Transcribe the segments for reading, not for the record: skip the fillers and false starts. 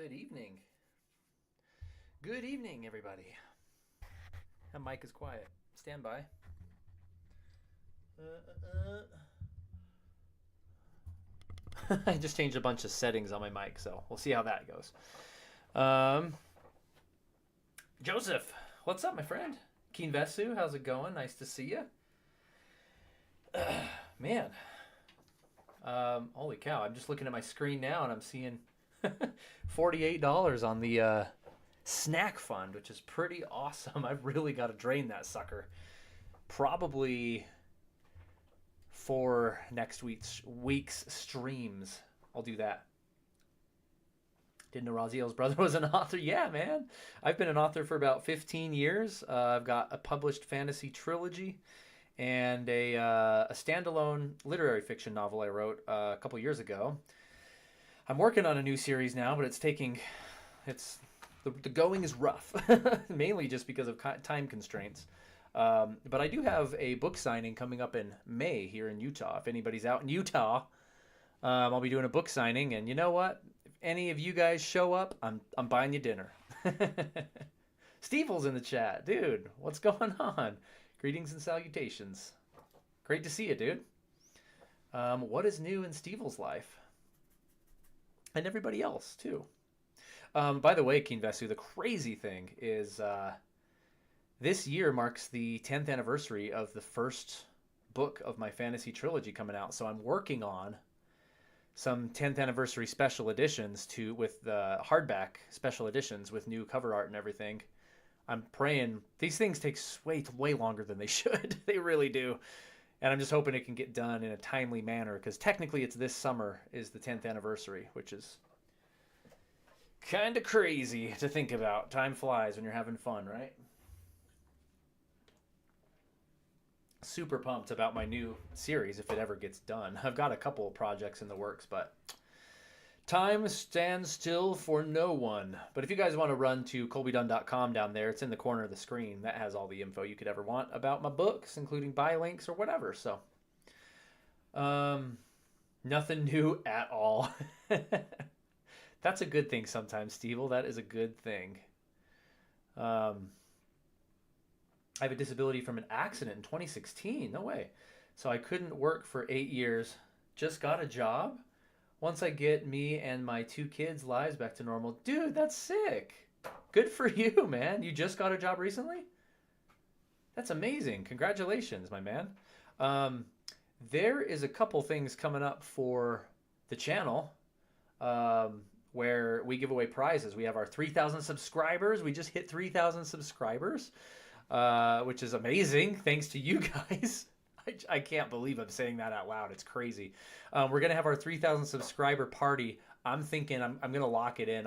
Good evening. Good evening, everybody. That mic is quiet. Stand by. I just changed a bunch of settings on my mic, so we'll see how that goes. Joseph, what's up, my friend? Keen Vesu, how's it going? Nice to see you. Man, holy cow! I'm just looking at my screen now, and I'm seeing $48 on the snack fund, which is pretty awesome. I've really got to drain that sucker. Probably for next week's streams, I'll do that. Didn't know Raziel's brother was an author. Yeah, man. I've been an author for about 15 years. I've got a published fantasy trilogy and a standalone literary fiction novel I wrote a couple years ago. I'm working on a new series now, but the going is rough, mainly just because of time constraints. But I do have a book signing coming up in May here in Utah. If anybody's out in Utah, I'll be doing a book signing, and you know what? If any of you guys show up, I'm buying you dinner. Stevel's in the chat, dude. What's going on? Greetings and salutations. Great to see you, dude. What is new in Stevel's life? And everybody else too. By the way, Keen Vesu, the crazy thing is this year marks the 10th anniversary of the first book of my fantasy trilogy coming out. So I'm working on some 10th anniversary special editions with hardback special editions with new cover art and everything. I'm praying these things take way longer than they should. They really do. And I'm just hoping it can get done in a timely manner because technically it's this summer is the 10th anniversary, which is kind of crazy to think about. Time flies when you're having fun, right? Super pumped about my new series if it ever gets done. I've got a couple of projects in the works, but time stands still for no one. But if you guys want to run to colbydunn.com down there, it's in the corner of the screen. That has all the info you could ever want about my books, including buy links or whatever. So, nothing new at all. That's a good thing sometimes, Steve. That is a good thing. I have a disability from an accident in 2016. No way. So I couldn't work for 8 years. Just got a job. Once I get me and my 2 kids' lives back to normal. Dude, that's sick. Good for you, man. You just got a job recently? That's amazing. Congratulations, my man. There is a couple things coming up for the channel where we give away prizes. We have our 3,000 subscribers. We just hit 3,000 subscribers, which is amazing. Thanks to you guys. I can't believe I'm saying that out loud. It's crazy. We're going to have our 3,000 subscriber party. I'm thinking I'm going to lock it in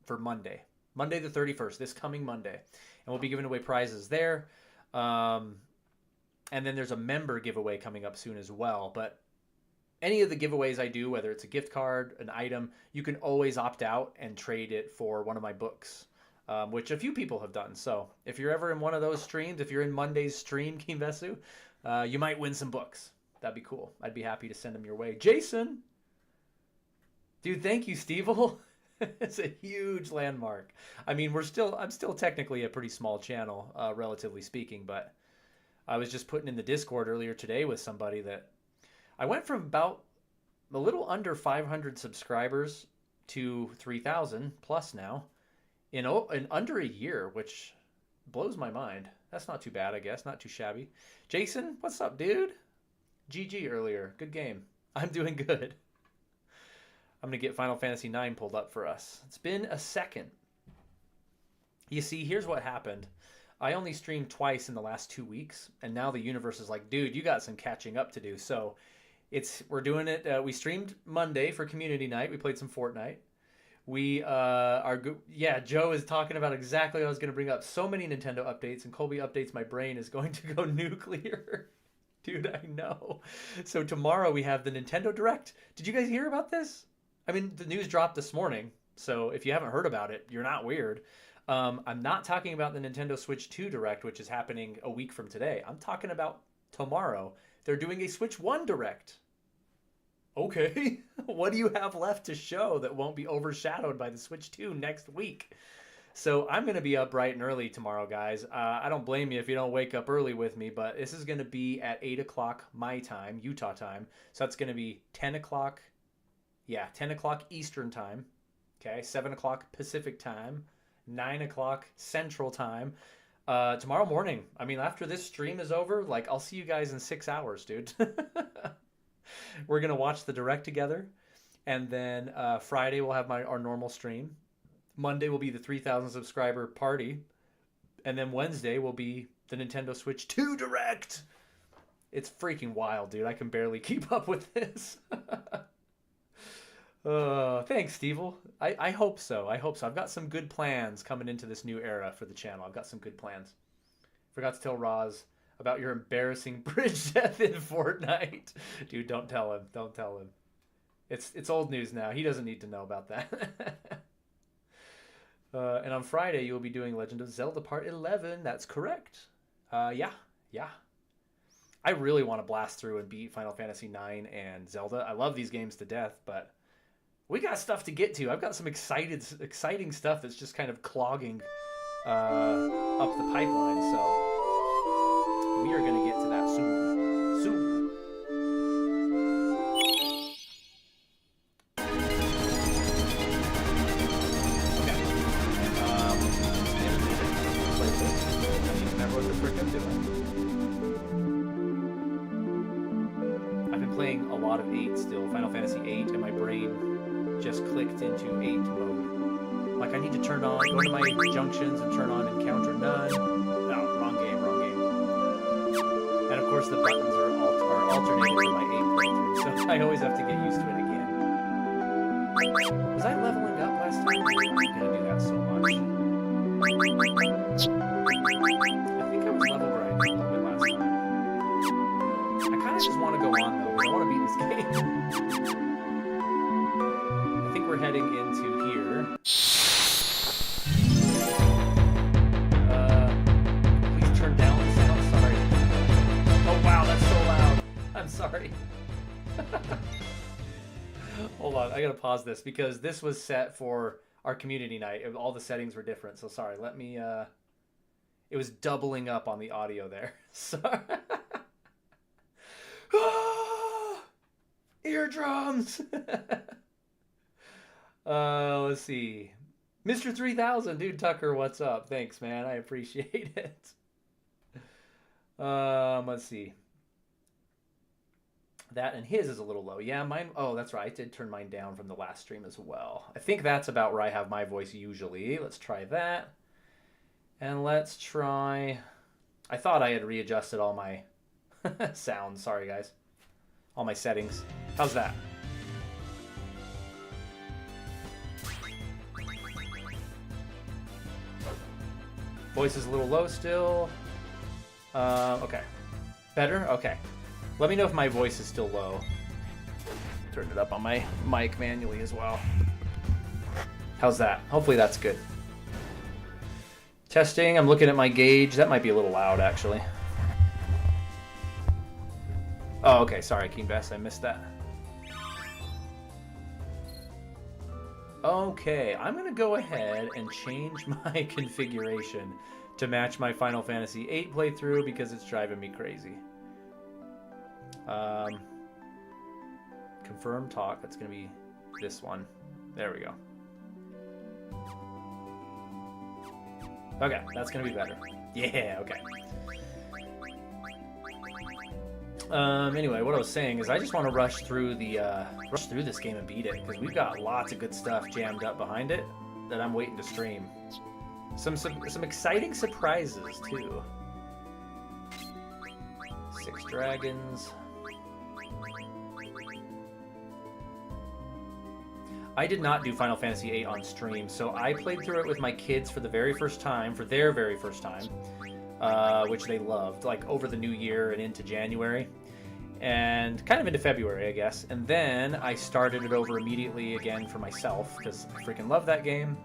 for Monday the 31st, this coming Monday. And we'll be giving away prizes there. And then there's a member giveaway coming up soon as well. But any of the giveaways I do, whether it's a gift card, an item, you can always opt out and trade it for one of my books, which a few people have done. So if you're ever in one of those streams, if you're in Monday's stream, Keen Vesu, you might win some books. That'd be cool. I'd be happy to send them your way. Jason! Dude, thank you, Steve. It's a huge landmark. I mean, I'm still technically a pretty small channel, relatively speaking, but I was just putting in the Discord earlier today with somebody that I went from about a little under 500 subscribers to 3,000 plus now in under a year, which blows my mind. That's not too bad, I guess. Not too shabby. Jason, what's up, dude? GG earlier. Good game. I'm doing good. I'm going to get Final Fantasy IX pulled up for us. It's been a second. You see, here's what happened. I only streamed twice in the last 2 weeks, and now the universe is like, dude, you got some catching up to do. So we're doing it. We streamed Monday for community night. We played some Fortnite. Joe is talking about exactly what I was going to bring up. So many Nintendo updates, and Colby updates my brain is going to go nuclear. Dude, I know. So tomorrow we have the Nintendo Direct. Did you guys hear about this? I mean, the news dropped this morning, so if you haven't heard about it, you're not weird. I'm not talking about the Nintendo Switch 2 Direct, which is happening a week from today. I'm talking about tomorrow. They're doing a Switch 1 Direct. Okay. What do you have left to show that won't be overshadowed by the Switch 2 next week? So I'm going to be up bright and early tomorrow, guys. I don't blame you if you don't wake up early with me, but this is going to be at 8 o'clock my time, Utah time. So that's going to be 10 o'clock, 10 o'clock Eastern time, okay, 7 o'clock Pacific time, 9 o'clock Central time. Tomorrow morning, I mean, after this stream is over, like, I'll see you guys in 6 hours, dude. We're going to watch the Direct together, and then Friday we'll have our normal stream. Monday will be the 3,000 subscriber party. And then Wednesday will be the Nintendo Switch 2 Direct. It's freaking wild, dude. I can barely keep up with this. Thanks, Stevel. I hope so. I hope so. I've got some good plans coming into this new era for the channel. I've got some good plans. Forgot to tell Roz about your embarrassing bridge death in Fortnite. Dude, don't tell him. Don't tell him. It's old news now. He doesn't need to know about that. And on Friday, you'll be doing Legend of Zelda Part 11. That's correct. Yeah. I really want to blast through and beat Final Fantasy IX and Zelda. I love these games to death, but we got stuff to get to. I've got some exciting stuff that's just kind of clogging up the pipeline. So we are going to get to that soon. Into 8 mode. Like, I need to turn on, go to my junctions and turn on encounter none. No, wrong game. And of course the buttons are alternated for my 8 playthrough, so I always have to get used to it again. Was I leveling up last time? I'm gonna do that so much. I think I was level right a little bit last time. I kind of just want to go on though, because I want to beat this game. We're heading into here. Please turn down the sound. Sorry. Oh wow, that's so loud. I'm sorry. Hold on, I gotta pause this because this was set for our community night. All the settings were different, so sorry. Let me. It was doubling up on the audio there. Sorry. Eardrums. Let's see. Mr. 3000, dude, Tucker, what's up? Thanks, man. I appreciate it. Let's see. That and his is a little low. Yeah, mine. Oh, that's right. I did turn mine down from the last stream as well. I think that's about where I have my voice usually. Let's try that. And let's try. I thought I had readjusted all my sounds. Sorry, guys. All my settings. How's that? Voice is a little low still. Okay. Better? Okay. Let me know if my voice is still low. Turned it up on my mic manually as well. How's that? Hopefully that's good. Testing. I'm looking at my gauge. That might be a little loud, actually. Oh, okay. Sorry, Keen Best. I missed that. Okay, I'm going to go ahead and change my configuration to match my Final Fantasy VIII playthrough because it's driving me crazy. Confirm talk. That's going to be this one. There we go. Okay, that's going to be better. Yeah, okay. Anyway, what I was saying is I just want to rush through this game and beat it because we've got lots of good stuff jammed up behind it that I'm waiting to stream. Some exciting surprises too. 6 dragons. I did not do Final Fantasy VIII on stream, so I played through it with my kids for their very first time, which they loved, like over the new year and into January, and kind of into February, I guess. And then I started it over immediately again for myself, because I freaking love that game.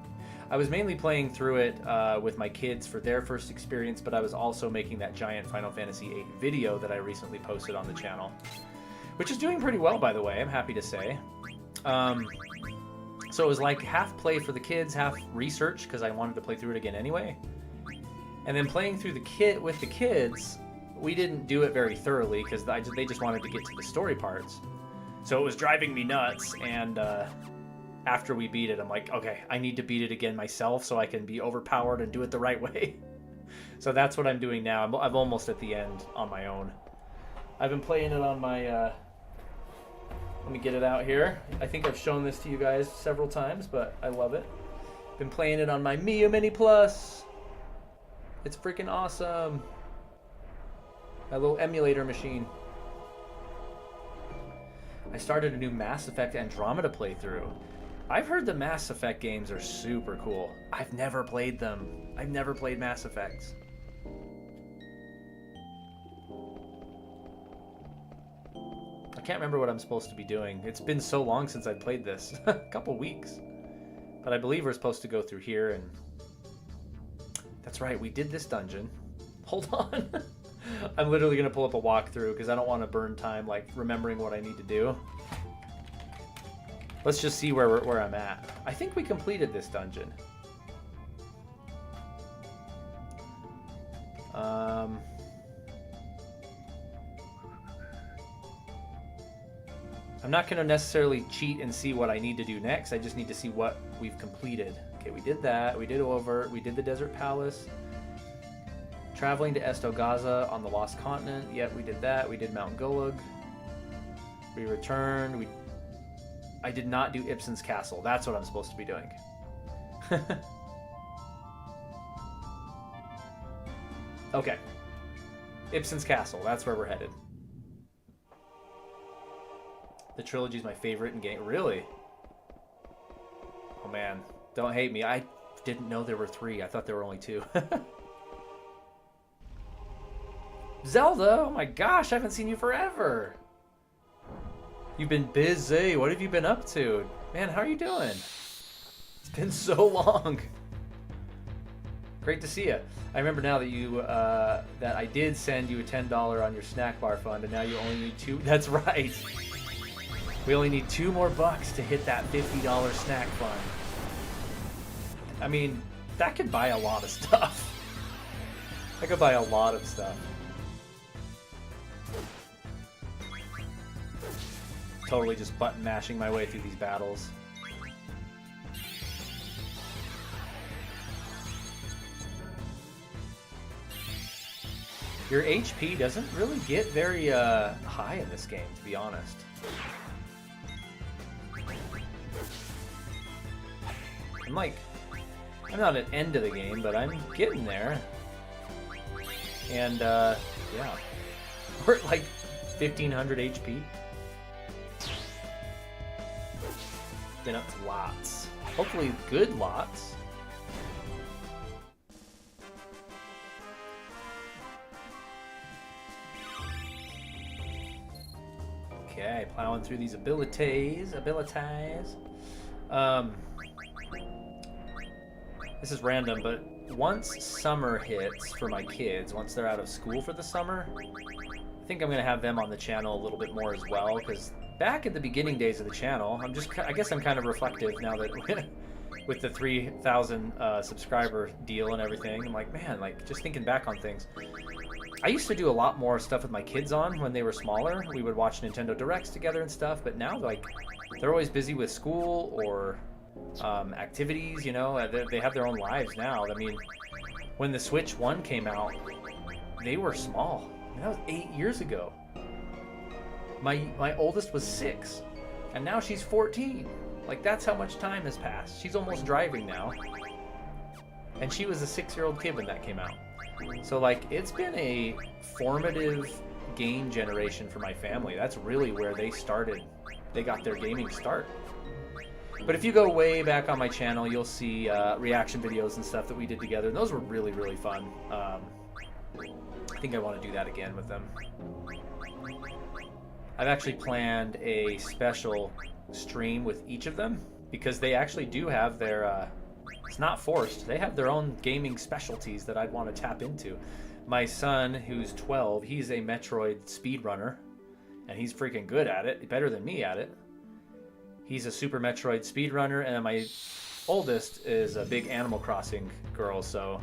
I was mainly playing through it with my kids for their first experience, but I was also making that giant Final Fantasy VIII video that I recently posted on the channel, which is doing pretty well, by the way, I'm happy to say. So it was like half play for the kids, half research, because I wanted to play through it again anyway. And then playing through with the kids, we didn't do it very thoroughly because they just wanted to get to the story parts. So it was driving me nuts, and after we beat it, I'm like, okay, I need to beat it again myself so I can be overpowered and do it the right way. So that's what I'm doing now. I'm almost at the end on my own. I've been playing it on my... let me get it out here. I think I've shown this to you guys several times, but I love it. Been playing it on my Mia Mini Plus. It's freaking awesome. My little emulator machine. I started a new Mass Effect Andromeda playthrough. I've heard the Mass Effect games are super cool. I've never played them. I've never played Mass Effects. I can't remember what I'm supposed to be doing. It's been so long since I played this. A couple weeks. But I believe we're supposed to go through here and... That's right, we did this dungeon. Hold on. I'm literally going to pull up a walkthrough because I don't want to burn time like remembering what I need to do. Let's just see where I'm at. I think we completed this dungeon. I'm not going to necessarily cheat and see what I need to do next. I just need to see what we've completed. Okay, we did that. We did Overt. We did the Desert Palace. Traveling to Estogaza on the Lost Continent. Yep, we did that. We did Mount Golug. We returned. I did not do Ibsen's Castle. That's what I'm supposed to be doing. Okay. Ibsen's Castle. That's where we're headed. The trilogy is my favorite in game. Really? Oh man, don't hate me. I didn't know there were 3. I thought there were only 2. Zelda, oh my gosh, I haven't seen you forever. You've been busy. What have you been up to? Man, how are you doing? It's been so long. Great to see you. I remember now that you that I did send you a $10 on your snack bar fund, and now you only need 2. That's right. We only need 2 more bucks to hit that $50 snack fund. I mean, that could buy a lot of stuff. I could buy a lot of stuff. Totally just button mashing my way through these battles. Your HP doesn't really get very high in this game, to be honest. I'm not at end of the game, but I'm getting there. And, yeah. We're at like 1500 HP. Been up to lots. Hopefully good lots. Okay, plowing through these abilities. This is random, but once summer hits for my kids, once they're out of school for the summer, I think I'm going to have them on the channel a little bit more as well, because back at the beginning days of the channel, I guess I'm kind of reflective now that with the 3,000 subscriber deal and everything, I'm like, man, like just thinking back on things. I used to do a lot more stuff with my kids on when they were smaller. We would watch Nintendo Directs together and stuff, but now like they're always busy with school or activities, you know. They have their own lives now. I mean, when the Switch 1 came out, they were small. I mean, that was 8 years ago. My oldest was 6, and now she's 14. Like, that's how much time has passed. She's almost driving now. And she was a 6-year-old kid when that came out. So, like, it's been a formative game generation for my family. That's really where they started. They got their gaming start. But if you go way back on my channel, you'll see reaction videos and stuff that we did together. And those were really, really fun. I think I want to do that again with them. I've actually planned a special stream with each of them because they actually do have their... it's not forced. They have their own gaming specialties that I'd want to tap into. My son, who's 12, he's a Metroid speedrunner. And he's freaking good at it. Better than me at it. He's a Super Metroid speedrunner, and my oldest is a big Animal Crossing girl, so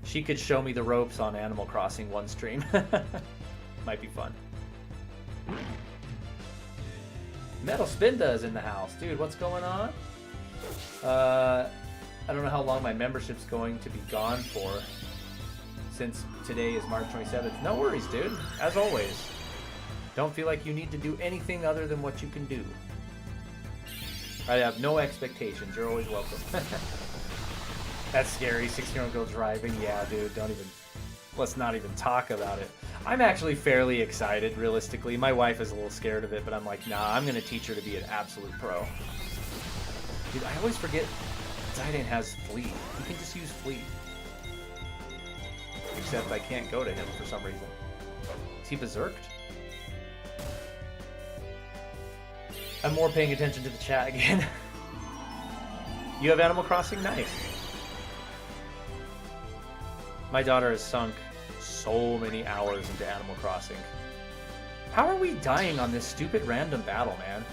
she could show me the ropes on Animal Crossing one stream. Might be fun. Metal Spinda is in the house. Dude, what's going on? I don't know how long my membership's going to be gone for, since today is March 27th. No worries, dude. As always. Don't feel like you need to do anything other than what you can do. I have no expectations. You're always welcome. That's scary. 16-year-old girl driving. Yeah, dude. Don't even... Let's not even talk about it. I'm actually fairly excited, realistically. My wife is a little scared of it, but I'm like, nah, I'm going to teach her to be an absolute pro. Dude, I always forget Zidane has Fleet. You can just use Fleet. Except I can't go to him for some reason. Is he berserked? I'm more paying attention to the chat again. You have Animal Crossing? Nice. My daughter has sunk so many hours into Animal Crossing. How are we dying on this stupid random battle, man?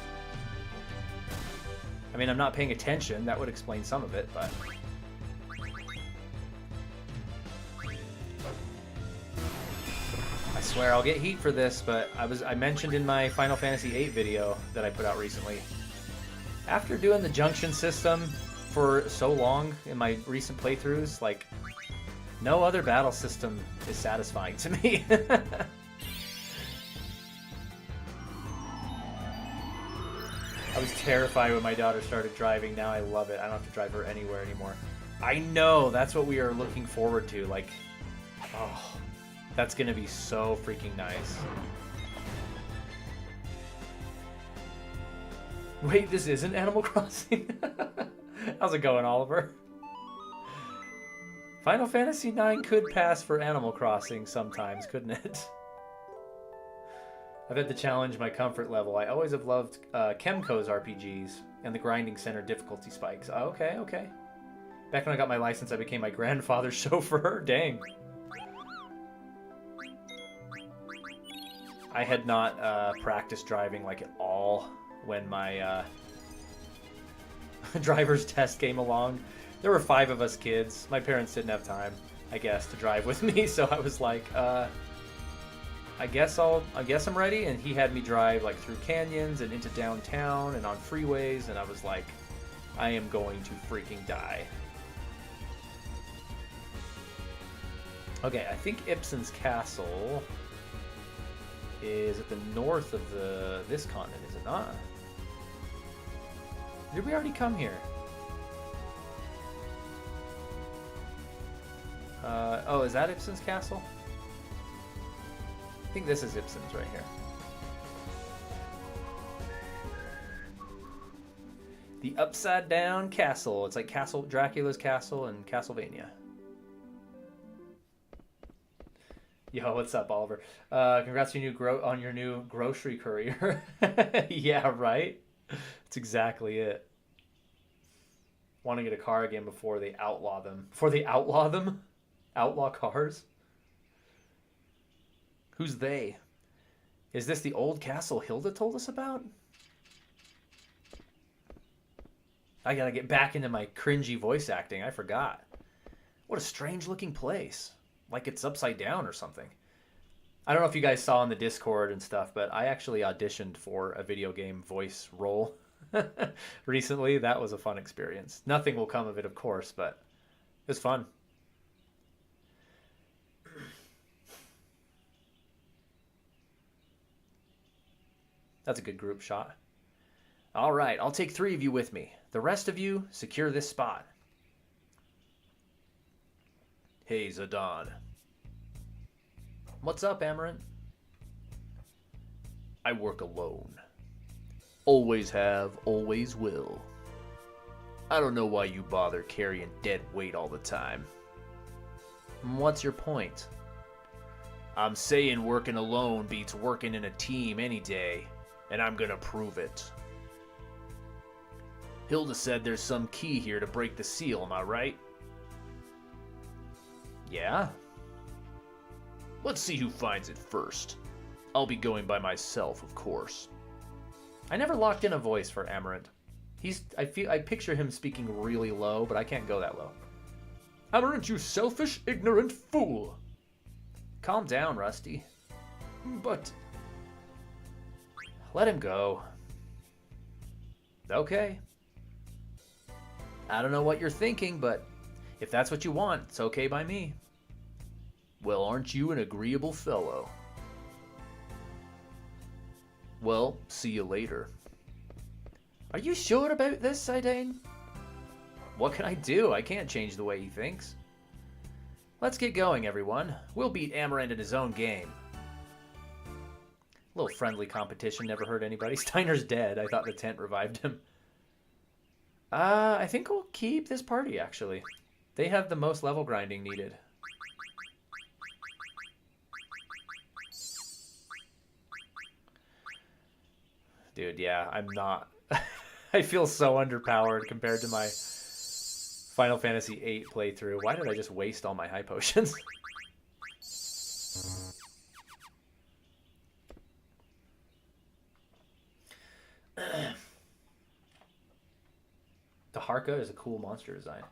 I mean, I'm not paying attention. That would explain some of it, but... I swear I'll get heat for this, but I mentioned in my Final Fantasy VIII video that I put out recently. After doing the junction system for so long in my recent playthroughs, like, no other battle system is satisfying to me. I was terrified when my daughter started driving. Now I love it. I don't have to drive her anywhere anymore. I know, that's what we are looking forward to. Like, oh... That's gonna be so freaking nice. Wait, this isn't Animal Crossing? How's it going, Oliver? Final Fantasy IX could pass for Animal Crossing sometimes, couldn't it? I've had to challenge my comfort level. I always have loved Kemco's RPGs and the Grinding Center difficulty spikes. Oh, okay, okay. Back when I got my license, I became my grandfather's chauffeur. Dang. I had not practiced driving like at all when my driver's test came along. There were 5 of us kids. My parents didn't have time, I guess, to drive with me, so I was like, I guess I'm ready. And he had me drive like through canyons and into downtown and on freeways, and I was like, I am going to freaking die. Okay, I think Ibsen's castle is at the north of this continent, is it not? Did we already come here? Oh, is that Ibsen's castle? I think this is Ibsen's right here. The Upside Down Castle. It's like Dracula's castle in Castlevania. Yo, what's up, Oliver? Congrats on your new grocery courier. Yeah, right? That's exactly it. Want to get a car again before they outlaw them. Before they outlaw them? Outlaw cars? Who's they? Is this the old castle Hilda told us about? I gotta get back into my cringy voice acting. I forgot. What a strange looking place. Like it's upside down or something. I don't know if you guys saw in the Discord and stuff, but I actually auditioned for a video game voice role recently. That was a fun experience. Nothing will come of it, of course, but it was fun. That's a good group shot. All right, I'll take 3 of you with me. The rest of you, secure this spot. Hey, Zidane. What's up, Amaranth? I work alone. Always have, always will. I don't know why you bother carrying dead weight all the time. What's your point? I'm saying working alone beats working in a team any day, and I'm gonna prove it. Hilda said there's some key here to break the seal, am I right? Yeah? Let's see who finds it first. I'll be going by myself, of course. I never locked in a voice for Amarant. I picture him speaking really low, but I can't go that low. Amarant, you selfish, ignorant fool. Calm down, Rusty. But... let him go. Okay. I don't know what you're thinking, but if that's what you want, it's okay by me. Well, aren't you an agreeable fellow? Well, see you later. Are you sure about this, Zidane? What can I do? I can't change the way he thinks. Let's get going, everyone. We'll beat Amarant in his own game. A little friendly competition, never hurt anybody. Steiner's dead. I thought the tent revived him. I think we'll keep this party, actually. They have the most level grinding needed. Dude, yeah, I'm not... I feel so underpowered compared to my Final Fantasy VIII playthrough. Why did I just waste all my high potions? The Harka is a cool monster design.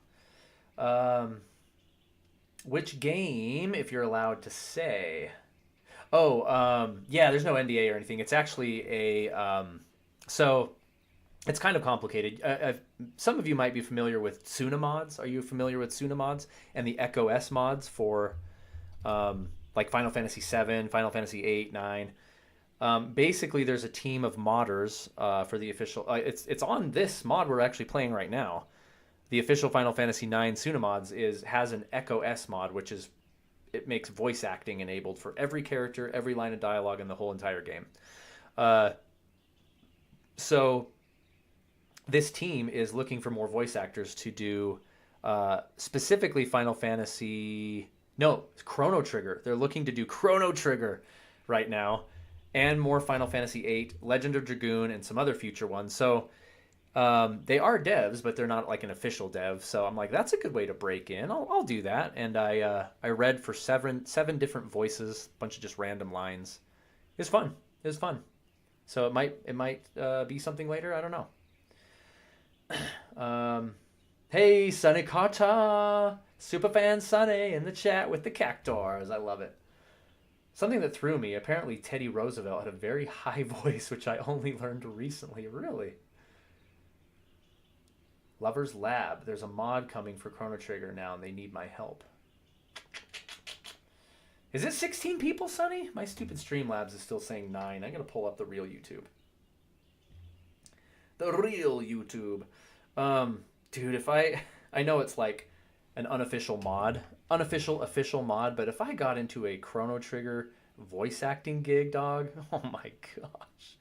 Which game, if you're allowed to say? Oh, yeah, there's no NDA or anything. It's actually a... so, it's kind of complicated. Some of you might be familiar with SOOO mods. Are you familiar with SOOO mods? And the Echo S mods for, like, Final Fantasy VII, Final Fantasy VIII, 9. Basically, there's a team of modders for the official... it's on this mod we're actually playing right now. The official Final Fantasy IX SOOO mods has an Echo S mod, which is... it makes voice acting enabled for every character, every line of dialogue in the whole entire game. So this team is looking for more voice actors to do specifically Final Fantasy... no, Chrono Trigger. They're looking to do Chrono Trigger right now. And more Final Fantasy VIII, Legend of Dragoon, and some other future ones. So they are devs, but they're not like an official dev. So I'm like, that's a good way to break in. I'll do that. And I read for seven different voices, a bunch of just random lines. It was fun. It was fun. So it might be something later. I don't know. Hey, Sunny Carter, Superfan Sunny in the chat with the cactors. I love it. Something that threw me, apparently Teddy Roosevelt had a very high voice, which I only learned recently. Really? Lover's Lab. There's a mod coming for Chrono Trigger now, and they need my help. Is it 16 people, Sonny? My stupid Streamlabs is still saying 9. I'm going to pull up the real YouTube. The real YouTube. Dude, if I know it's like an unofficial mod, official mod, but if I got into a Chrono Trigger voice acting gig, dog, oh my gosh,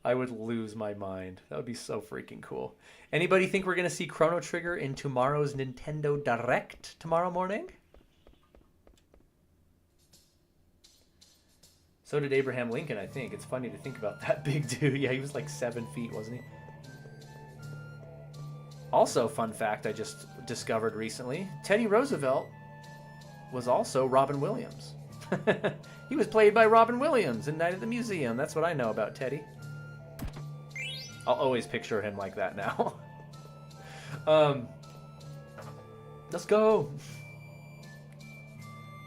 I would lose my mind. That would be so freaking cool. Anybody think we're going to see Chrono Trigger in tomorrow's Nintendo Direct tomorrow morning? So did Abraham Lincoln, I think. It's funny to think about that big dude. Yeah, he was like 7 feet, wasn't he? Also, fun fact I just discovered recently, Teddy Roosevelt was also Robin Williams. He was played by Robin Williams in Night at the Museum. That's what I know about Teddy. I'll always picture him like that now. Let's go.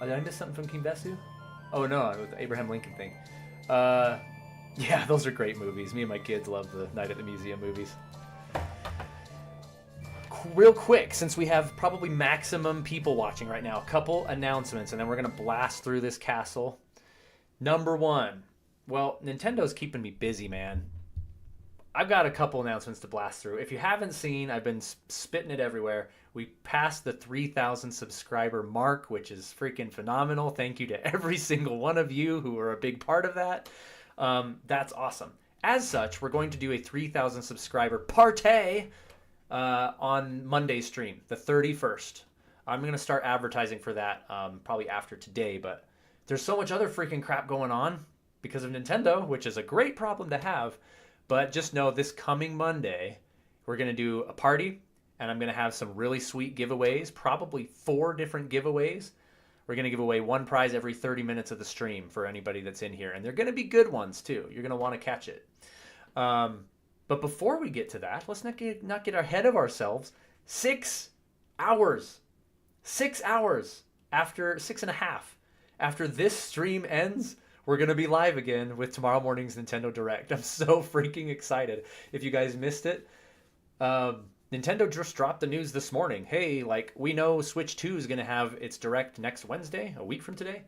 Oh, did I miss something from King Besu? Oh no, with the Abraham Lincoln thing. Yeah, those are great movies. Me and my kids love the Night at the Museum movies. Real quick, since we have probably maximum people watching right now, a couple announcements, and then we're going to blast through this castle. Number one, well, Nintendo's keeping me busy, man. I've got a couple announcements to blast through. If you haven't seen, I've been spitting it everywhere. We passed the 3,000 subscriber mark, which is freaking phenomenal. Thank you to every single one of you who are a big part of that. That's awesome. As such, we're going to do a 3,000 subscriber party on Monday's stream, the 31st. I'm going to start advertising for that probably after today, but there's so much other freaking crap going on because of Nintendo, which is a great problem to have. But just know this coming Monday, we're going to do a party, and I'm going to have some really sweet giveaways, probably 4 different giveaways. We're going to give away one prize every 30 minutes of the stream for anybody that's in here. And they're going to be good ones, too. You're going to want to catch it. But before we get to that, let's not get ahead of ourselves. 6 hours. 6 hours after 6.5. After this stream ends, we're going to be live again with tomorrow morning's Nintendo Direct. I'm so freaking excited. If you guys missed it, Nintendo just dropped the news this morning. Hey, like, we know Switch 2 is going to have its Direct next Wednesday, a week from today.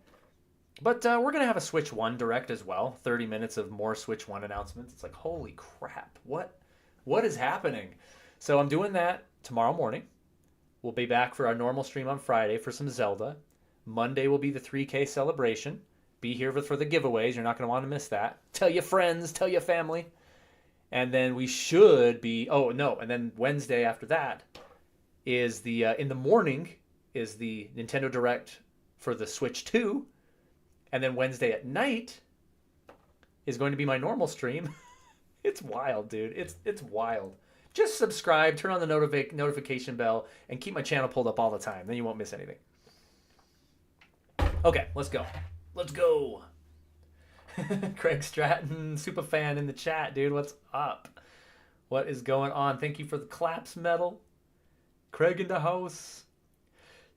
But we're going to have a Switch 1 Direct as well. 30 minutes of more Switch 1 announcements. It's like, holy crap. What is happening? So I'm doing that tomorrow morning. We'll be back for our normal stream on Friday for some Zelda. Monday will be the 3K celebration. Be here for the giveaways. You're not going to want to miss that. Tell your friends. Tell your family. And then we should be, and then Wednesday after that is the, in the morning is the Nintendo Direct for the Switch 2. And then Wednesday at night is going to be my normal stream. It's wild, dude. It's wild. Just subscribe, turn on the notification bell, and keep my channel pulled up all the time. Then you won't miss anything. Okay, let's go. Let's go. Craig Stratton, super fan in the chat, dude. What's up? What is going on? Thank you for the claps medal. Craig in the house.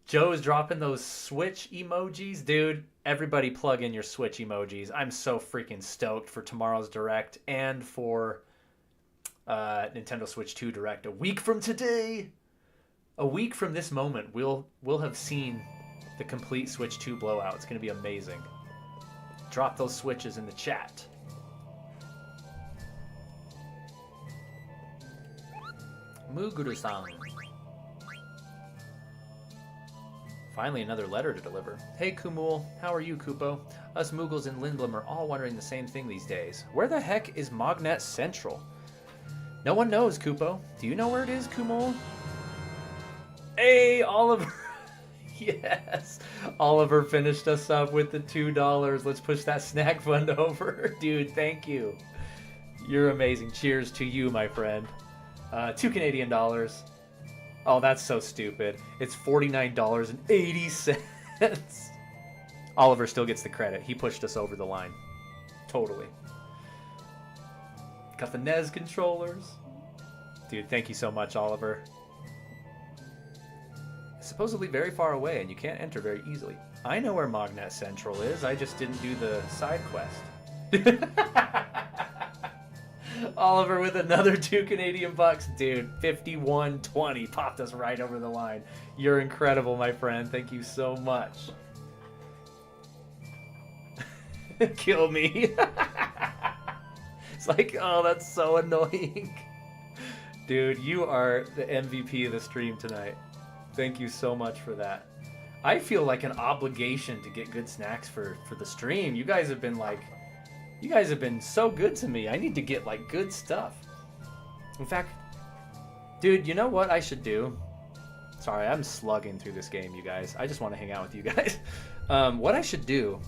Joe is dropping those Switch emojis. Dude, everybody plug in your Switch emojis. I'm so freaking stoked for tomorrow's Direct and for Nintendo Switch 2 Direct. A week from today, a week from this moment, we'll have seen the complete Switch 2 blowout. It's going to be amazing. Drop those switches in the chat. Moguri-san. Finally, another letter to deliver. Hey, Kumul. How are you, Kupo? Us Moogles in Lindblom are all wondering the same thing these days. Where the heck is Mognet Central? No one knows, Kupo. Do you know where it is, Kumul? Hey, Oliver. Yes. Oliver finished us up with the $2. Let's push that snack fund over. Dude, thank you. You're amazing. Cheers to you, my friend. 2 Canadian dollars. Oh, that's so stupid. It's $49.80. Oliver still gets the credit. He pushed us over the line. Totally. Got the NES controllers. Dude, thank you so much, Oliver. Supposedly very far away, and you can't enter very easily. I know where Mognet Central is. I just didn't do the side quest. Oliver with another 2 Canadian bucks. Dude, 51.20 popped us right over the line. You're incredible, my friend. Thank you so much. Kill me. It's like, oh, that's so annoying. Dude, you are the MVP of the stream tonight. Thank you so much for that. I feel like an obligation to get good snacks for the stream. You guys have been so good to me. I need to get like good stuff. In fact, dude, you know what I should do? Sorry, I'm slugging through this game, you guys. I just want to hang out with you guys. What I should do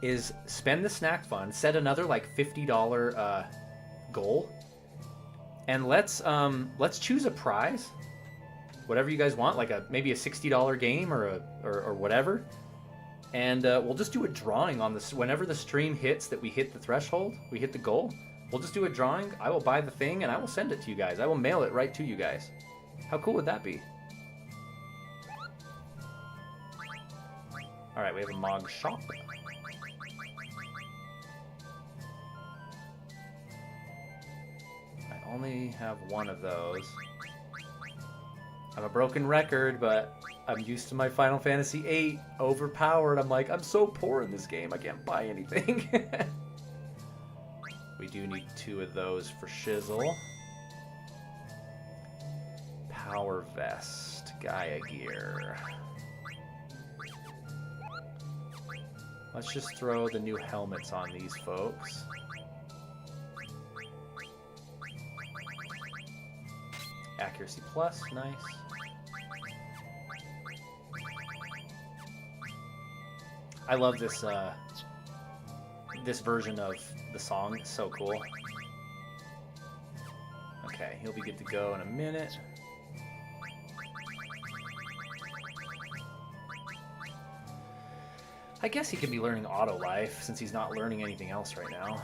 is spend the snack fund, set another like $50 goal, and let's choose a prize. Whatever you guys want, like maybe a $60 game or whatever, and we'll just do a drawing on this. Whenever the stream hits that we hit the threshold, we hit the goal, we'll just do a drawing. I will buy the thing and I will send it to you guys. I will mail it right to you guys. How cool would that be? All right, we have a Mog shop. I only have one of those. I'm a broken record, but I'm used to my Final Fantasy VIII. Overpowered. I'm like, I'm so poor in this game, I can't buy anything. We do need 2 of those for Shizzle. Power Vest. Gaia Gear. Let's just throw the new helmets on these folks. Accuracy plus, nice. I love this this version of the song. It's so cool. Okay, he'll be good to go in a minute. I guess he could be learning auto life since he's not learning anything else right now.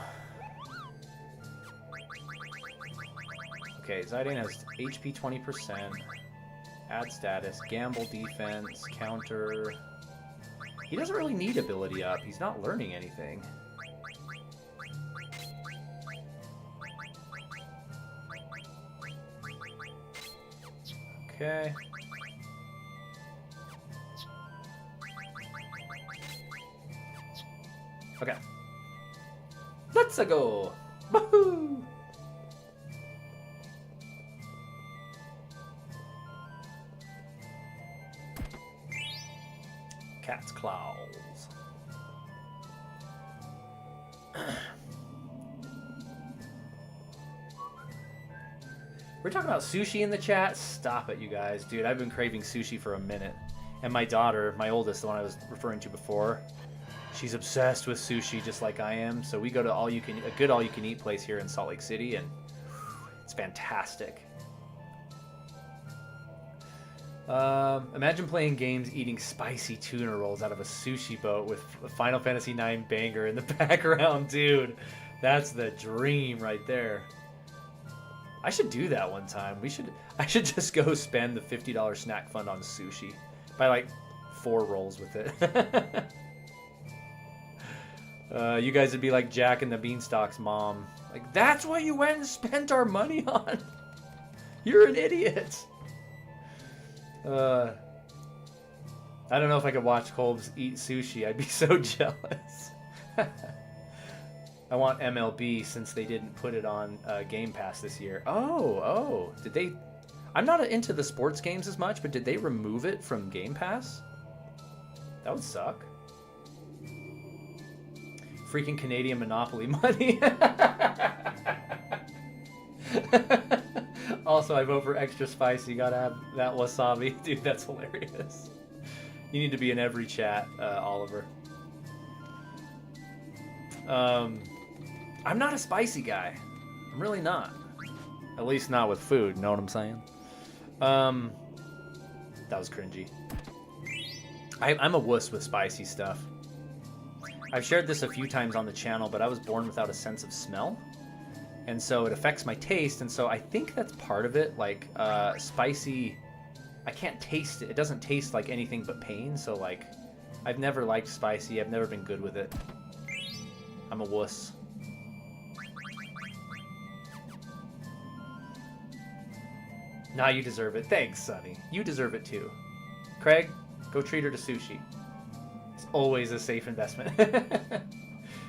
Okay, Zidane has HP 20%, add status, gamble defense, counter. He doesn't really need ability up. He's not learning anything. Okay. Okay. Let's go. Woohoo! Cat's claws. We're talking about sushi in the chat? Stop it, you guys. Dude, I've been craving sushi for a minute. And my daughter, my oldest, the one I was referring to before, she's obsessed with sushi just like I am. So we go to a good all-you-can-eat place here in Salt Lake City, and it's fantastic. Imagine playing games eating spicy tuna rolls out of a sushi boat with a Final Fantasy IX banger in the background, dude. That's the dream right there. I should do that one time. I should just go spend the $50 snack fund on sushi. Buy like 4 rolls with it. You guys would be like Jack and the Beanstalk's mom. Like, that's what you went and spent our money on? You're an idiot. I don't know if I could watch Kolbs eat sushi. I'd be so jealous. I want MLB since they didn't put it on Game Pass this year. Oh, did they? I'm not into the sports games as much, but did they remove it from Game Pass? That would suck. Freaking Canadian Monopoly money. Also, I vote for extra spicy. Gotta have that wasabi. Dude, that's hilarious. You need to be in every chat, Oliver. I'm not a spicy guy. I'm really not. At least not with food, know what I'm saying? That was cringy. I'm a wuss with spicy stuff. I've shared this a few times on the channel, but I was born without a sense of smell. And so it affects my taste, and so I think that's part of it. Like, spicy, I can't taste it. It doesn't taste like anything but pain, so like, I've never liked spicy. I've never been good with it. I'm a wuss. Nah, you deserve it. Thanks, Sonny. You deserve it too. Craig, go treat her to sushi. It's always a safe investment.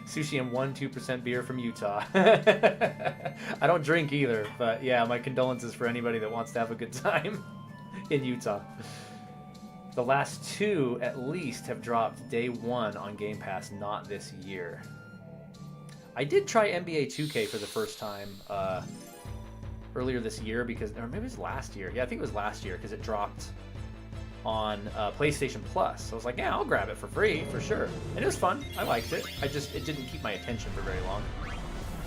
Sushi and 1-2% beer from Utah. I don't drink either, but yeah, my condolences for anybody that wants to have a good time in Utah. The last 2 at least have dropped day 1 on Game Pass, not this year. I did try NBA 2K for the first time earlier this year because, or maybe it was last year. Yeah, I think it was last year because it dropped on PlayStation Plus. So I was like, yeah, I'll grab it for free for sure. And it was fun. I liked it. It didn't keep my attention for very long.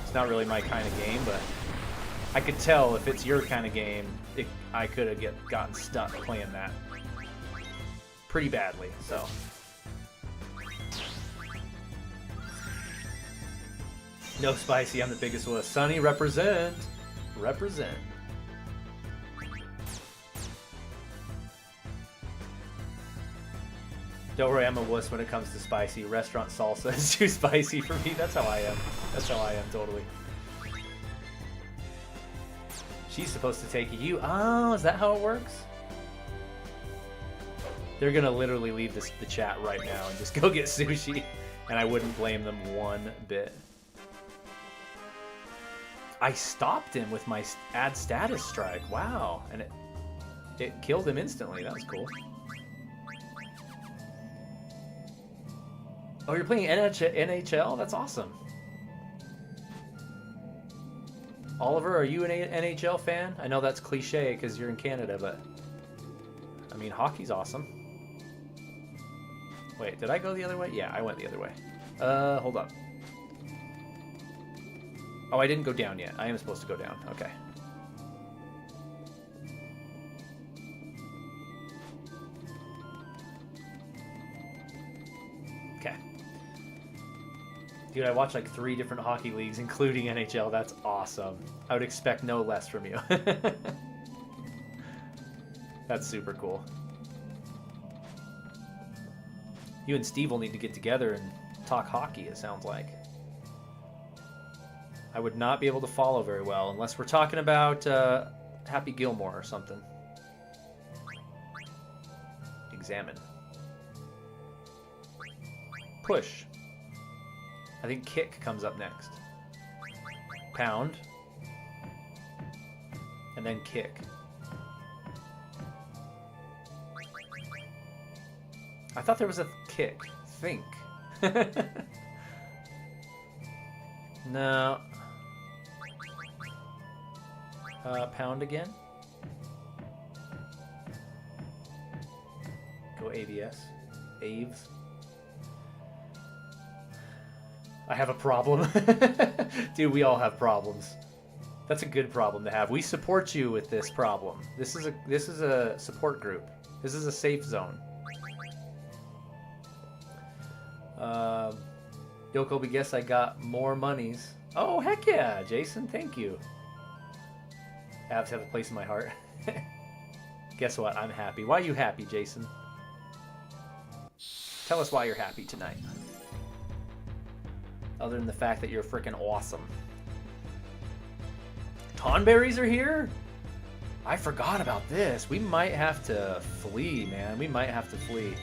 It's not really my kind of game, but I could tell if it's your kind of game, I could have gotten stuck playing that pretty badly. So. No spicy, I'm the biggest wuss. Sunny, represent. Represent. Don't worry, I'm a wuss when it comes to spicy. Restaurant salsa is too spicy for me. That's how I am. That's how I am, totally. She's supposed to take you. Oh, is that how it works? They're gonna literally leave the chat right now and just go get sushi, and I wouldn't blame them one bit. I stopped him with my add status strike. Wow, and it killed him instantly. That was cool. Oh, you're playing NHL? That's awesome. Oliver, are you an NHL fan? I know that's cliche because you're in Canada, but I mean, hockey's awesome. Wait, did I go the other way? Yeah, I went the other way. Hold up. Oh, I didn't go down yet. I am supposed to go down. Okay. Okay. Dude, I watch like 3 different hockey leagues, including NHL. That's awesome. I would expect no less from you. That's super cool. You and Steve will need to get together and talk hockey, it sounds like. I would not be able to follow very well unless we're talking about Happy Gilmore or something. Examine. Push. I think kick comes up next. Pound. And then kick. I thought there was a kick. Think. No. Pound again. Go ABS. Aves. I have a problem. Dude, we all have problems. That's a good problem to have. We support you with this problem. This is a support group. This is a safe zone. Yokobi, guess I got more monies. Oh, heck yeah, Jason. Thank you. Abs have a place in my heart. Guess what? I'm happy. Why are you happy, Jason? Tell us why you're happy tonight. Other than the fact that you're freaking awesome. Tonberries are here? I forgot about this. We might have to flee, man. We might have to flee.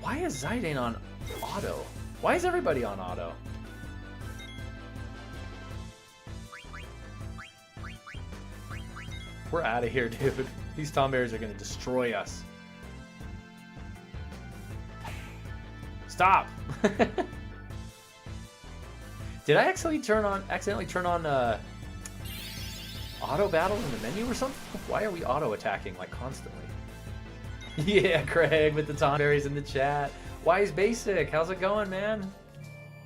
Why is Zidane on auto? Why is everybody on auto? We're out of here, dude. These Tonberries are going to destroy us. Stop! Did I accidentally turn on auto battle in the menu or something? Why are we auto attacking like constantly? Yeah, Craig with the Tonberries in the chat. Wise Basic, how's it going, man?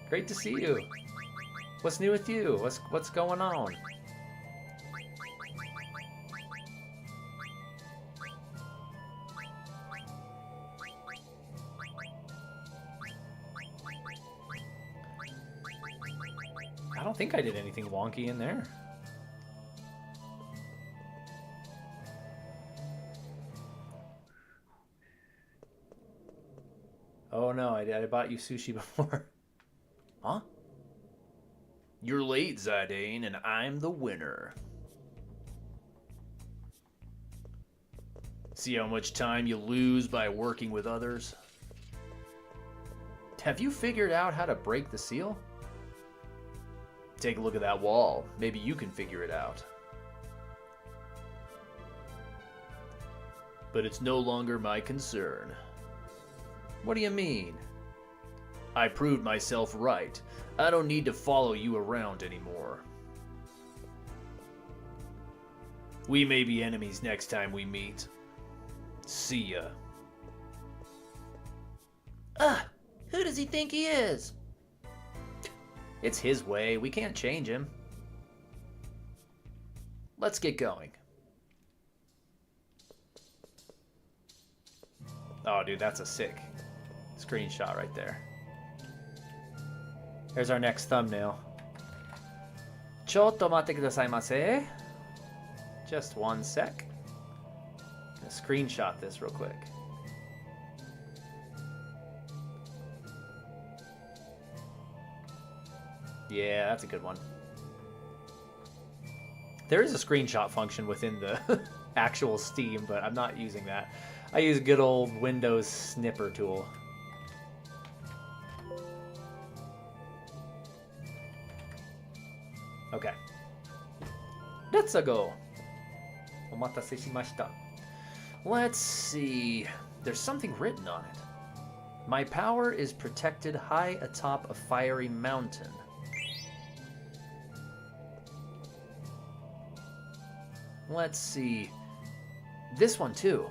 Great to see you. What's new with you? What's going on? I don't think I did anything wonky in there. Oh no, I bought you sushi before. Huh? You're late, Zidane, and I'm the winner. See how much time you lose by working with others? Have you figured out how to break the seal? Take a look at that wall. Maybe you can figure it out. But it's no longer my concern. What do you mean? I proved myself right. I don't need to follow you around anymore. We may be enemies next time we meet. See ya. Who does he think he is? It's his way. We can't change him. Let's get going. Oh, dude, that's a sick screenshot right there. There's our next thumbnail. Chotto matte kudasaimasu. Just one sec. I'm gonna screenshot this real quick. Yeah, that's a good one. There is a screenshot function within the actual Steam, but I'm not using that. I use good old Windows snipper tool. Okay. Let's go. Omatase shimashita. Let's see. There's something written on it. My power is protected high atop a fiery mountain. Let's see. This one too.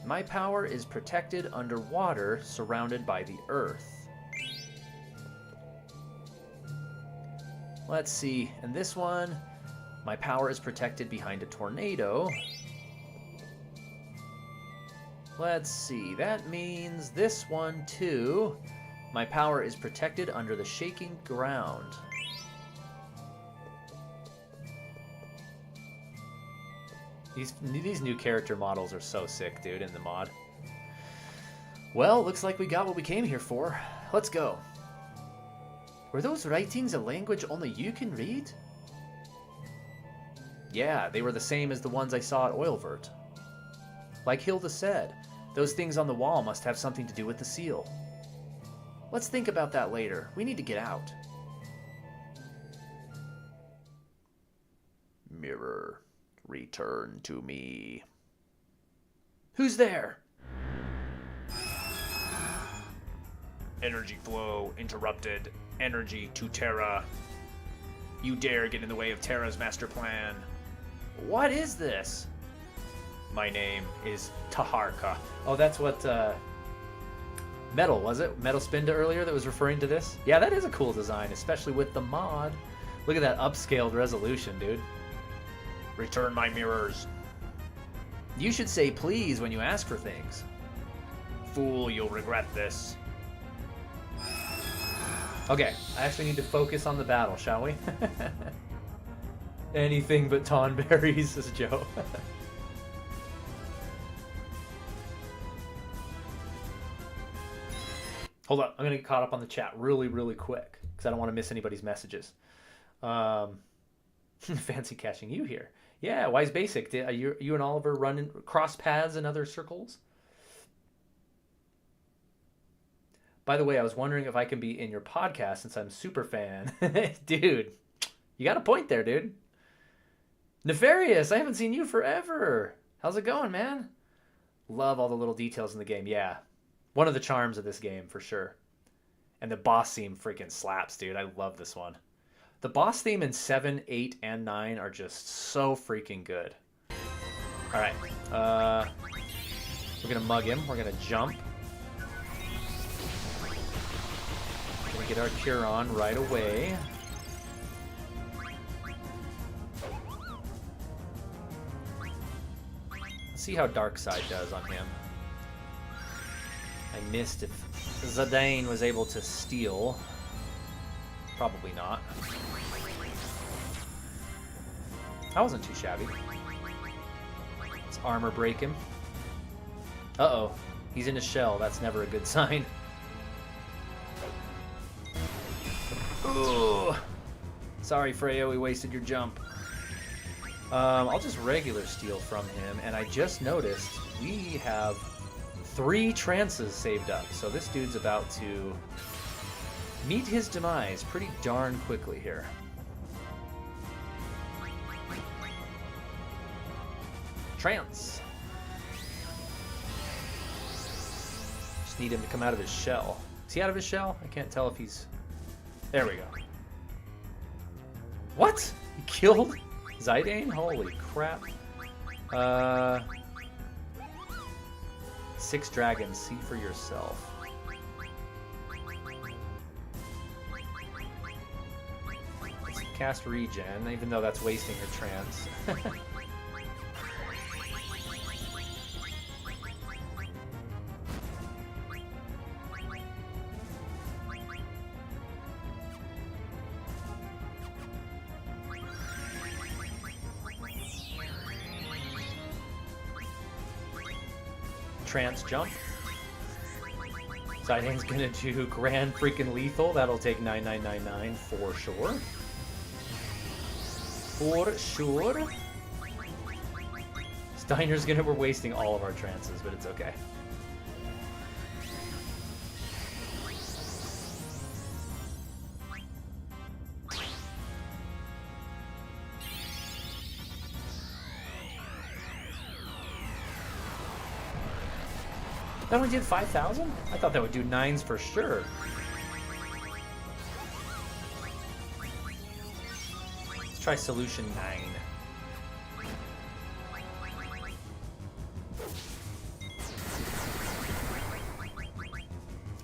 My power is protected underwater, surrounded by the earth. Let's see. And this one, my power is protected behind a tornado. Let's see. That means this one too. My power is protected under the shaking ground. These new character models are so sick, dude, in the mod. Well, looks like we got what we came here for. Let's go. Were those writings a language only you can read? Yeah, they were the same as the ones I saw at Oilvert. Like Hilda said, those things on the wall must have something to do with the seal. Let's think about that later. We need to get out. Mirror, return to me. Who's there? Energy flow interrupted. Energy to Terra. You dare get in the way of Terra's master plan. What is this? My name is Taharka. Oh, that's what, Metal, was it? Metal Spinda earlier that was referring to this? Yeah, that is a cool design, especially with the mod. Look at that upscaled resolution, dude. Return my mirrors. You should say please when you ask for things. Fool, you'll regret this. Okay, I actually need to focus on the battle, shall we? Anything but Tonberries, says Joe. Hold up, I'm going to get caught up on the chat really, really quick, because I don't want to miss anybody's messages. Fancy catching you here. Yeah, Wise Basic, are you and Oliver running cross paths in other circles? By the way, I was wondering if I can be in your podcast since I'm a super fan. Dude, you got a point there, dude. Nefarious, I haven't seen you forever. How's it going, man? Love all the little details in the game. Yeah, one of the charms of this game, for sure. And the boss theme freaking slaps, dude. I love this one. The boss theme in 7, 8, and 9 are just so freaking good. All right. We're going to mug him. We're going to jump. We're going to get our cure on right away. Let's see how Darkside does on him. I missed if Zidane was able to steal. Probably not. That wasn't too shabby. Let's armor break him. Uh-oh. He's in a shell. That's never a good sign. Ooh. Sorry, Freya. We wasted your jump. I'll just regular steal from him. And I just noticed we have 3 trances saved up. So this dude's about to meet his demise pretty darn quickly here. Trance. Just need him to come out of his shell. Is he out of his shell? I can't tell if he's... There we go. What? He killed Zidane? Holy crap. 6 dragons. See for yourself. Let's cast regen, even though that's wasting her trance. Trance jump. Zidane's gonna do grand freaking lethal. That'll take 9999 for sure. For sure. Steiner's gonna... We're wasting all of our trances, but it's okay. That only did 5,000? I thought that would do 9s for sure. Let's try solution 9.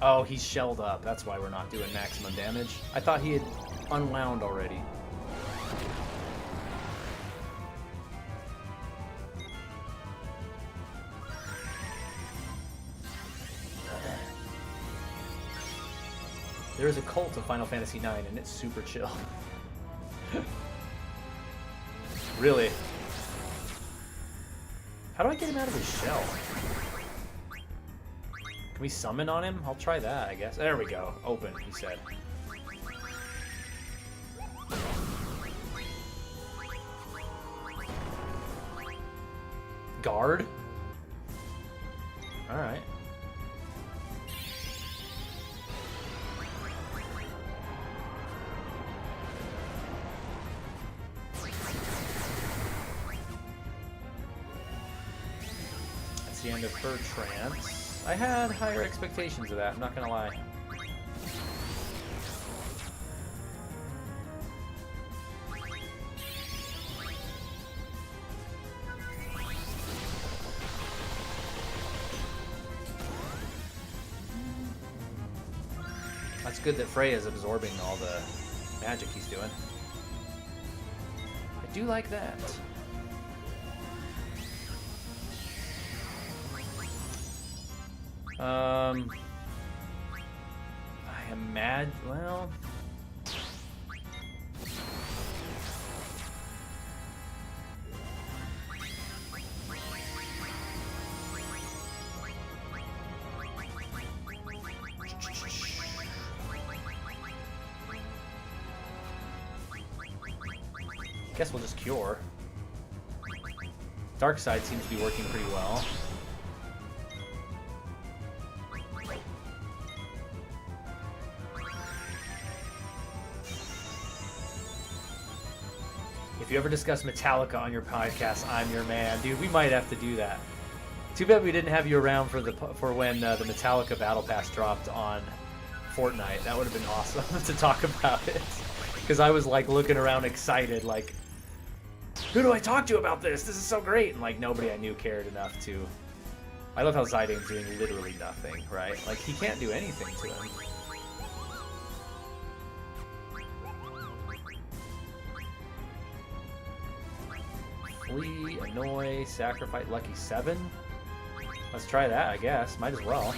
Oh, he's shelled up. That's why we're not doing maximum damage. I thought he had unwound already. There is a cult of Final Fantasy IX, and it's super chill. Really? How do I get him out of his shell? Can we summon on him? I'll try that, I guess. There we go. Open, he said. Guard? Alright. That's the end of her trance. I had higher expectations of that, I'm not gonna lie. It's good that Freya's absorbing all the magic he's doing. I do like that. I imagine, well... Guess we'll just cure. Dark side seems to be working pretty well. If you ever discuss Metallica on your podcast, I'm your man. Dude, we might have to do that. Too bad we didn't have you around for when the Metallica Battle Pass dropped on Fortnite. That would have been awesome to talk about it. Because I was like looking around excited, like, who do I talk to about this? This is so great. And like nobody I knew cared enough to. I love how Zydane's doing literally nothing, right? Like he can't do anything to him. Flee, annoy, sacrifice, lucky 7. Let's try that, I guess. Might as well.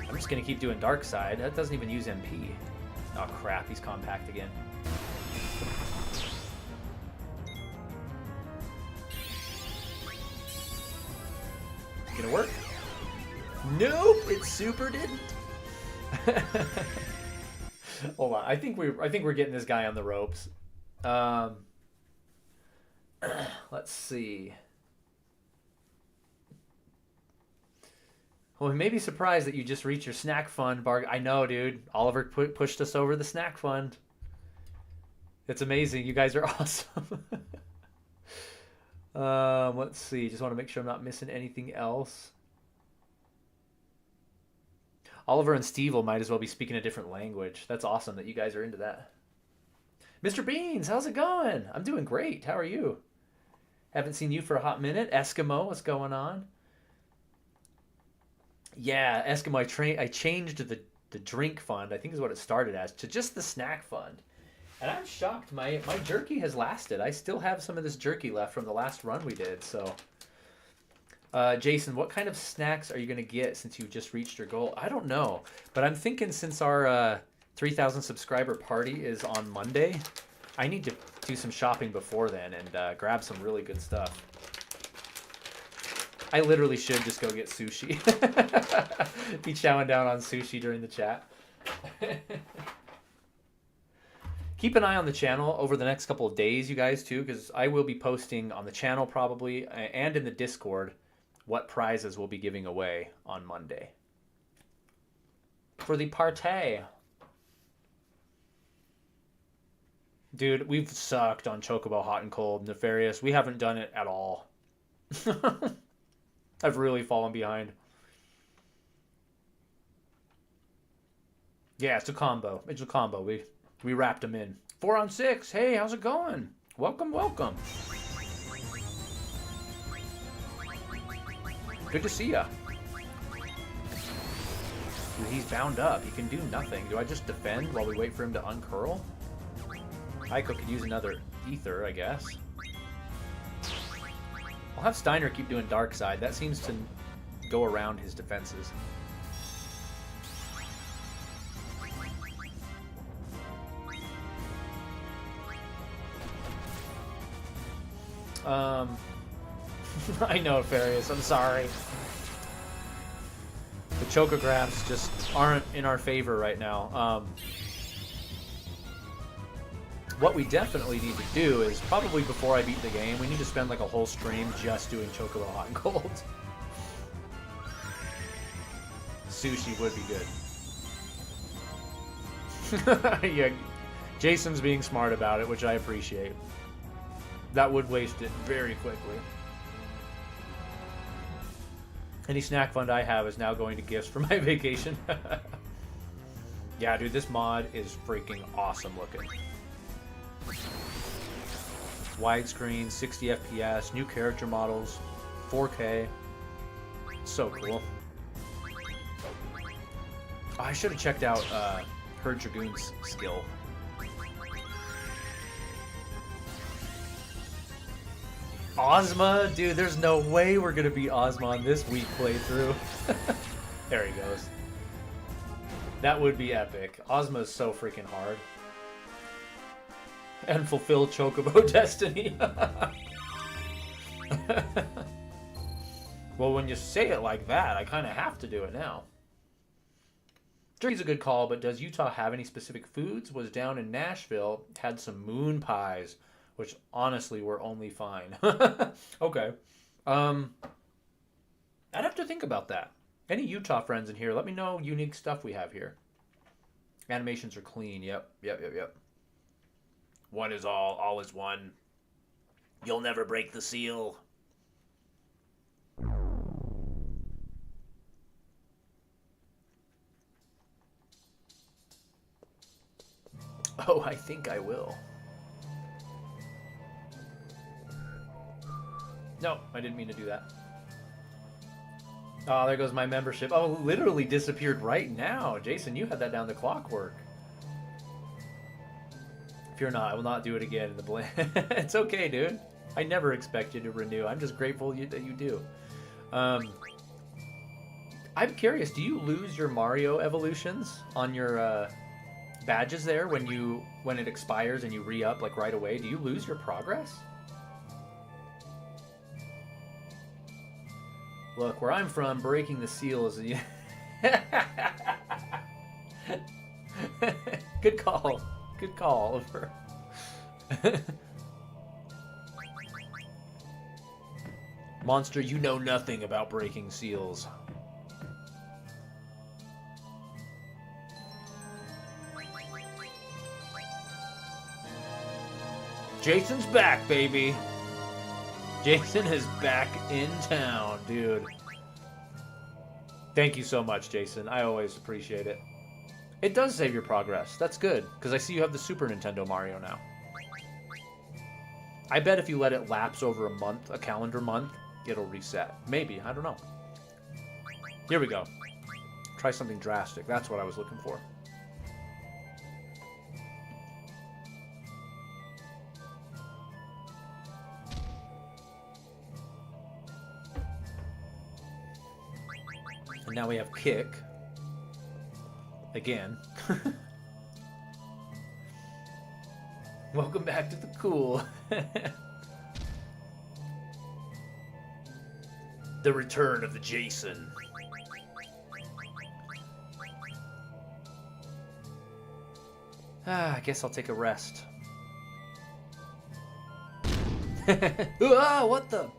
I'm just gonna keep doing dark side. That doesn't even use MP. Oh crap, he's compact again. Gonna work? Nope, it super didn't. Hold on, I think we're getting this guy on the ropes. Let's see. Well, we may be surprised that you just reached your snack fund, Barg. I know, dude. Oliver pushed us over the snack fund. It's amazing. You guys are awesome. Let's see. Just want to make sure I'm not missing anything else. Oliver and Steve might as well be speaking a different language. That's awesome that you guys are into that. Mr. Beans, how's it going? I'm doing great. How are you? Haven't seen you for a hot minute. Eskimo, what's going on? Yeah, Eskimo, I changed the drink fund, I think is what it started as, to just the snack fund. And I'm shocked my jerky has lasted. I still have some of this jerky left from the last run we did, so... Jason, what kind of snacks are you going to get since you just reached your goal? I don't know, but I'm thinking since our 3,000 subscriber party is on Monday, I need to do some shopping before then and grab some really good stuff. I literally should just go get sushi. Be chowing down on sushi during the chat. Keep an eye on the channel over the next couple of days, you guys, too, because I will be posting on the channel probably and in the Discord what prizes we'll be giving away on Monday. For the party. Dude, we've sucked on Chocobo Hot and Cold, Nefarious. We haven't done it at all. I've really fallen behind. Yeah, it's a combo. It's a combo. We wrapped them in. 4 on 6. Hey, how's it going? Welcome, welcome. Good to see ya. Dude, he's bound up. He can do nothing. Do I just defend while we wait for him to uncurl? Aiko could use another ether, I guess. I'll have Steiner keep doing dark side. That seems to go around his defenses. I know, Farius, I'm sorry. The chocographs just aren't in our favor right now. What we definitely need to do is, probably before I beat the game, we need to spend like a whole stream just doing Chocobo Hot and Cold. Sushi would be good. Yeah, Jason's being smart about it, which I appreciate. That would waste it very quickly. Any snack fund I have is now going to gifts for my vacation. Yeah, dude, this mod is freaking awesome looking. Widescreen, 60 FPS, new character models, 4K. So cool. Oh, I should have checked out her Dragoon's skill. Ozma? Dude, there's no way we're gonna beat Ozma on this week playthrough. There he goes. That would be epic. Ozma is so freaking hard. And fulfill Chocobo destiny. Well, when you say it like that, I kind of have to do it now. Jerky's a good call, but does Utah have any specific foods? Was down in Nashville, had some moon pies, which honestly were only fine. Okay. I'd have to think about that. Any Utah friends in here, let me know unique stuff we have here. Animations are clean. Yep. One is all is one. You'll never break the seal. Oh, I think I will. No, I didn't mean to do that. Oh, there goes my membership. Oh, literally disappeared right now. Jason, you had that down to clockwork. Fear not, I will not do it again in the blame. It's okay, dude. I never expect you to renew. I'm just grateful that you do. I'm curious, do you lose your Mario evolutions on your badges there when it expires and you re-up like right away? Do you lose your progress? Look, where I'm from, breaking the seal is a... Good call. Good call, Oliver. Monster, you know nothing about breaking seals. Jason's back, baby. Jason is back in town, dude. Thank you so much, Jason. I always appreciate it. It does save your progress. That's good, because I see you have the Super Nintendo Mario now. I bet if you let it lapse over a month, a calendar month, it'll reset. Maybe. I don't know. Here we go. Try something drastic. That's what I was looking for. And now we have kick. Again. Welcome back to the cool. The return of the Jason. I guess I'll take a rest. Ah, what the?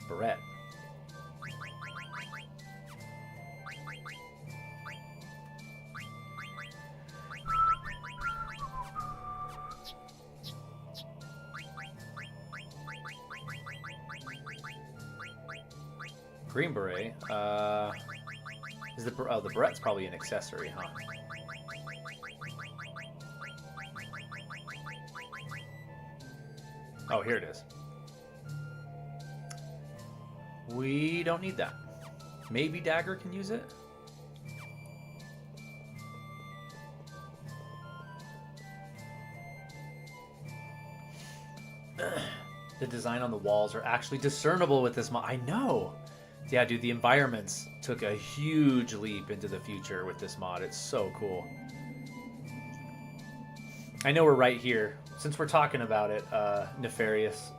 Barrette. Green Beret. Is the Barette's probably an accessory, huh? Oh, here it is. We don't need that. Maybe Dagger can use it? The design on the walls are actually discernible with this mod. I know. Yeah, dude, the environments took a huge leap into the future with this mod. It's so cool. I know we're right here. Since we're talking about it, Nefarious.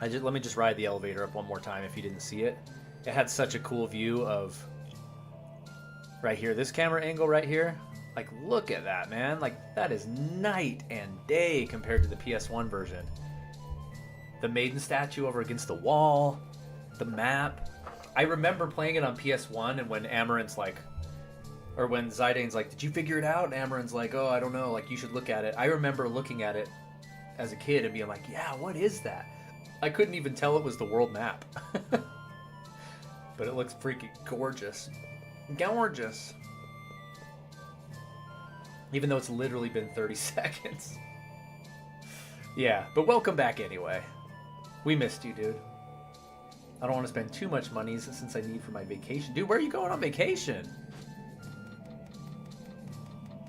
Let me just ride the elevator up one more time if you didn't see it. It had such a cool view of right here. This camera angle right here. Like, look at that, man. Like, that is night and day compared to the PS1 version. The maiden statue over against the wall. The map. I remember playing it on PS1, and when Amaranth's like, or when Zydane's like, did you figure it out? And Amaranth's like, oh, I don't know. Like, you should look at it. I remember looking at it as a kid and being like, yeah, what is that? I couldn't even tell it was the world map. But it looks freaking gorgeous. Gorgeous. Even though it's literally been 30 seconds. Yeah, but welcome back anyway. We missed you, dude. I don't want to spend too much money since I need for my vacation. Dude, where are you going on vacation?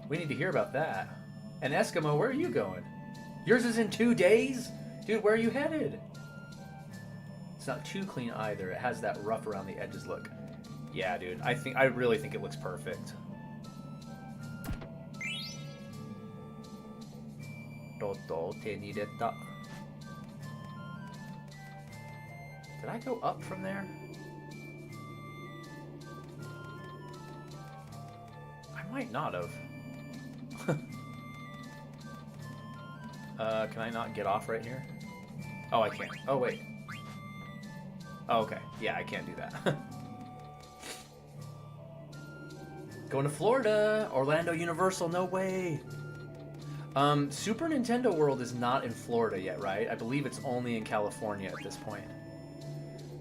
We need to hear about that. And Eskimo, where are you going? Yours is in 2 days? Dude, where are you headed? It's not too clean either. It has that rough around the edges look. Yeah, dude. I really think it looks perfect. Did I go up from there? I might not have. Can I not get off right here? Oh, I can't. Oh, wait. Oh, okay. Yeah, I can't do that. Going to Florida. Orlando Universal. No way. Super Nintendo World is not in Florida yet, right? I believe it's only in California at this point.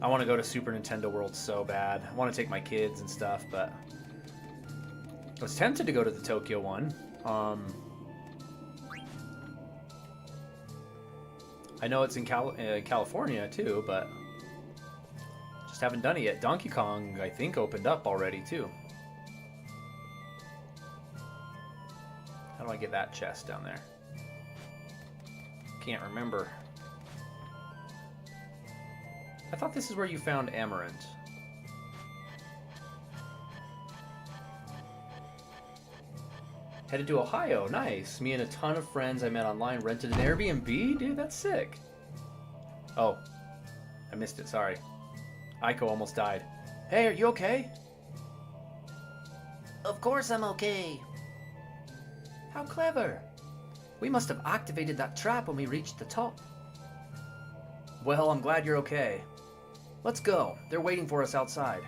I want to go to Super Nintendo World so bad. I want to take my kids and stuff, but I was tempted to go to the Tokyo one. I know it's in California too, but just haven't done it yet. Donkey Kong, I think, opened up already too. How do I get that chest down there? Can't remember. I thought this is where you found Amaranth. Headed to Ohio. Nice. Me and a ton of friends I met online rented an Airbnb. Dude, that's sick. Oh, I missed it. Sorry. Aiko almost died. Hey, are you okay? Of course I'm okay. How clever. We must have activated that trap when we reached the top. Well, I'm glad you're okay. Let's go. They're waiting for us outside.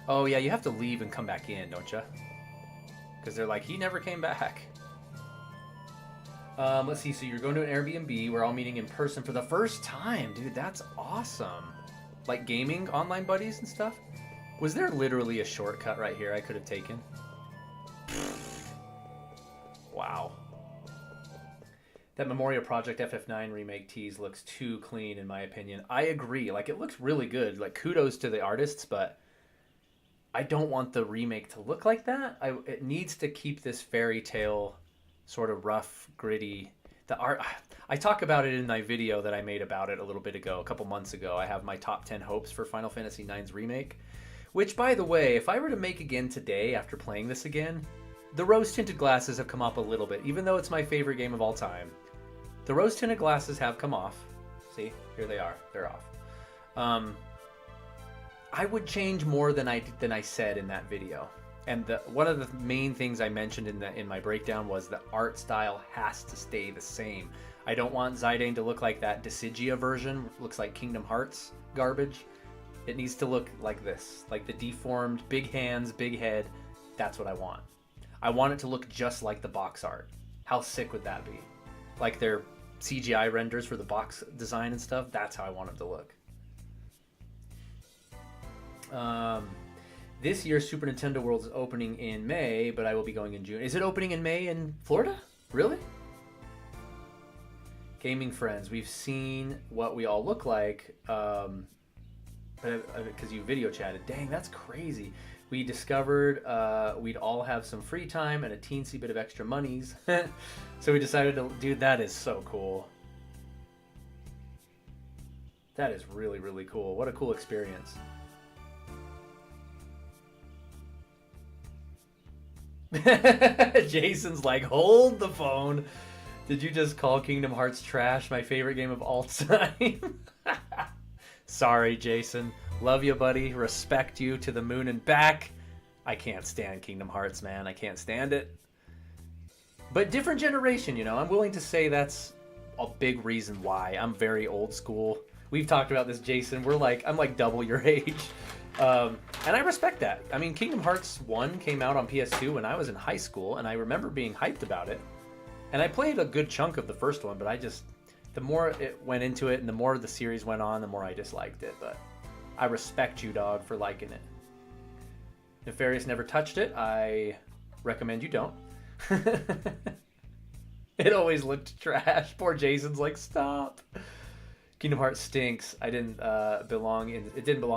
Oh, yeah, you have to leave and come back in, don't you? Because they're like, he never came back. Let's see. So you're going to an Airbnb. We're all meeting in person for the first time. Dude, that's awesome. Like gaming online buddies and stuff. Was there literally a shortcut right here I could have taken? Wow. That Memorial Project FF9 remake tease looks too clean in my opinion. I agree. Like, it looks really good. Like, kudos to the artists, but I don't want the remake to look like that. It needs to keep this fairy tale sort of rough, gritty. The art, I talk about it in my video that I made about it a little bit ago, a couple months ago. I have my top 10 hopes for Final Fantasy IX's remake, which, by the way, if I were to make again today after playing this again, the rose-tinted glasses have come up a little bit, even though it's my favorite game of all time. The rose-tinted glasses have come off. See, here they are. They're off. I would change more than I said in that video. And one of the main things I mentioned in my breakdown was the art style has to stay the same. I don't want Zidane to look like that Dissidia version. Looks like Kingdom Hearts garbage. It needs to look like this. Like the deformed, big hands, big head. That's what I want. I want it to look just like the box art. How sick would that be? Like their CGI renders for the box design and stuff. That's how I want them to look. This year's Super Nintendo World is opening in May, but I will be going in June. Is it opening in May in Florida? Really? Gaming friends, we've seen what we all look like because you video chatted. Dang, that's crazy. we discovered we'd all have some free time and a teensy bit of extra monies. So we decided to, dude, that is so cool. That is really, really cool. What a cool experience. Jason's like, hold the phone. Did you just call Kingdom Hearts trash? My favorite game of all time. Sorry, Jason. Love you, buddy. Respect you to the moon and back. I can't stand Kingdom Hearts, man. I can't stand it. But different generation, you know. I'm willing to say that's a big reason why. I'm very old school. We've talked about this, Jason. I'm like double your age. And I respect that. I mean, Kingdom Hearts 1 came out on PS2 when I was in high school, and I remember being hyped about it. And I played a good chunk of the first one, but the more it went into it and the more the series went on, the more I disliked it. But I respect you, dog, for liking it. Nefarious never touched it. I recommend you don't. It always looked trash. Poor Jason's like, stop. Kingdom Hearts stinks. It didn't belong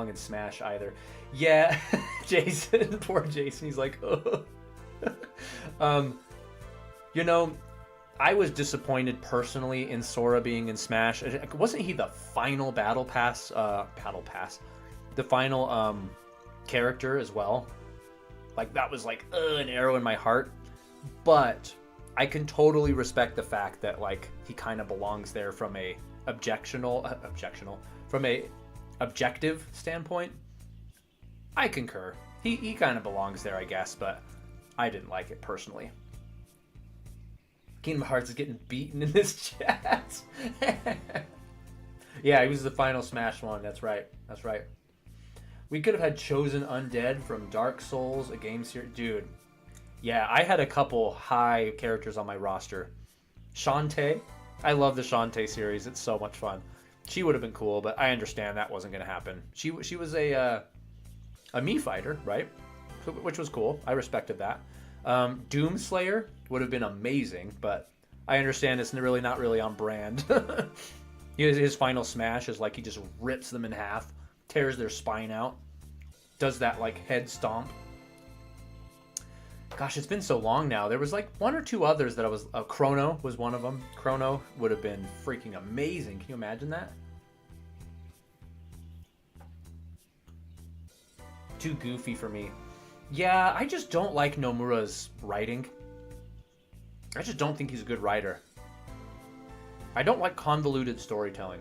in Smash either. Yeah, Jason, poor Jason. He's like, oh. You know, I was disappointed personally in Sora being in Smash. Wasn't he the final battle pass? The final character as well. Like, that was like an arrow in my heart. But I can totally respect the fact that, like, he kind of belongs there from a from a objective standpoint. I concur. He kind of belongs there, I guess, but I didn't like it personally. Kingdom Hearts is getting beaten in this chat. Yeah, he was the final Smash one. That's right. That's right. We could have had Chosen Undead from Dark Souls, a game series. Dude. Yeah, I had a couple high characters on my roster. Shantae. I love the Shantae series. It's so much fun. She would have been cool, but I understand that wasn't going to happen. She was a Mii fighter, right? Which was cool. I respected that. Doomslayer would have been amazing, but I understand it's really not really on brand. His final smash is like he just rips them in half, tears their spine out, does that like head stomp. Gosh, it's been so long now. There was like one or two others that I was... Chrono was one of them. Chrono would have been freaking amazing. Can you imagine that? Too goofy for me. Yeah, I just don't like Nomura's writing. I just don't think he's a good writer. I don't like convoluted storytelling.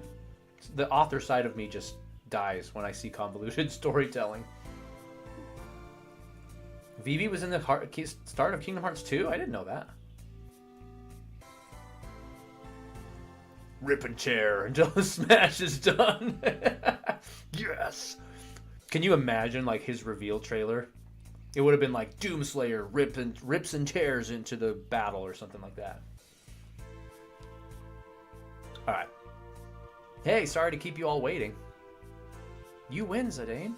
The author side of me just dies when I see convoluted storytelling. Vivi was in the start of Kingdom Hearts 2? I didn't know that. Rip and chair until the smash is done. Yes! Can you imagine like his reveal trailer? It would have been like Doomslayer rips and tears into the battle or something like that. Alright. Hey, sorry to keep you all waiting. You win, Zidane.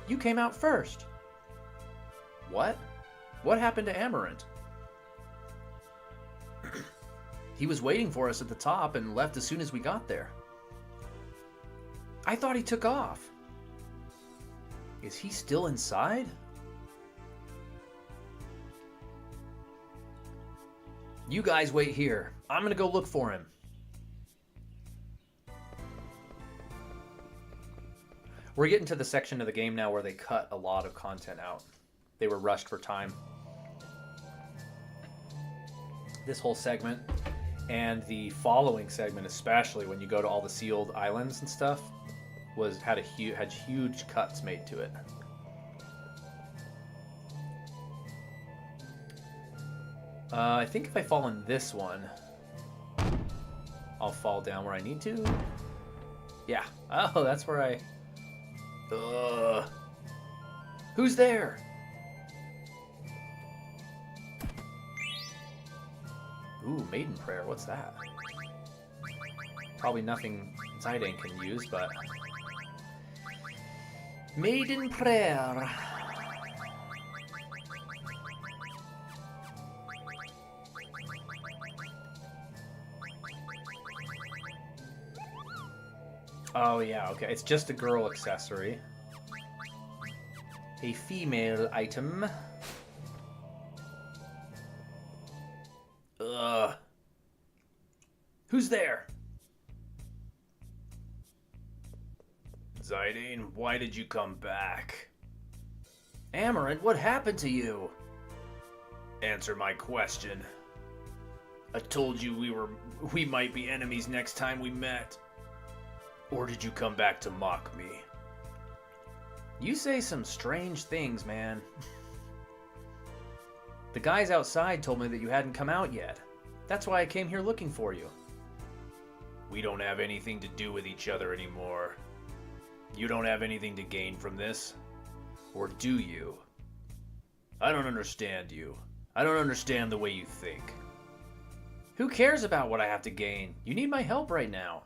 You came out first. What? What happened to Amarant? He was waiting for us at the top and left as soon as we got there. I thought he took off. Is he still inside? You guys wait here. I'm gonna go look for him. We're getting to the section of the game now where they cut a lot of content out. They were rushed for time. This whole segment and the following segment, especially when you go to all the sealed islands and stuff, had huge cuts made to it. I think if I fall in this one, I'll fall down where I need to. Yeah. Oh, that's where I... Who's there? Ooh, Maiden Prayer. What's that? Probably nothing Zidane can use, but... Maiden Prayer. Oh, yeah, okay. It's just a girl accessory. A female item. Ugh. Who's there? Zidane, why did you come back? Amarant, what happened to you? Answer my question. I told you we might be enemies next time we met. Or did you come back to mock me? You say some strange things, man. The guys outside told me that you hadn't come out yet. That's why I came here looking for you. We don't have anything to do with each other anymore. You don't have anything to gain from this. Or do you? I don't understand you. I don't understand the way you think. Who cares about what I have to gain? You need my help right now.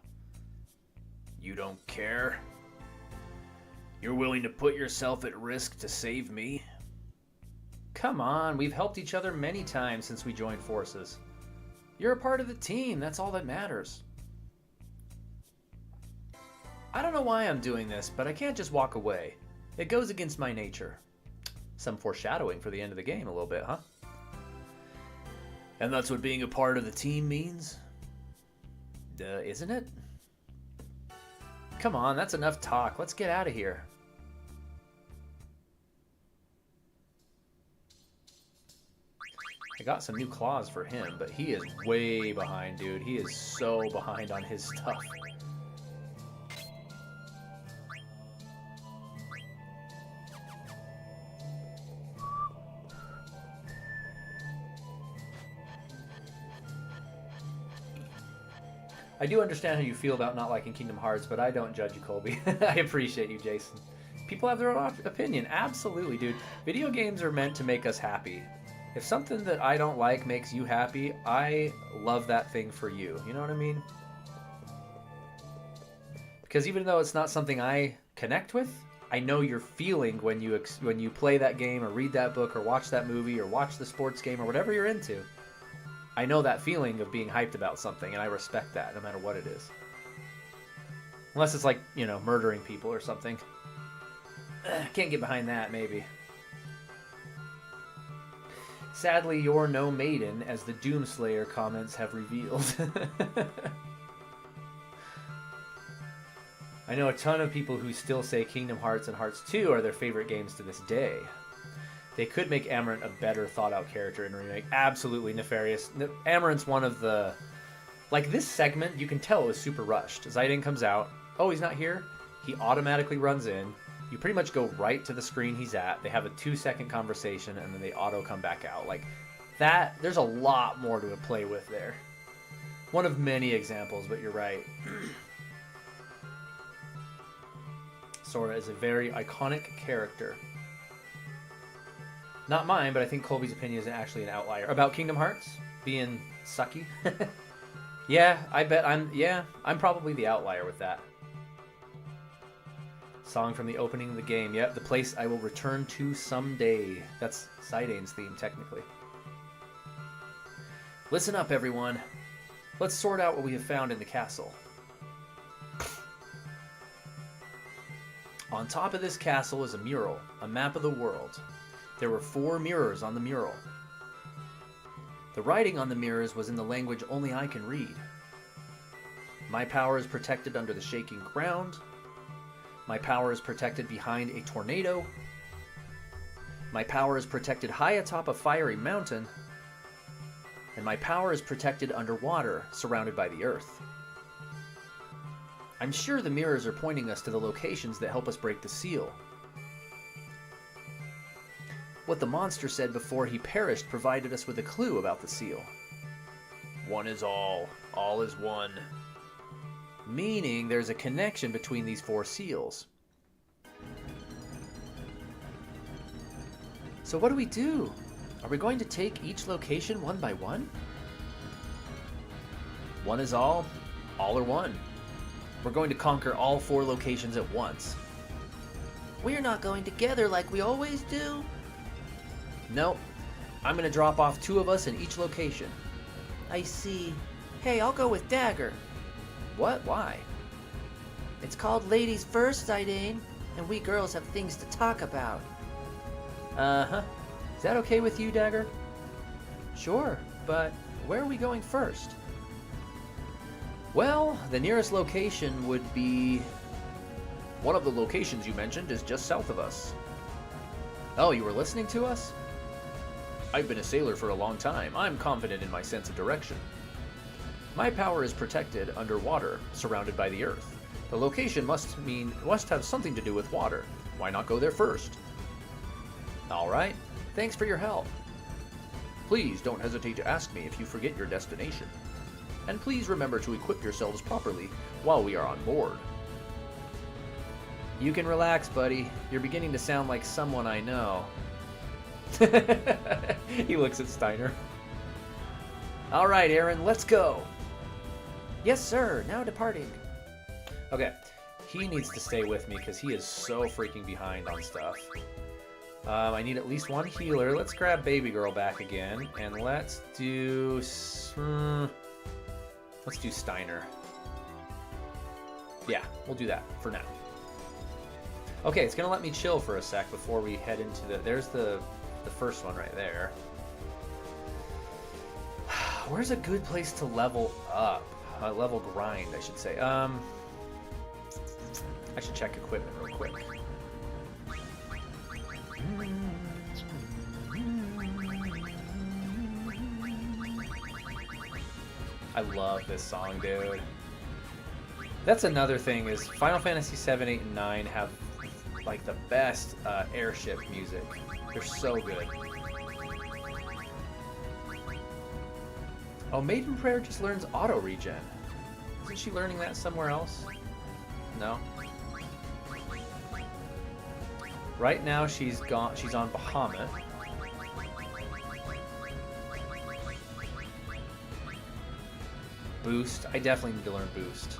You don't care? You're willing to put yourself at risk to save me? Come on, we've helped each other many times since we joined forces. You're a part of the team, that's all that matters. I don't know why I'm doing this, but I can't just walk away. It goes against my nature. Some foreshadowing for the end of the game a little bit, huh? And that's what being a part of the team means? Isn't it? Come on, that's enough talk. Let's get out of here. I got some new claws for him, but he is way behind, dude. He is so behind on his stuff. I do understand how you feel about not liking Kingdom Hearts, but I don't judge you, Colby. I appreciate you, Jason. People have their own opinion. Absolutely, dude. Video games are meant to make us happy. If something that I don't like makes you happy, I love that thing for you. You know what I mean? Because even though it's not something I connect with, I know you're feeling when you play that game or read that book or watch that movie or watch the sports game or whatever you're into. I know that feeling of being hyped about something, and I respect that no matter what it is. Unless it's like, you know, murdering people or something. Can't get behind that, maybe. Sadly, you're no maiden, as the Doomslayer comments have revealed. I know a ton of people who still say Kingdom Hearts and Hearts 2 are their favorite games to this day. They could make Amarant a better thought-out character in a remake. Absolutely nefarious. Amarant's one of the... Like, this segment, you can tell it was super rushed. Zidane comes out. Oh, he's not here? He automatically runs in. You pretty much go right to the screen he's at. They have a 2-second conversation, and then they auto come back out. Like, that... There's a lot more to play with there. One of many examples, but you're right. Sora is a very iconic character. Not mine, but I think Colby's opinion is actually an outlier. About Kingdom Hearts being sucky? Yeah, I bet I'm probably the outlier with that. Song from the opening of the game. Yep, the place I will return to someday. That's Zidane's theme, technically. Listen up, everyone. Let's sort out what we have found in the castle. On top of this castle is a mural, a map of the world. There were 4 mirrors on the mural. The writing on the mirrors was in the language only I can read. My power is protected under the shaking ground. My power is protected behind a tornado. My power is protected high atop a fiery mountain. And my power is protected underwater, surrounded by the earth. I'm sure the mirrors are pointing us to the locations that help us break the seal. What the monster said before he perished provided us with a clue about the seal. One is all is one. Meaning there's a connection between these 4 seals. So what do we do? Are we going to take each location one by one? One is all are one. We're going to conquer all 4 locations at once. We're not going together like we always do. Nope. I'm going to drop off 2 of us in each location. I see. Hey, I'll go with Dagger. What? Why? It's called Ladies First, Zidane, and we girls have things to talk about. Uh-huh. Is that okay with you, Dagger? Sure, but where are we going first? Well, the nearest location would be... One of the locations you mentioned is just south of us. Oh, you were listening to us? I've been a sailor for a long time. I'm confident in my sense of direction. My power is protected underwater, surrounded by the earth. The location must have something to do with water. Why not go there first? All right. Thanks for your help. Please don't hesitate to ask me if you forget your destination. And please remember to equip yourselves properly while we are on board. You can relax, buddy. You're beginning to sound like someone I know. He looks at Steiner. All right, Aaron, let's go. Yes, sir. Now departing. Okay. He needs to stay with me because he is so freaking behind on stuff. I need at least one healer. Let's grab Baby Girl back again. And let's do... let's do Steiner. Yeah, we'll do that for now. Okay, it's going to let me chill for a sec before we head into the... There's the first one right there. Where's a good place to level up? Level grind, I should say. I should check equipment real quick. I love this song, dude. That's another thing is Final Fantasy 7, 8, and 9 have like the best airship music. They're so good. Oh, Maiden Prayer just learns auto regen. Isn't she learning that somewhere else? No. Right now she's on Bahamut. Boost. I definitely need to learn Boost.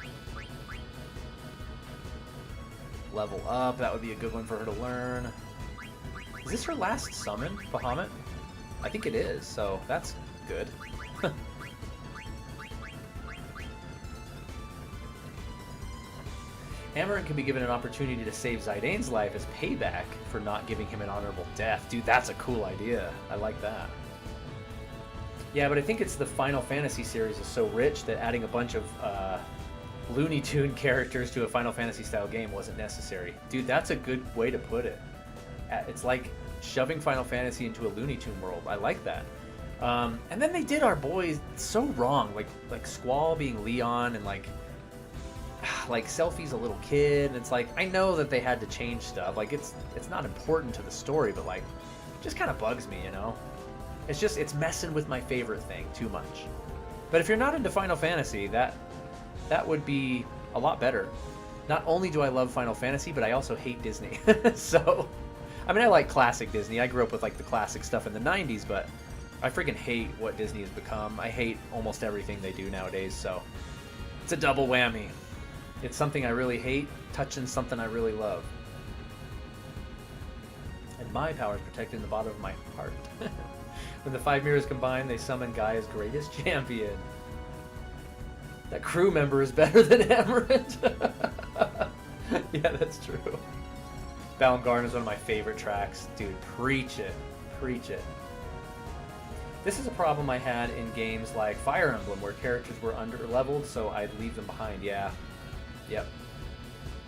Level up. That would be a good one for her to learn. Is this her last summon, Bahamut? I think it is, so that's good. Amaranth can be given an opportunity to save Zidane's life as payback for not giving him an honorable death. Dude, that's a cool idea. I like that. Yeah, but I think it's the Final Fantasy series is so rich that adding a bunch of Looney Tune characters to a Final Fantasy style game wasn't necessary. Dude, that's a good way to put it. It's like shoving Final Fantasy into a Looney Tune world. I like that. And then they did our boys so wrong, like Squall being Leon and like Selfie's a little kid. And it's like, I know that they had to change stuff. Like it's not important to the story, but like it just kind of bugs me, you know? It's messing with my favorite thing too much. But if you're not into Final Fantasy, that would be a lot better. Not only do I love Final Fantasy, but I also hate Disney. So, I mean, I like classic Disney. I grew up with like the classic stuff in the 90s, but I freaking hate what Disney has become. I hate almost everything they do nowadays, so it's a double whammy. It's something I really hate, touching something I really love. And my power is protected in the bottom of my heart. When the 5 mirrors combine, they summon Gaia's greatest champion. That crew member is better than Amaranth. Yeah, that's true. Baumgarten is one of my favorite tracks. Dude, preach it. Preach it. This is a problem I had in games like Fire Emblem, where characters were under-leveled, so I'd leave them behind. Yeah. Yep.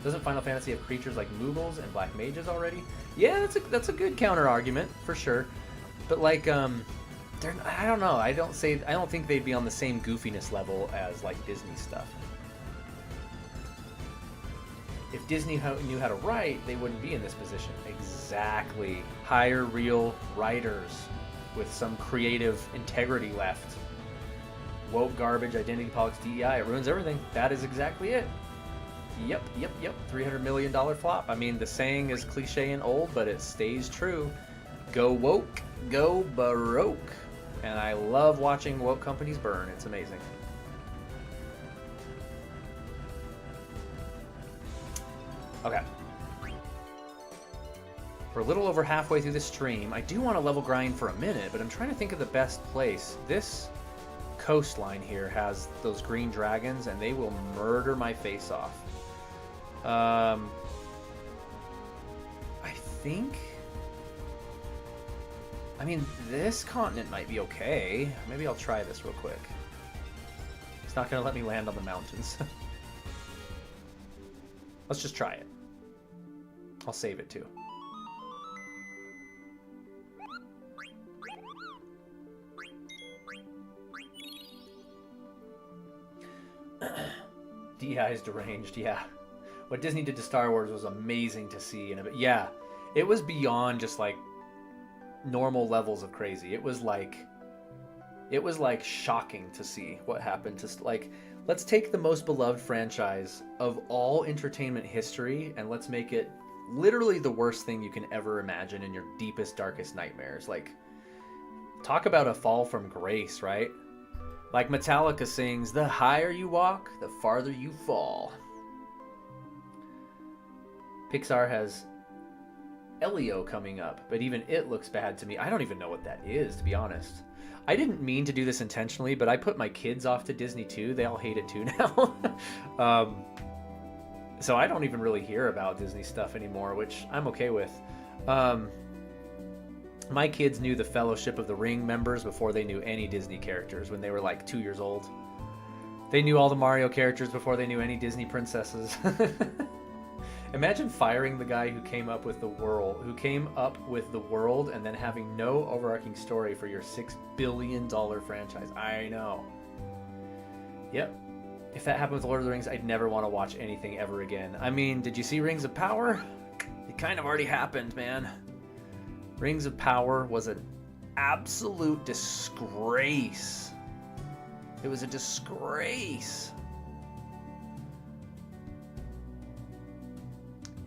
Doesn't Final Fantasy have creatures like Moogles and Black Mages already? Yeah, that's a good counter-argument, for sure. But like, I don't know. I don't think they'd be on the same goofiness level as like Disney stuff. If Disney knew how to write, they wouldn't be in this position. Exactly. Hire real writers with some creative integrity left. Woke garbage, identity politics, DEI, it ruins everything. That is exactly it. Yep. $300 million flop. I mean, the saying is cliche and old, but it stays true. Go woke, go baroque. And I love watching woke companies burn. It's amazing. Okay. We're a little over halfway through the stream. I do want to level grind for a minute, but I'm trying to think of the best place. This coastline here has those green dragons, and they will murder my face off. I think I mean, this continent might be okay. Maybe I'll try this real quick. It's not going to let me land on the mountains. Let's just try it. I'll save it too. DI is deranged, yeah. What Disney did to Star Wars was amazing to see. Yeah, it was beyond just like normal levels of crazy. It was like shocking to see what happened to, like, let's take the most beloved franchise of all entertainment history and let's make it literally the worst thing you can ever imagine in your deepest, darkest nightmares. Like, talk about a fall from grace, right? Like Metallica sings, the higher you walk, the farther you fall. Pixar has Elio coming up, but even it looks bad to me. I don't even know what that is, to be honest. I didn't mean to do this intentionally, but I put my kids off to Disney too. They all hate it too now. So I don't even really hear about Disney stuff anymore, which I'm okay with. My kids knew the Fellowship of the Ring members before they knew any Disney characters when they were like 2 years old. They knew all the Mario characters before they knew any Disney princesses. Imagine firing the guy who came up with the world, and then having no overarching story for your $6 billion franchise. I know. Yep. If that happened with Lord of the Rings, I'd never want to watch anything ever again. I mean, did you see Rings of Power? It kind of already happened, man. Rings of Power was an absolute disgrace. It was a disgrace.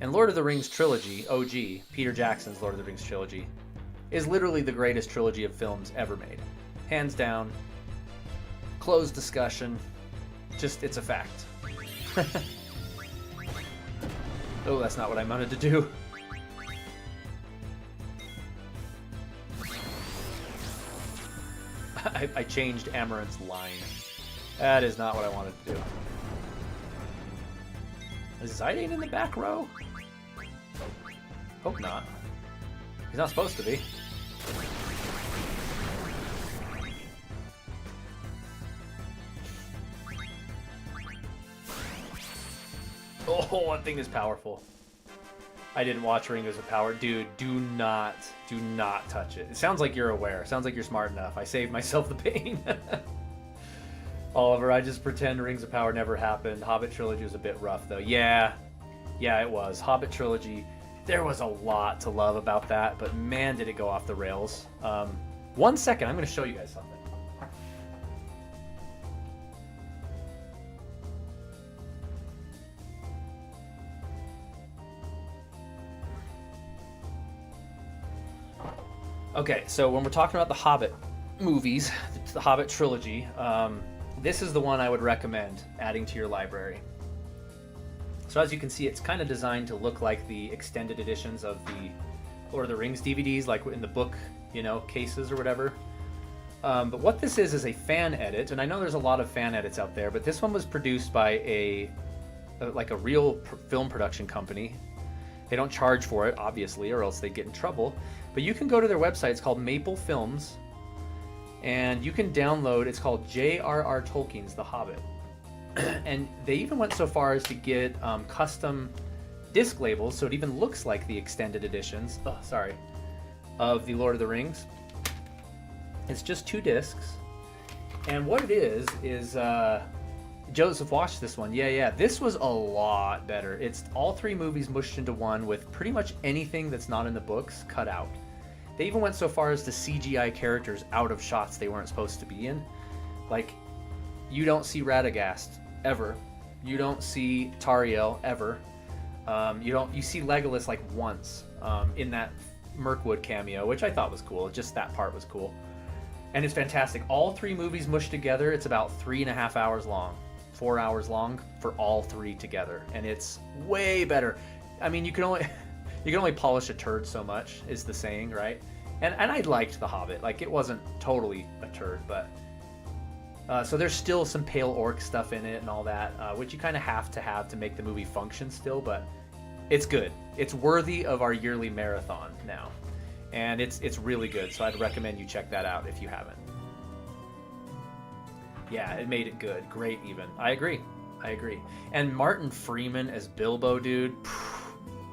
And Lord of the Rings trilogy, OG, Peter Jackson's Lord of the Rings trilogy, is literally the greatest trilogy of films ever made. Hands down. Closed discussion. Just, it's a fact. Oh, that's not what I wanted to do. I changed Amaranth's line. That is not what I wanted to do. Is Zidane in the back row? Hope not. He's not supposed to be. Oh, that thing is powerful. I didn't watch Rings of Power. Dude, do not touch it. It sounds like you're aware. It sounds like you're smart enough. I saved myself the pain. Oliver, I just pretend Rings of Power never happened. Hobbit Trilogy was a bit rough, though. Yeah, it was. Hobbit Trilogy, there was a lot to love about that, but man, did it go off the rails. 1 second, I'm going to show you guys something. Okay, so when we're talking about the Hobbit movies, the Hobbit trilogy, this is the one I would recommend adding to your library. So as you can see, it's kind of designed to look like the extended editions of the Lord of the Rings DVDs, like in the book, cases or whatever. But what this is a fan edit, and I know there's a lot of fan edits out there, but this one was produced by a real film production company. They don't charge for it, obviously, or else they'd get in trouble. But you can go to their website. It's called Maple Films, and you can download. It's called J.R.R. Tolkien's The Hobbit, and they even went so far as to get custom disc labels, so it even looks like the extended editions. Of the Lord of the Rings. It's just 2 discs, and what it is Joseph watched this one. Yeah. This was a lot better. It's all 3 movies mushed into one with pretty much anything that's not in the books cut out. They even went so far as to CGI characters out of shots they weren't supposed to be in. Like, you don't see Radagast ever. You don't see Tariel ever. You see Legolas like once in that Mirkwood cameo, which I thought was cool. Just that part was cool. And it's fantastic. All 3 movies mushed together. It's about 3.5 hours long. 4 hours long for all 3 together, and it's way better. I mean, you can only polish a turd so much, is the saying, right? And I liked The Hobbit. Like, it wasn't totally a turd, but so there's still some pale orc stuff in it and all that, which you kind of have to make the movie function still, but it's good. It's worthy of our yearly marathon now. and it's really good. So I'd recommend you check that out if you haven't. Yeah, it made it good, great even. I agree. And Martin Freeman as Bilbo, dude,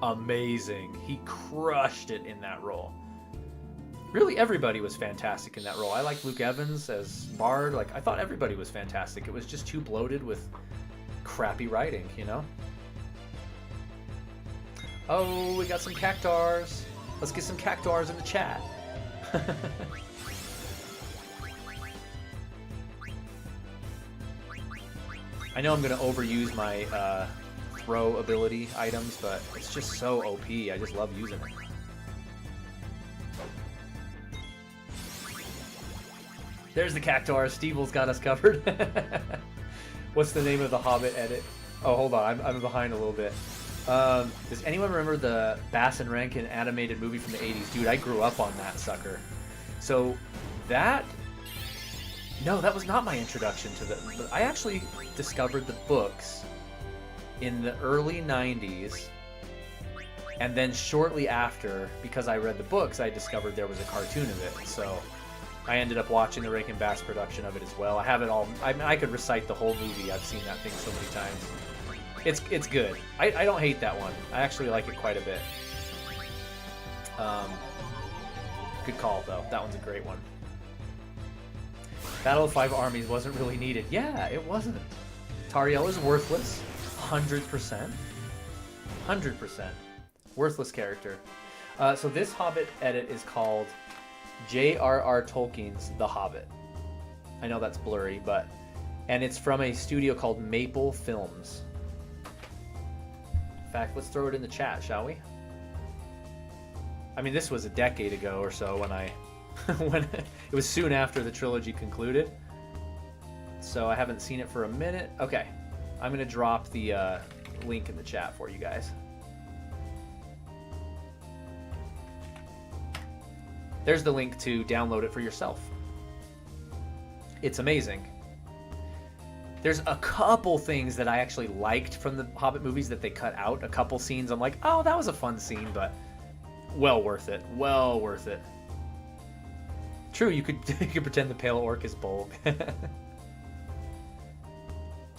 amazing. He crushed it in that role. Really, everybody was fantastic in that role. I like Luke Evans as Bard. Like, I thought everybody was fantastic. It was just too bloated with crappy writing, you know? Oh, we got some cactars. Let's get some cactars in the chat. I know I'm going to overuse my throw ability items, but it's just so OP. I just love using it. There's the cactars. Stevel's got us covered. What's the name of the Hobbit edit? Oh, hold on. I'm behind a little bit. Does anyone remember the Bass and Rankin animated movie from the 80s? Dude, I grew up on that sucker. So that... No, that was not my introduction to them. I actually discovered the books in the early 90s. And then shortly after, because I read the books, I discovered there was a cartoon of it. So I ended up watching the Rankin Bass production of it as well. I have it all. I mean, I could recite the whole movie. I've seen that thing so many times. It's good. I don't hate that one. I actually like it quite a bit. Good call, though. That one's a great one. Battle of Five Armies wasn't really needed. Yeah, it wasn't. Tariel is worthless. 100%. 100%. Worthless character. So this Hobbit edit is called J.R.R. Tolkien's The Hobbit. I know that's blurry, but... And it's from a studio called Maple Films. In fact, let's throw it in the chat, shall we? I mean, this was a decade ago or so when I... when it was soon after the trilogy concluded. So I haven't seen it for a minute. Okay. I'm going to drop the link in the chat for you guys. There's the link to download it for yourself. It's amazing. There's a couple things that I actually liked from the Hobbit movies that they cut out. A couple scenes I'm like, oh, that was a fun scene, but well worth it. Well worth it. True, you could pretend the Pale Orc is Bolg.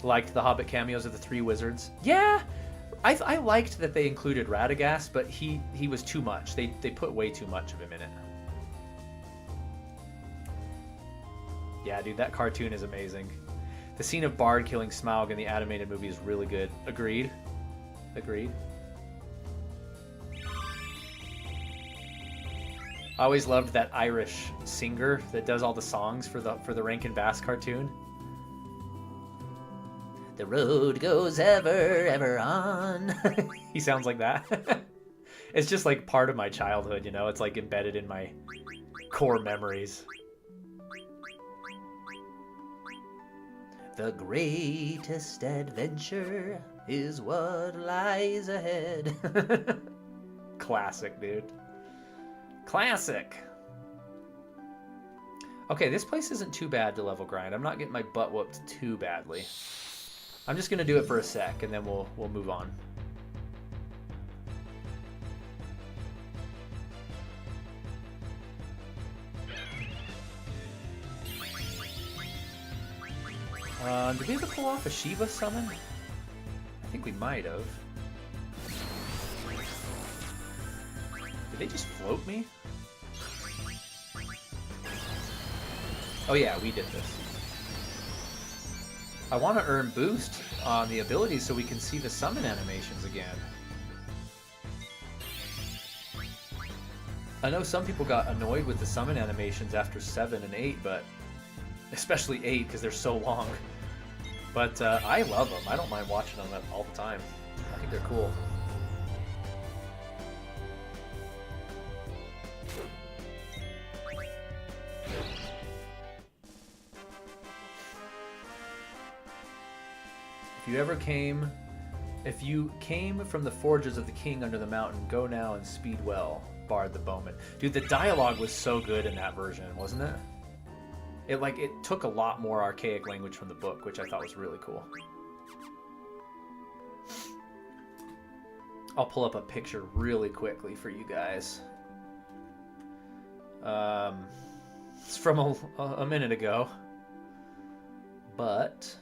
Liked the Hobbit cameos of the three wizards. Yeah, I liked that they included Radagast, but he was too much. They put way too much of him in it. Yeah, dude, that cartoon is amazing. The scene of Bard killing Smaug in the animated movie is really good. Agreed. Agreed. I always loved that Irish singer that does all the songs for the Rankin Bass cartoon. The road goes ever, ever on. He sounds like that. It's just like part of my childhood, you know? It's like embedded in my core memories. The greatest adventure is what lies ahead. Classic, dude. Classic. Okay, this place isn't too bad to level grind. I'm not getting my butt whooped too badly. I'm just gonna do it for a sec, and then we'll move on. Did we ever pull off a Shiva summon? I think we might have. Did they just float me? Oh yeah, we did this. I want to earn boost on the abilities so we can see the summon animations again. I know some people got annoyed with the summon animations after 7 and 8, but especially 8 because they're so long. But I love them. I don't mind watching them all the time. I think they're cool. If you came from the forges of the king under the mountain, go now and speed well, Bard the Bowman. Dude, the dialogue was so good in that version, wasn't it? It took a lot more archaic language from the book, which I thought was really cool. I'll pull up a picture really quickly for you guys. It's from a minute ago. But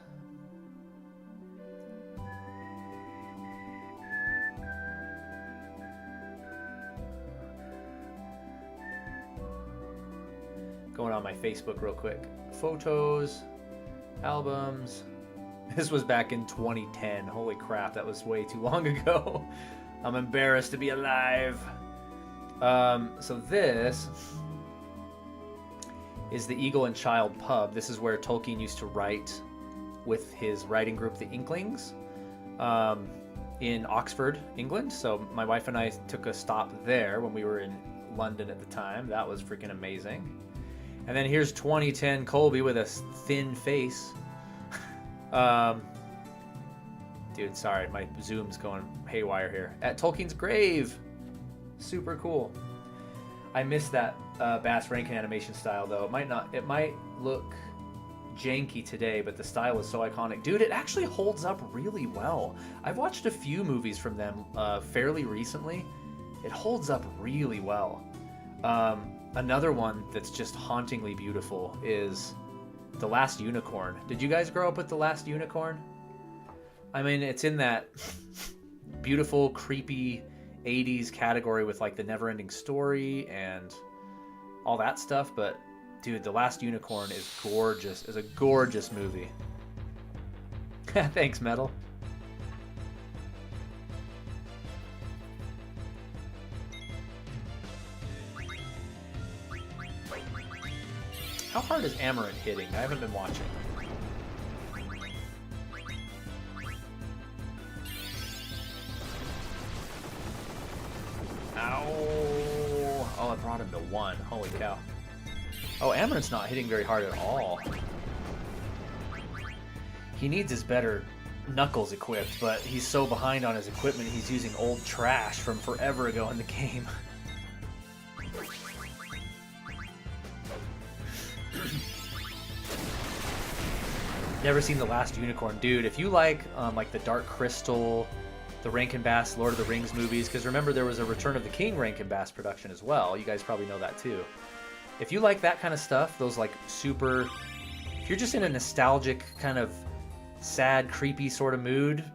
going on my Facebook real quick. Photos, albums. This was back in 2010. Holy crap, that was way too long ago. I'm embarrassed to be alive. So this is the Eagle and Child pub. This is where Tolkien used to write with his writing group, the Inklings, in Oxford, England. So my wife and I took a stop there when we were in London at the time. That was freaking amazing. And then here's 2010 Colby with a thin face. Dude, sorry, my zoom's going haywire here. At Tolkien's grave. Super cool. I miss that Bass Rankin animation style though. It might look janky today, but the style is so iconic. Dude, it actually holds up really well. I've watched a few movies from them fairly recently. It holds up really well. Another one that's just hauntingly beautiful is The Last Unicorn. Did you guys grow up with The Last Unicorn? I mean, it's in that beautiful, creepy 80s category with like the Never-Ending Story and all that stuff, but dude, The Last Unicorn is gorgeous. It's a gorgeous movie. Thanks, Metal. How hard is Amaranth hitting? I haven't been watching. Ow! Oh, it brought him to 1. Holy cow. Oh, Amaranth's not hitting very hard at all. He needs his better knuckles equipped, but he's so behind on his equipment, he's using old trash from forever ago in the game. Never seen The Last Unicorn. Dude, if you like the Dark Crystal, the Rankin Bass Lord of the Rings movies, because remember there was a Return of the King Rankin Bass production as well. You guys probably know that too. If you like that kind of stuff, those like super... If you're just in a nostalgic kind of sad, creepy sort of mood,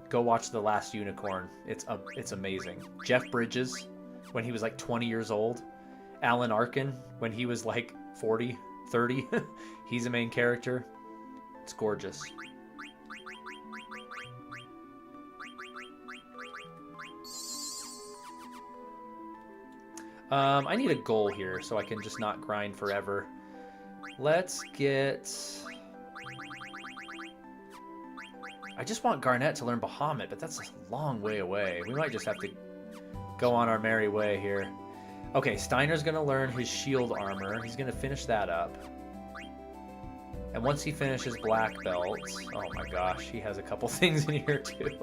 go watch The Last Unicorn. It's amazing. Jeff Bridges, when he was like 20 years old. Alan Arkin, when he was like 40, 30. He's a main character. It's gorgeous. I need a goal here so I can just not grind forever. Let's get... I just want Garnet to learn Bahamut, but that's a long way away. We might just have to go on our merry way here. Okay, Steiner's going to learn his shield armor. He's going to finish that up. And once he finishes Black Belt... Oh my gosh, he has a couple things in here too.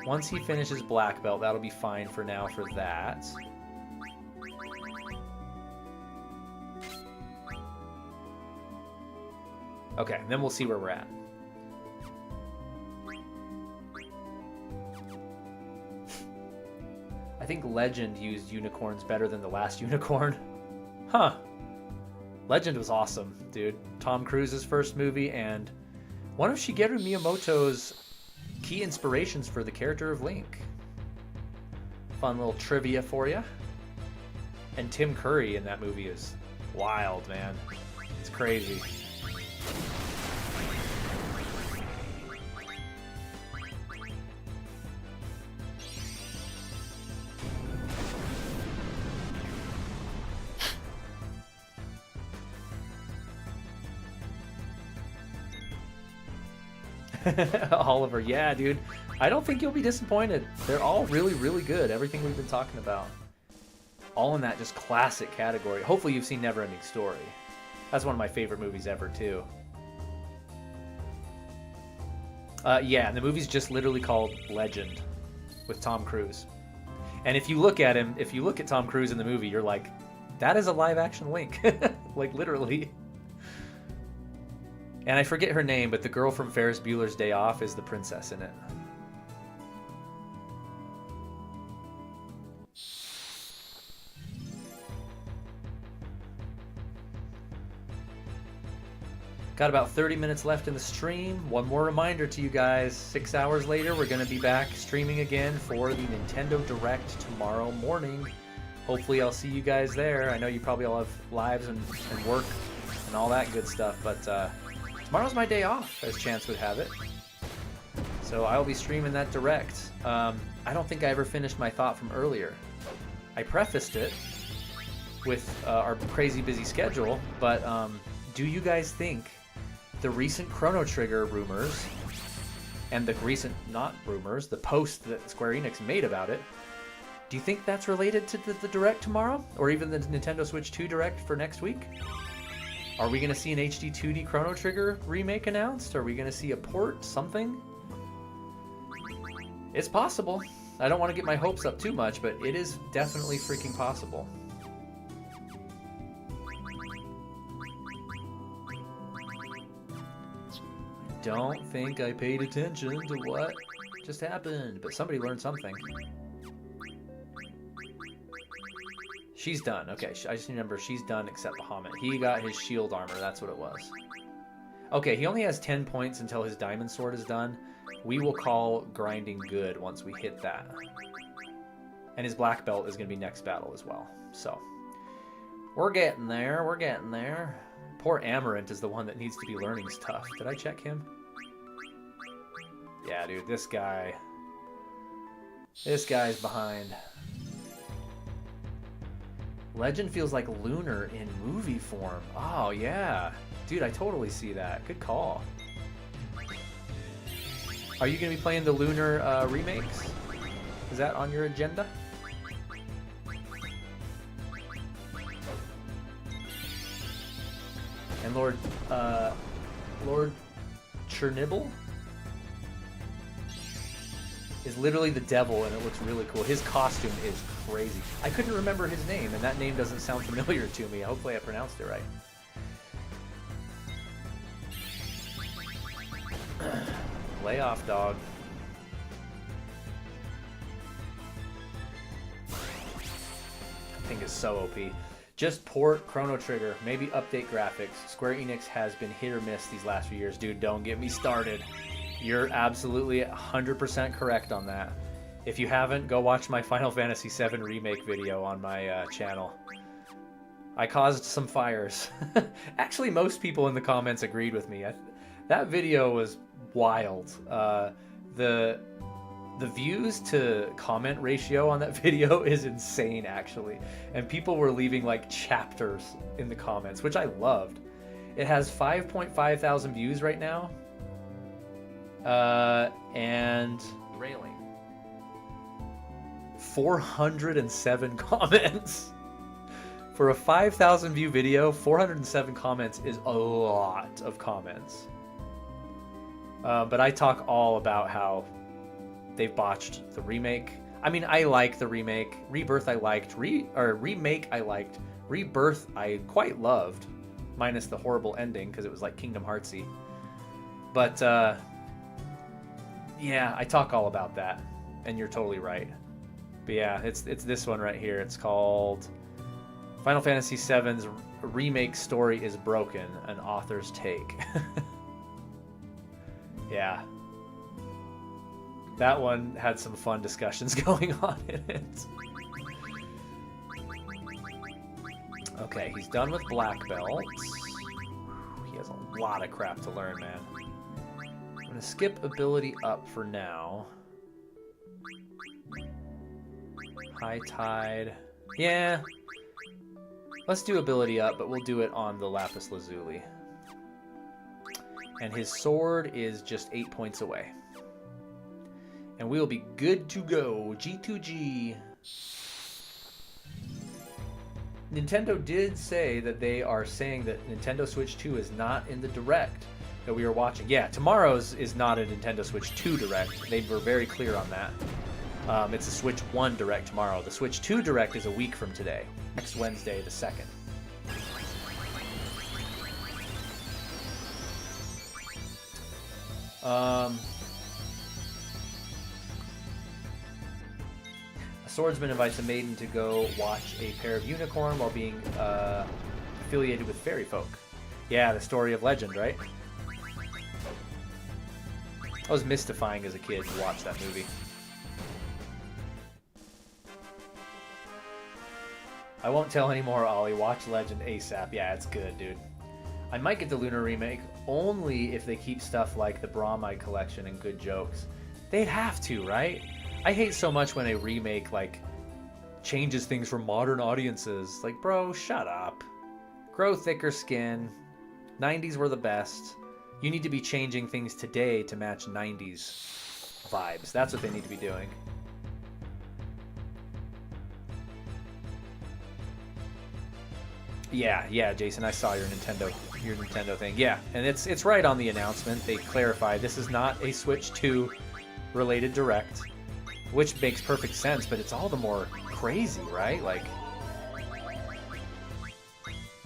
Once he finishes Black Belt, that'll be fine for now for that. Okay, then we'll see where we're at. I think Legend used unicorns better than The Last Unicorn. Huh. Legend was awesome, dude. Tom Cruise's first movie and one of Shigeru Miyamoto's key inspirations for the character of Link. Fun little trivia for you. And Tim Curry in that movie is wild, man. It's crazy. Oliver, yeah, dude. I don't think you'll be disappointed. They're all really, really good. Everything we've been talking about. All in that just classic category. Hopefully you've seen Never-Ending Story. That's one of my favorite movies ever, too. Yeah, and the movie's just literally called Legend with Tom Cruise. And if you look at him, if you look at Tom Cruise in the movie, you're like, that is a live-action Link. Like, literally. And I forget her name, but the girl from Ferris Bueller's Day Off is the princess in it. Got about 30 minutes left in the stream. One more reminder to you guys. 6 hours later, we're going to be back streaming again for the Nintendo Direct tomorrow morning. Hopefully I'll see you guys there. I know you probably all have lives and work and all that good stuff, but tomorrow's my day off, as chance would have it. So I'll be streaming that Direct. I don't think I ever finished my thought from earlier. I prefaced it with our crazy busy schedule, but do you guys think the recent Chrono Trigger rumors and the recent, not rumors, the post that Square Enix made about it, do you think that's related to the Direct tomorrow? Or even the Nintendo Switch 2 Direct for next week? Are we going to see an HD 2D Chrono Trigger remake announced? Are we going to see a port? Something? It's possible. I don't want to get my hopes up too much, but it is definitely freaking possible. Don't think I paid attention to what just happened, but somebody learned something. She's done. Okay, I just remember she's done except Bahamut. He got his shield armor, that's what it was. Okay, he only has 10 points until his diamond sword is done. We will call grinding good once we hit that. And his black belt is going to be next battle as well. So, we're getting there, we're getting there. Poor Amarant is the one that needs to be learning stuff. Did I check him? Yeah, dude, this guy's behind. Legend feels like Lunar in movie form. Oh, yeah. Dude, I totally see that. Good call. Are you going to be playing the Lunar remakes? Is that on your agenda? And Lord Chernobyl is literally the devil, and it looks really cool. His costume is crazy. I couldn't remember his name, and that name doesn't sound familiar to me. Hopefully I pronounced it right. Lay off, dog. That thing is so OP. Just port Chrono Trigger, maybe update graphics. Square Enix has been hit or miss these last few years. Dude, don't get me started. You're absolutely 100% correct on that. If you haven't, go watch my Final Fantasy VII Remake video on my channel. I caused some fires. Actually, most people in the comments agreed with me. That video was wild. The views to comment ratio on that video is insane, actually. And people were leaving like chapters in the comments, which I loved. It has 5.5 thousand views right now. And railing 407 comments. For a 5,000 view video, 407 comments is a lot of comments. But I talk all about how they've botched the remake. I mean, I like the remake. Rebirth I liked. Remake I liked. Rebirth I quite loved. Minus the horrible ending, because it was like Kingdom Heartsy. But, yeah, I talk all about that. And you're totally right. But yeah, it's this one right here. It's called Final Fantasy VII's Remake Story is Broken, an author's take. Yeah. That one had some fun discussions going on in it. Okay, he's done with black belts. He has a lot of crap to learn, man. I'm going to skip ability up for now. High Tide. Yeah. Let's do ability up, but we'll do it on the Lapis Lazuli. And his sword is just 8 points away. And we'll be good to go. G2G. Nintendo did say that they are saying that Nintendo Switch 2 is not in the Direct that we are watching. Yeah, tomorrow's is not a Nintendo Switch 2 Direct. They were very clear on that. It's a Switch 1 Direct tomorrow. The Switch 2 Direct is a week from today. Next Wednesday, the 2nd. A swordsman invites a maiden to go watch a pair of unicorn while being affiliated with fairy folk. Yeah, the story of Legend, right? That was mystifying as a kid to watch that movie. I won't tell anymore, Ollie. Watch Legend ASAP. Yeah, it's good, dude. I might get the Lunar remake only if they keep stuff like the Bromide collection and good jokes. They'd have to, right? I hate so much when a remake, like, changes things for modern audiences. Like, bro, shut up. Grow thicker skin. 90s were the best. You need to be changing things today to match 90s vibes. That's what they need to be doing. Yeah, Jason, I saw your Nintendo thing. Yeah, and it's right on the announcement. They clarify this is not a Switch 2 related direct, which makes perfect sense, but it's all the more crazy, right? Like,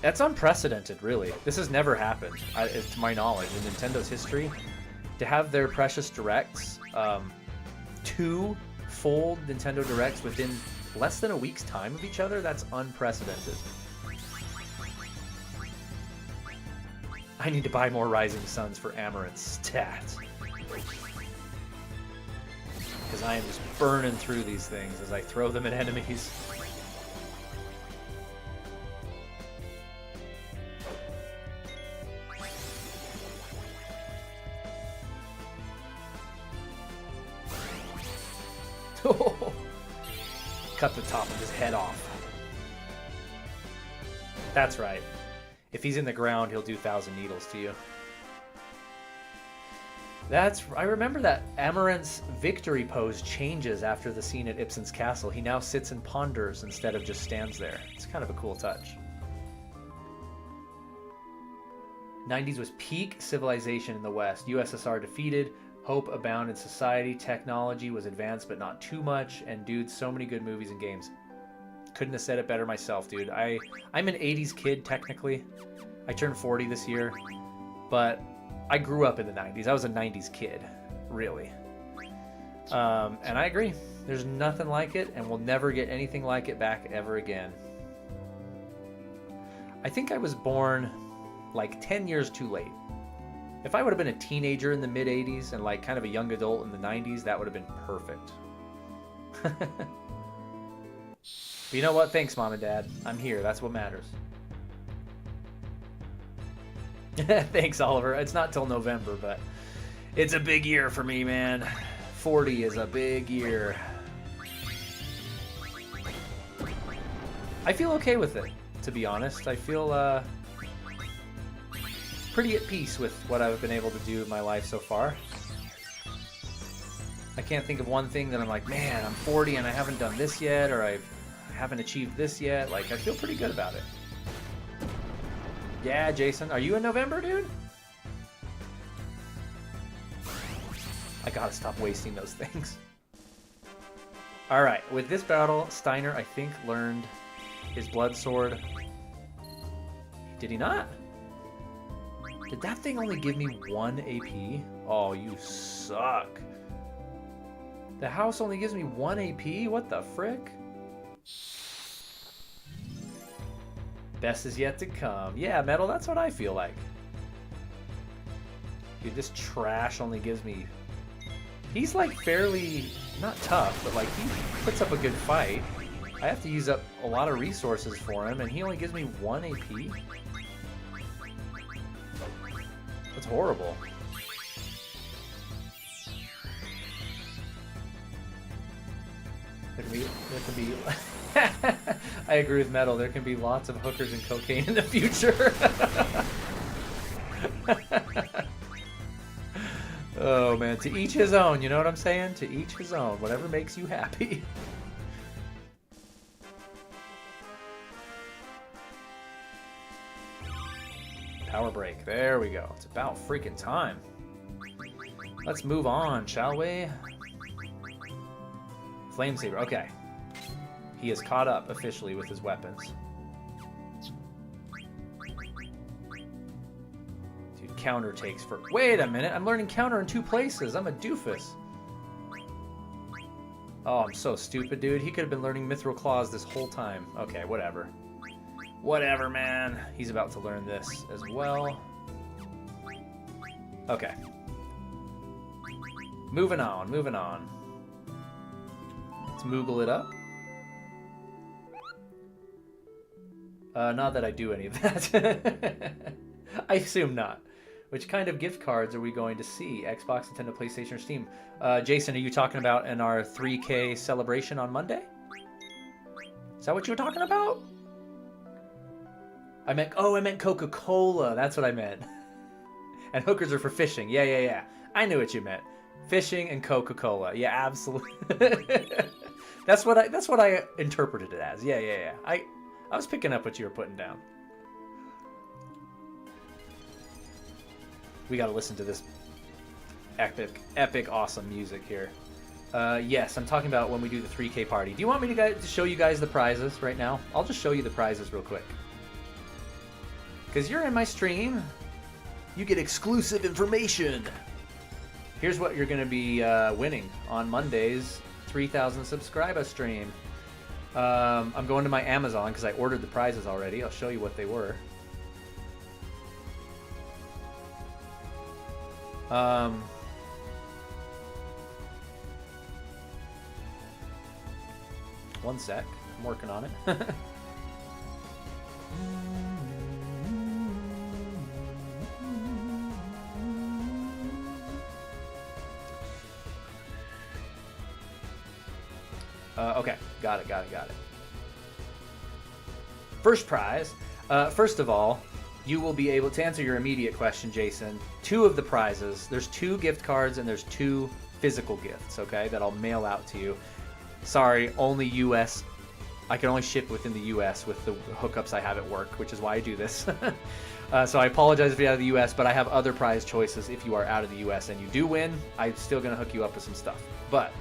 that's unprecedented, really. This has never happened, to my knowledge, in Nintendo's history. To have their precious directs, 2 full Nintendo directs within less than a week's time of each other, that's unprecedented. I need to buy more Rising Suns for Amaranth's stats. Because I am just burning through these things as I throw them at enemies. Cut the top of his head off. That's right. If he's in the ground, he'll do 1,000 needles to you. I remember that Amaranth's victory pose changes after the scene at Ibsen's castle. He now sits and ponders instead of just stands there. It's kind of a cool touch. 90s was peak civilization in the West. USSR defeated, hope abound in society, technology was advanced but not too much, and dude, so many good movies and games. Couldn't have said it better myself, dude. I'm an 80s kid, technically. I turned 40 this year, but I grew up in the 90s. I was a 90s kid, really. And I agree. There's nothing like it, and we'll never get anything like it back ever again. I think I was born like 10 years too late. If I would have been a teenager in the mid-80s and like kind of a young adult in the 90s, that would have been perfect. But you know what? Thanks, Mom and Dad. I'm here. That's what matters. Thanks, Oliver. It's not till November, but it's a big year for me, man. 40 is a big year. I feel okay with it, to be honest. I feel pretty at peace with what I've been able to do in my life so far. I can't think of one thing that I'm like, man, I'm 40 and I haven't done this yet, or I haven't achieved this yet. Like, I feel pretty good about it. Yeah, Jason. Are you in November, dude? I gotta stop wasting those things. Alright, with this battle, Steiner, I think, learned his blood sword. Did he not? Did that thing only give me 1 AP? Oh, you suck. The house only gives me 1 AP? What the frick? Best is yet to come. Yeah, Metal, that's what I feel like. Dude, this trash only gives me... He's like fairly... not tough, but like he puts up a good fight. I have to use up a lot of resources for him, and he only gives me 1 AP? That's horrible. There can be I agree with Metal. There can be lots of hookers and cocaine in the future. Oh man, to each his own, you know what I'm saying? To each his own, whatever makes you happy. Power break, there we go. It's about freaking time. Let's move on, shall we? Flamesaber, okay. He is caught up officially with his weapons. Dude, counter takes for... Wait a minute, I'm learning counter in 2 places. I'm a doofus. Oh, I'm so stupid, dude. He could have been learning Mithril Claws this whole time. Okay, whatever. Whatever, man. He's about to learn this as well. Okay. Moving on, moving on. Let's Moogle it up. Not that I do any of that. I assume not. Which kind of gift cards are we going to see? Xbox, Nintendo, PlayStation, or Steam? Jason, are you talking about in our 3K celebration on Monday? Is that what you were talking about? I meant Coca-Cola. That's what I meant. And hookers are for fishing. Yeah. I knew what you meant. Fishing and Coca-Cola. Yeah, absolutely. That's what I interpreted it as. Yeah. I was picking up what you were putting down. We got to listen to this epic, awesome music here. Yes, I'm talking about when we do the 3K party. Do you want me to show you guys the prizes right now? I'll just show you the prizes real quick. Because you're in my stream. You get exclusive information. Here's what you're going to be winning on Monday's 3,000 subscriber stream. I'm going to my Amazon because I ordered the prizes already. I'll show you what they were. One sec. I'm working on it. Okay, got it. First prize. First of all, you will be able to answer your immediate question, Jason. 2 of the prizes. There's 2 gift cards and there's 2 physical gifts, okay, that I'll mail out to you. Sorry, only US. I can only ship within the US with the hookups I have at work, which is why I do this. So I apologize if you're out of the US, but I have other prize choices if you are out of the US and you do win. I'm still going to hook you up with some stuff. But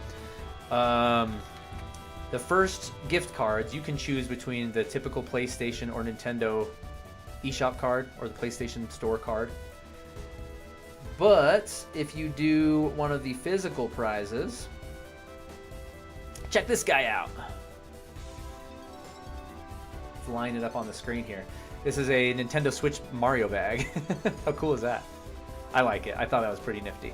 the first gift cards, you can choose between the typical PlayStation or Nintendo eShop card or the PlayStation Store card. But if you do one of the physical prizes, check this guy out. Let's line it up on the screen here. This is a Nintendo Switch Mario bag. How cool is that? I like it. I thought that was pretty nifty.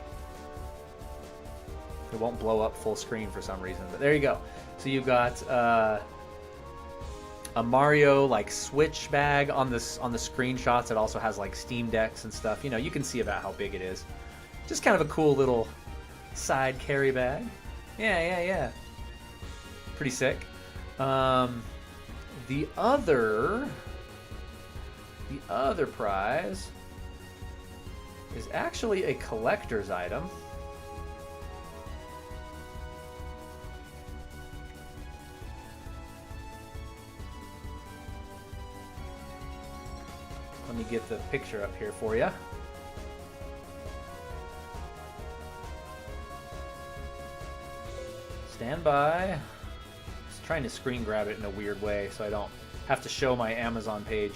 It won't blow up full screen for some reason, but there you go. So you've got a Mario like Switch bag on the screenshots. It also has like Steam Decks and stuff. You know, you can see about how big it is. Just kind of a cool little side carry bag. Yeah. Pretty sick. The other prize is actually a collector's item. Let me get the picture up here for you. Stand by. Just trying to screen grab it in a weird way so I don't have to show my Amazon page.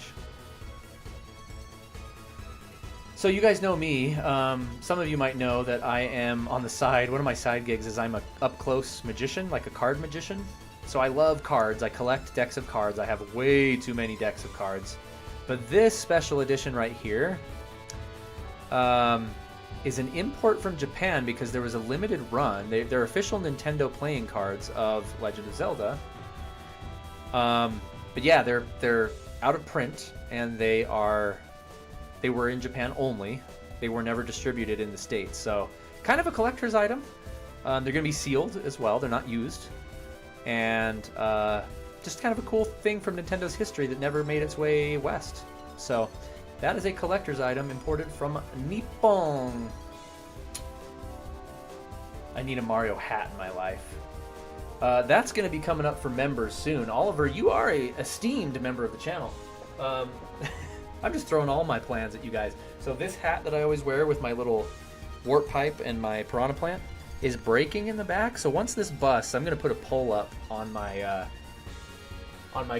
So you guys know me. Some of you might know that I am on the side. One of my side gigs is I'm a up-close magician, like a card magician. So I love cards. I collect decks of cards. I have way too many decks of cards. But this special edition right here is an import from Japan because there was a limited run. They're official Nintendo playing cards of Legend of Zelda. But yeah, they're out of print and they were in Japan only. They were never distributed in the States. So kind of a collector's item. They're going to be sealed as well. They're not used. And just kind of a cool thing from Nintendo's history that never made its way west. So that is a collector's item imported from Nippon. I need a Mario hat in my life. That's going to be coming up for members soon. Oliver, you are a esteemed member of the channel. I'm just throwing all my plans at you guys. So this hat that I always wear with my little warp pipe and my piranha plant is breaking in the back. So once this busts, I'm going to put a poll up on my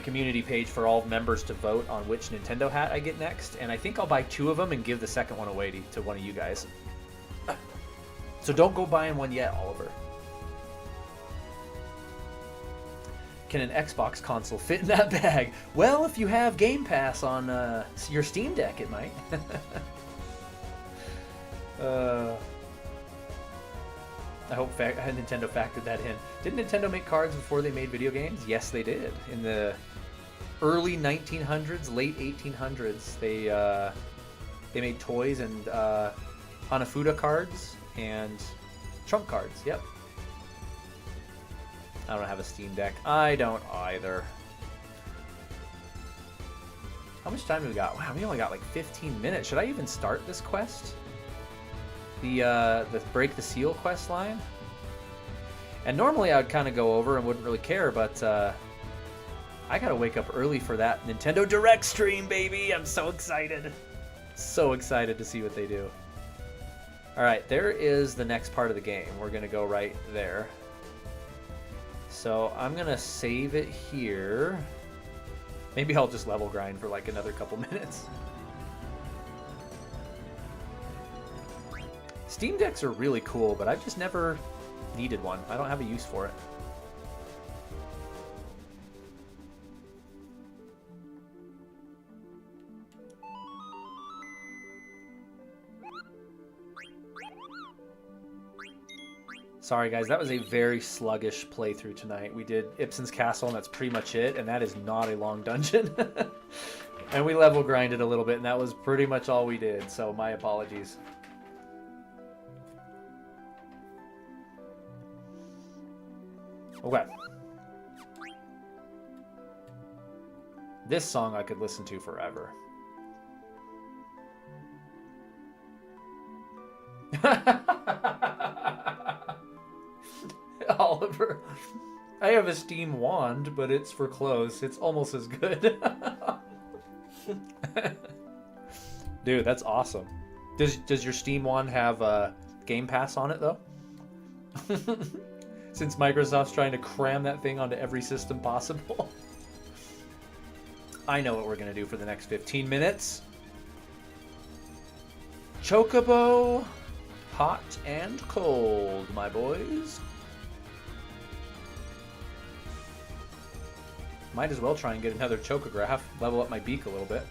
community page for all members to vote on which Nintendo hat I get next. And I think I'll buy 2 of them and give the second one away to one of you guys. So don't go buying one yet, Oliver. Can an Xbox console fit in that bag? Well, if you have Game Pass on your Steam Deck, it might. I hope Nintendo factored that in. Did Nintendo make cards before they made video games? Yes, they did. In the early 1900s, late 1800s, they made toys and Hanafuda cards and trump cards. Yep. I don't have a Steam Deck. I don't either. How much time do we got? Wow, we only got like 15 minutes. Should I even start this quest? The Break the Seal quest line? And normally I would kind of go over and wouldn't really care, but I gotta wake up early for that Nintendo Direct stream, baby! I'm so excited! So excited to see what they do. Alright, there is the next part of the game. We're gonna go right there. So I'm gonna save it here. Maybe I'll just level grind for like another couple minutes. Steam Decks are really cool, but I've just never needed one. I don't have a use for it. Sorry guys, that was a very sluggish playthrough tonight. We did Ibsen's Castle and that's pretty much it, and that is not a long dungeon. And we level grinded a little bit and that was pretty much all we did, so my apologies. Okay. This song I could listen to forever. Oliver, I have a steam wand, but it's for clothes. It's almost as good. Dude, that's awesome. Does your steam wand have Game Pass on it though? Since Microsoft's trying to cram that thing onto every system possible. I know what we're going to do for the next 15 minutes. Chocobo, hot and cold, my boys. Might as well try and get another chocograph, level up my beak a little bit.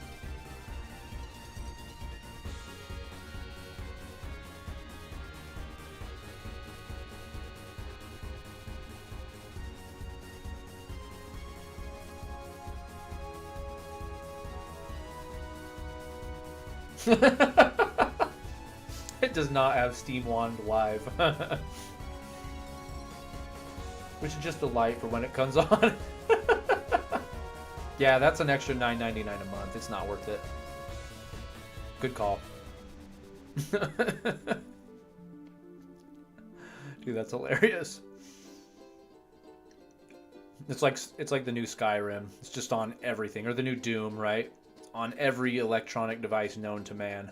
It does not have Steam Wand Live. Which is just a light for when it comes on. Yeah, that's an extra $9.99 a month. It's not worth it. Good call. Dude, that's hilarious. It's like the new Skyrim. It's just on everything. Or the new Doom, right? On every electronic device known to man.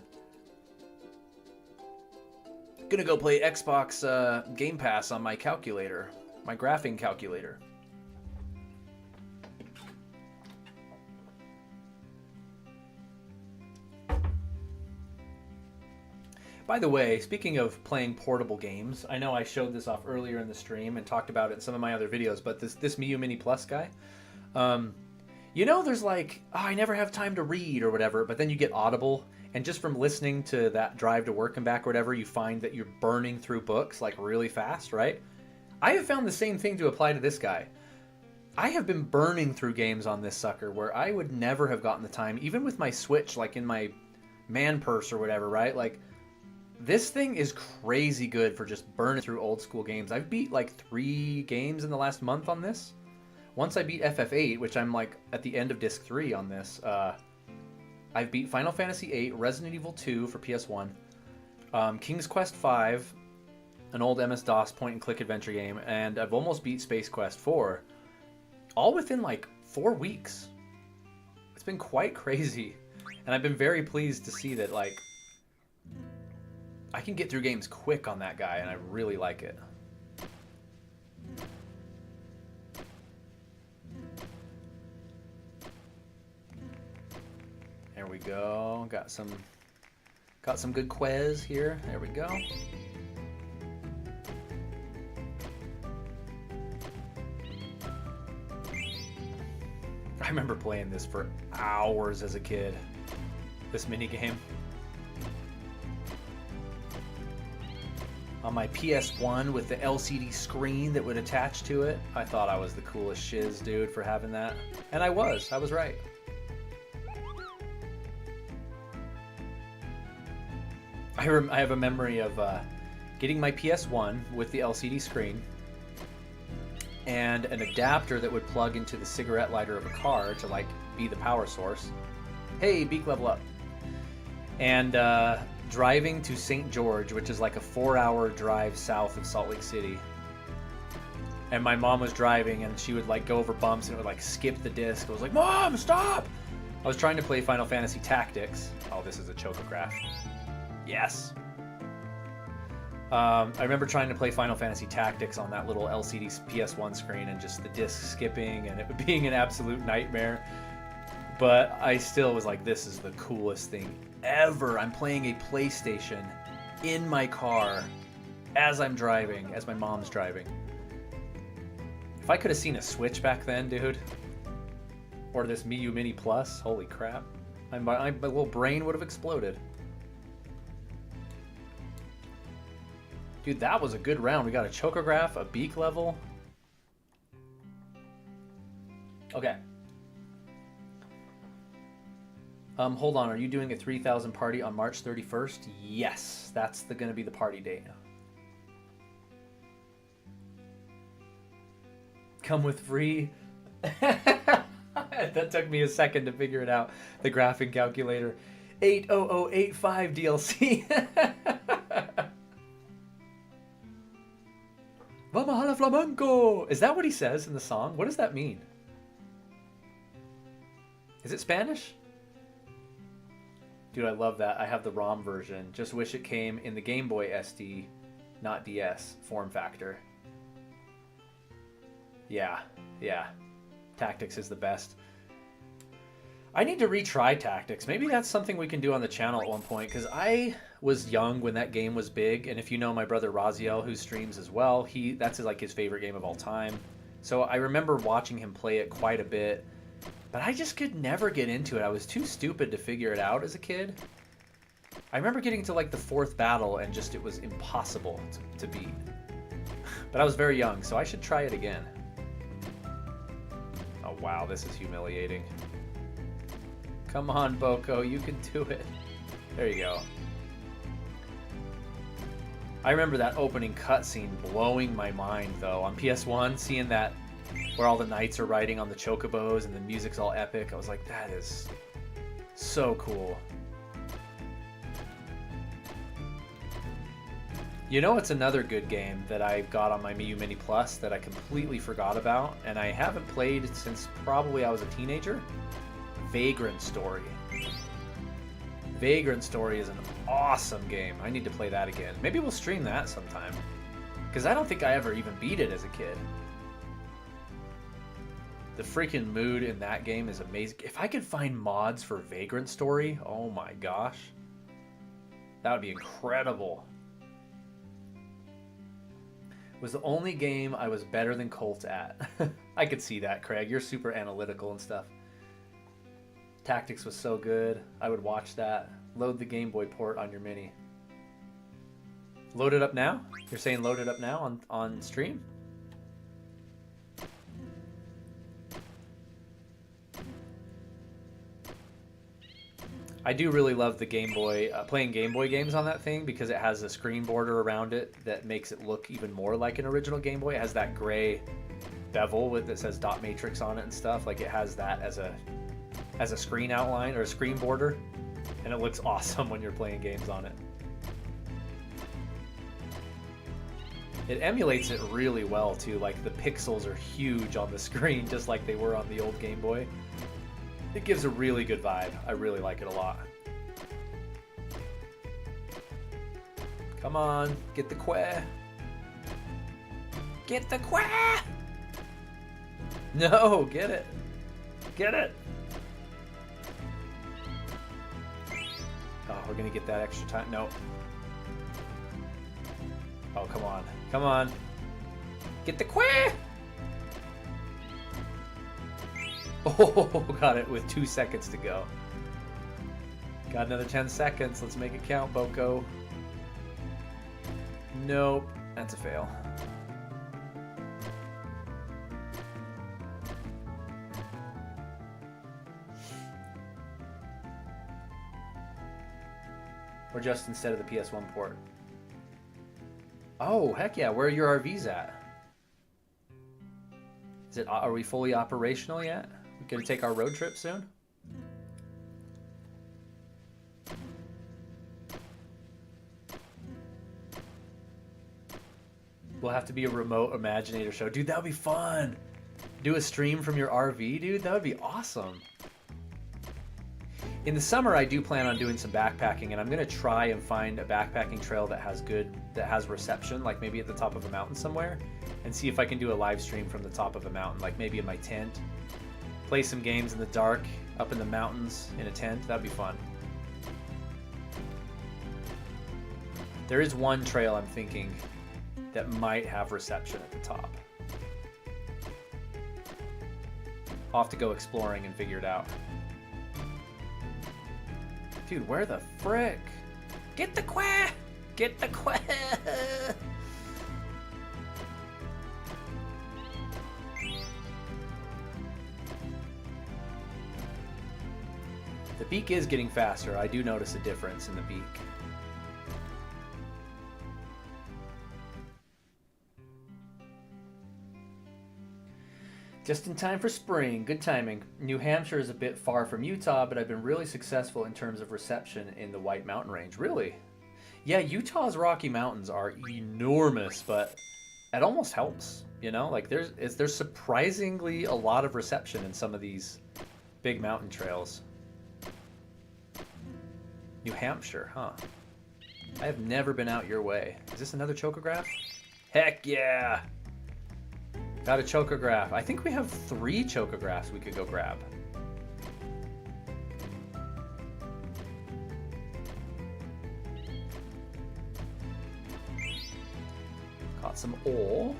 Gonna go play Xbox Game Pass on my calculator. My graphing calculator. By the way, speaking of playing portable games, I know I showed this off earlier in the stream and talked about it in some of my other videos, but this Miu Mini Plus guy, you know, there's like, oh, I never have time to read or whatever, but then you get Audible, and just from listening to that drive to work and back or whatever, you find that you're burning through books like really fast, right? I have found the same thing to apply to this guy. I have been burning through games on this sucker where I would never have gotten the time, even with my Switch, like in my man purse or whatever, right? Like, this thing is crazy good for just burning through old school games. I've beat like 3 games in the last month on this. Once I beat FF8, which I'm like at the end of disc 3 on this. I've beat Final Fantasy VIII, Resident Evil 2 for PS1, King's Quest V, an old MS-DOS point-and-click adventure game, and I've almost beat Space Quest 4, all within like 4 weeks. It's been quite crazy, and I've been very pleased to see that like I can get through games quick on that guy, and I really like it. There we go. Got some good quiz here. There we go. I remember playing this for hours as a kid. This mini game. On my PS1 with the LCD screen that would attach to it. I thought I was the coolest shiz, dude, for having that. And I was right. I have a memory of getting my PS1 with the LCD screen and an adapter that would plug into the cigarette lighter of a car to like be the power source. Hey, beak level up. And driving to St. George, which is like a 4-hour drive south of Salt Lake City. And my mom was driving and she would like go over bumps and it would like skip the disc. I was like, Mom, stop! I was trying to play Final Fantasy Tactics. Oh, this is a chocograph. Yes. I remember trying to play Final Fantasy Tactics on that little LCD PS1 screen and just the disc skipping and it being an absolute nightmare. But I still was like, this is the coolest thing ever. I'm playing a PlayStation in my car as I'm driving, as my mom's driving. If I could have seen a Switch back then, dude, or this MiiU Mini Plus, holy crap. My little brain would have exploded. Dude, that was a good round. We got a chocograph, a beak level. Okay. Hold on. Are you doing a 3,000 party on March 31st? Yes, that's going to be the party date. Come with free. That took me a second to figure it out. The graphing calculator. 80085 DLC. Vamos a la flamenco! Is that what he says in the song? What does that mean? Is it Spanish? Dude, I love that. I have the ROM version. Just wish it came in the Game Boy SD, not DS form factor. Yeah. Tactics is the best. I need to retry Tactics. Maybe that's something we can do on the channel at one point, because I was young when that game was big, and if you know my brother Raziel, who streams as well, that's like his favorite game of all time. So I remember watching him play it quite a bit, but I just could never get into it. I was too stupid to figure it out as a kid. I remember getting to like the 4th battle, and just it was impossible to beat. But I was very young, so I should try it again. Oh wow, this is humiliating. Come on, Boko, you can do it. There you go. I remember that opening cutscene blowing my mind, though. On PS1, seeing that where all the knights are riding on the chocobos and the music's all epic, I was like, that is so cool. You know, it's another good game that I got on my MiiU Mini Plus that I completely forgot about, and I haven't played since probably I was a teenager. Vagrant Story. Vagrant Story is an awesome game. I need to play that again. Maybe we'll stream that sometime. Because I don't think I ever even beat it as a kid. The freaking mood in that game is amazing. If I could find mods for Vagrant Story, oh my gosh. That would be incredible. It was the only game I was better than Colt at. I could see that, Craig. You're super analytical and stuff. Tactics was so good. I would watch that. Load the Game Boy port on your Mini. Load it up now? You're saying load it up now on stream? I do really love the Game Boy, playing Game Boy games on that thing, because it has a screen border around it that makes it look even more like an original Game Boy. It has that gray bevel that says dot matrix on it and stuff. Like, it has that as a screen outline or a screen border, and it looks awesome when you're playing games on it. It emulates it really well too. Like, the pixels are huge on the screen, just like they were on the old Game Boy. It gives a really good vibe. I really like it a lot. Come on, get the quae. Get the quae! No, get it. Get it. Oh, we're gonna get that extra time. No. Oh, come on. Come on. Get the quae! Oh, got it with 2 seconds to go. Got another 10 seconds. Let's make it count, Boko. Nope. That's a fail. Or just instead of the PS1 port. Oh, heck yeah. Where are your RVs at? Are we fully operational yet? We gonna take our road trip soon? We'll have to be a remote Imaginator show. Dude, that would be fun. Do a stream from your RV, dude. That would be awesome. In the summer, I do plan on doing some backpacking, and I'm gonna try and find a backpacking trail that has reception, like maybe at the top of a mountain somewhere, and see if I can do a live stream from the top of a mountain, like maybe in my tent. Play some games in the dark, up in the mountains, in a tent. That'd be fun. There is one trail I'm thinking that might have reception at the top. I'll have to go exploring and figure it out. Dude, where the frick? Get the quack! Get the quack! The beak is getting faster. I do notice a difference in the beak. Just in time for spring. Good timing. New Hampshire is a bit far from Utah, but I've been really successful in terms of reception in the White Mountain Range. Really? Yeah, Utah's Rocky Mountains are enormous, but it almost helps, you know? Like there's surprisingly a lot of reception in some of these big mountain trails. New Hampshire, huh? I have never been out your way. Is this another chocograph? Heck yeah! Got a chocograph. I think we have 3 chocographs we could go grab. Got some ore.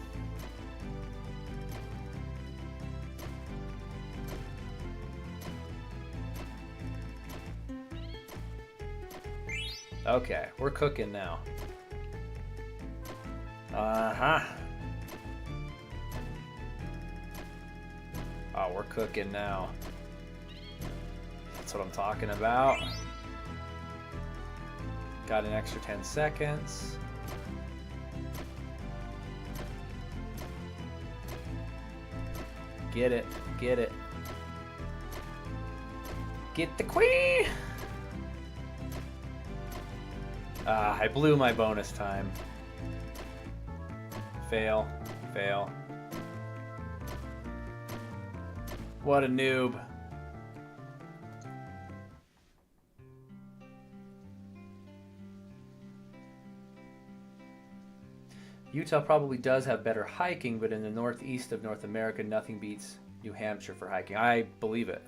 Okay, we're cooking now. Uh-huh. Oh, we're cooking now. That's what I'm talking about. Got an extra 10 seconds. Get it. Get it. Get the queen! I blew my bonus time. Fail. Fail. What a noob. Utah probably does have better hiking, but in the northeast of North America, nothing beats New Hampshire for hiking. I believe it.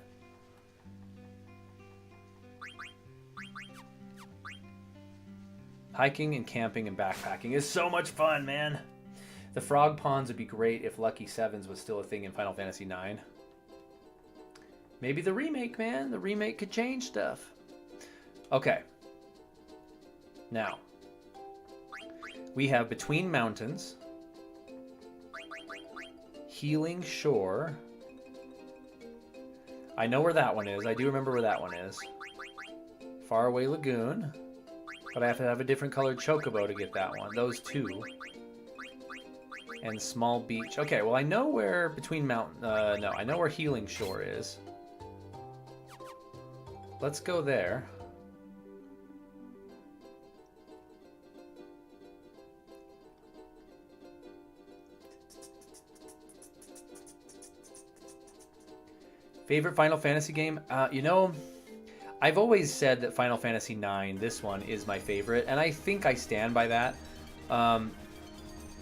Hiking and camping and backpacking is so much fun, man. The frog ponds would be great if Lucky Sevens was still a thing in Final Fantasy IX. Maybe the remake, man. The remake could change stuff. Okay. Now, we have Between Mountains, Healing Shore. I know where that one is. I do remember where that one is. Faraway Lagoon. But I have to have a different colored chocobo to get that one. Those 2. And Small Beach. Okay, well I know where Between Mountain... no, I know where Healing Shore is. Let's go there. Favorite Final Fantasy game? You know, I've always said that Final Fantasy IX, this one, is my favorite, and I think I stand by that. I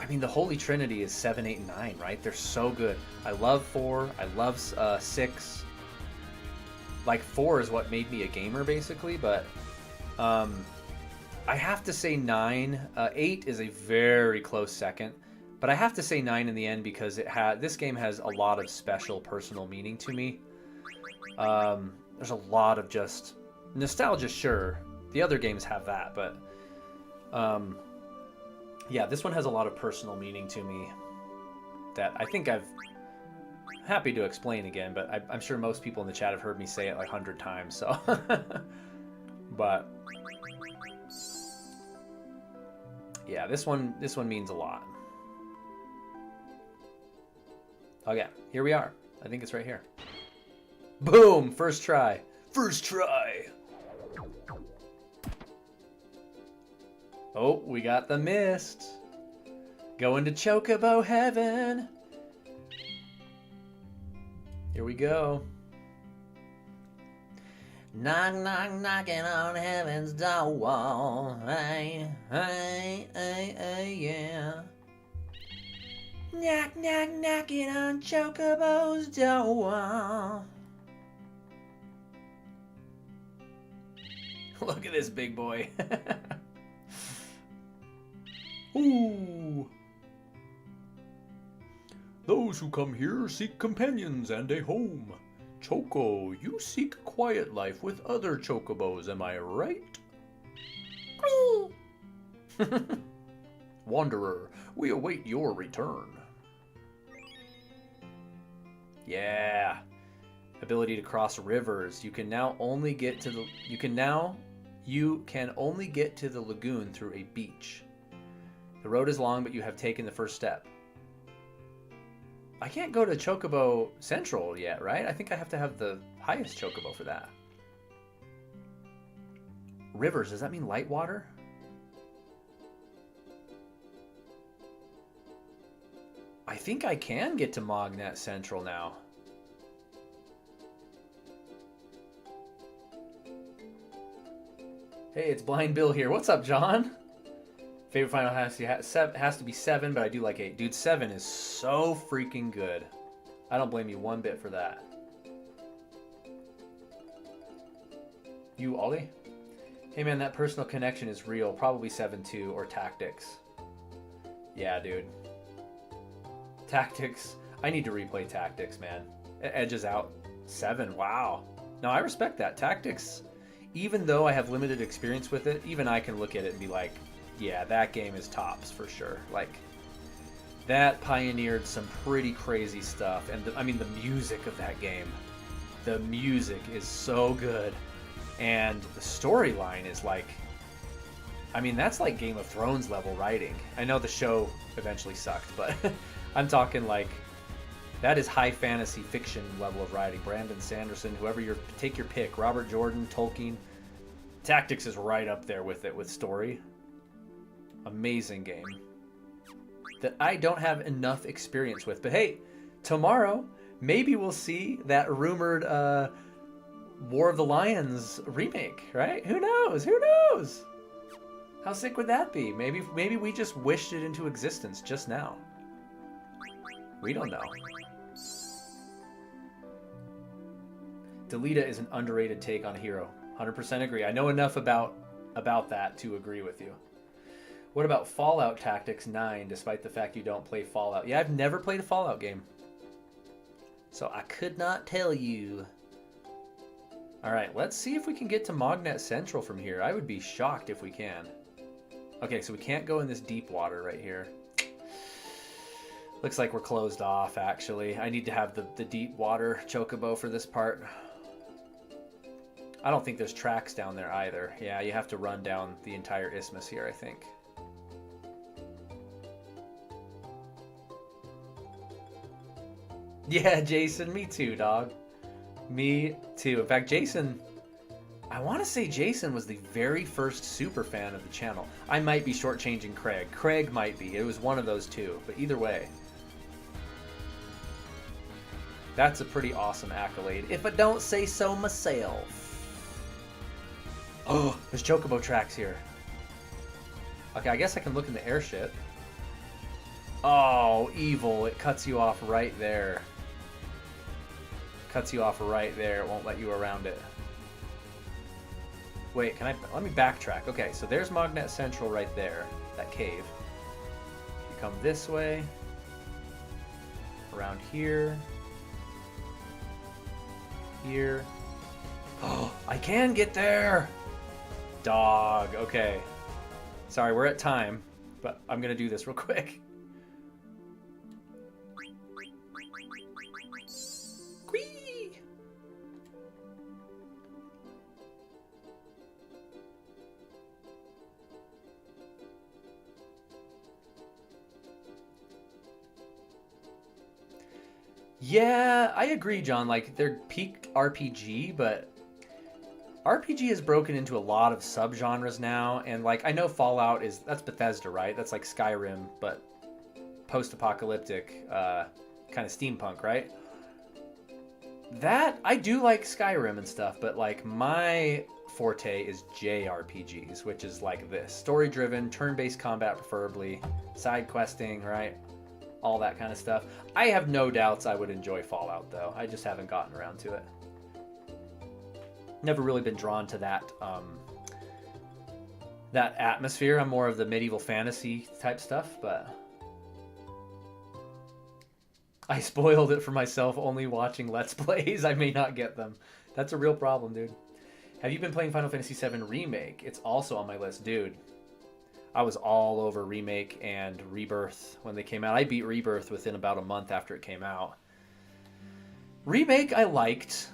mean, the Holy Trinity is 7, 8, and 9, right? They're so good. I love 4. I love 6. Like, 4 is what made me a gamer, basically, but I have to say 9. 8 is a very close second, but I have to say 9 in the end because this game has a lot of special personal meaning to me. There's a lot of just nostalgia, sure. The other games have that, but yeah, this one has a lot of personal meaning to me that I think I've happy to explain again, but I'm sure most people in the chat have heard me say it like 100 times, so. But yeah, this one means a lot. Okay, here we are. I think it's right here. Boom! First try. First try! Oh, we got the mist. Going to Chocobo Heaven. Here we go. Knock, knock, knocking on heaven's door. Hey, hey, hey, hey, yeah. Knock, knock, knocking on Chocobo's door. Look at this big boy. Ooh. Those who come here seek companions and a home. Choco, you seek a quiet life with other chocobos, am I right? Wanderer, we await your return. Yeah. Ability to cross rivers. You can only get to the lagoon through a beach. The road is long, but you have taken the first step. I can't go to Chocobo Central yet, right? I think I have to have the highest Chocobo for that. Rivers, does that mean light water? I think I can get to Mognet Central now. Hey, it's Blind Bill here. What's up, John? Favorite Final Fantasy has to be 7, but I do like 8. Dude, 7 is so freaking good. I don't blame you one bit for that. You, Ollie? Hey man, that personal connection is real. Probably 7-2 or Tactics. Yeah, dude. Tactics. I need to replay Tactics, man. It edges out 7. Wow. No, I respect that. Tactics, even though I have limited experience with it, even I can look at it and be like, yeah, that game is tops for sure. Like, that pioneered some pretty crazy stuff. And I mean, the music of that game. The music is so good. And the storyline is like, I mean, that's like Game of Thrones level writing. I know the show eventually sucked, but I'm talking like, that is high fantasy fiction level of writing. Brandon Sanderson, whoever take your pick. Robert Jordan, Tolkien. Tactics is right up there with it, with story. Amazing game that I don't have enough experience with. But hey, tomorrow, maybe we'll see that rumored War of the Lions remake, right? Who knows? Who knows? How sick would that be? Maybe we just wished it into existence just now. We don't know. Delita is an underrated take on Hero. 100% agree. I know enough about that to agree with you. What about Fallout Tactics 9, despite the fact you don't play Fallout? Yeah, I've never played a Fallout game, so I could not tell you. All right, let's see if we can get to Mognet Central from here. I would be shocked if we can. Okay, so we can't go in this deep water right here. Looks like we're closed off, actually. I need to have the deep water chocobo for this part. I don't think there's tracks down there either. Yeah, you have to run down the entire isthmus here, I think. Yeah, Jason, me too, dog. Me too. In fact, Jason, I want to say Jason was the very first super fan of the channel. I might be shortchanging Craig. Craig might be. It was one of those two. But either way, that's a pretty awesome accolade, if I don't say so myself. Oh, there's chocobo tracks here. Okay, I guess I can look in the airship. Oh, evil. It cuts you off right there. Cuts you off right there. It won't let you around it. Wait, let me backtrack. Okay, so there's Mognet Central right there. That cave. You come this way. Around here. here. Oh, I can get there! Dog, okay. Sorry, we're at time, but I'm gonna do this real quick. Whee! Yeah, I agree, John. Like, they're peak RPG, but RPG has broken into a lot of subgenres now, and like I know Fallout that's Bethesda, right? That's like Skyrim, but post-apocalyptic, kind of steampunk, right? That I do like Skyrim and stuff, but like my forte is JRPGs, which is like this: story-driven, turn-based combat, preferably, side questing, right? All that kind of stuff. I have no doubts I would enjoy Fallout, though. I just haven't gotten around to it. Never really been drawn to that that atmosphere. I'm more of the medieval fantasy type stuff, but I spoiled it for myself only watching Let's Plays. I may not get them. That's a real problem, dude. Have you been playing Final Fantasy VII Remake? It's also on my list, dude. I was all over Remake and Rebirth when they came out. I beat Rebirth within about a month after it came out. Remake I liked.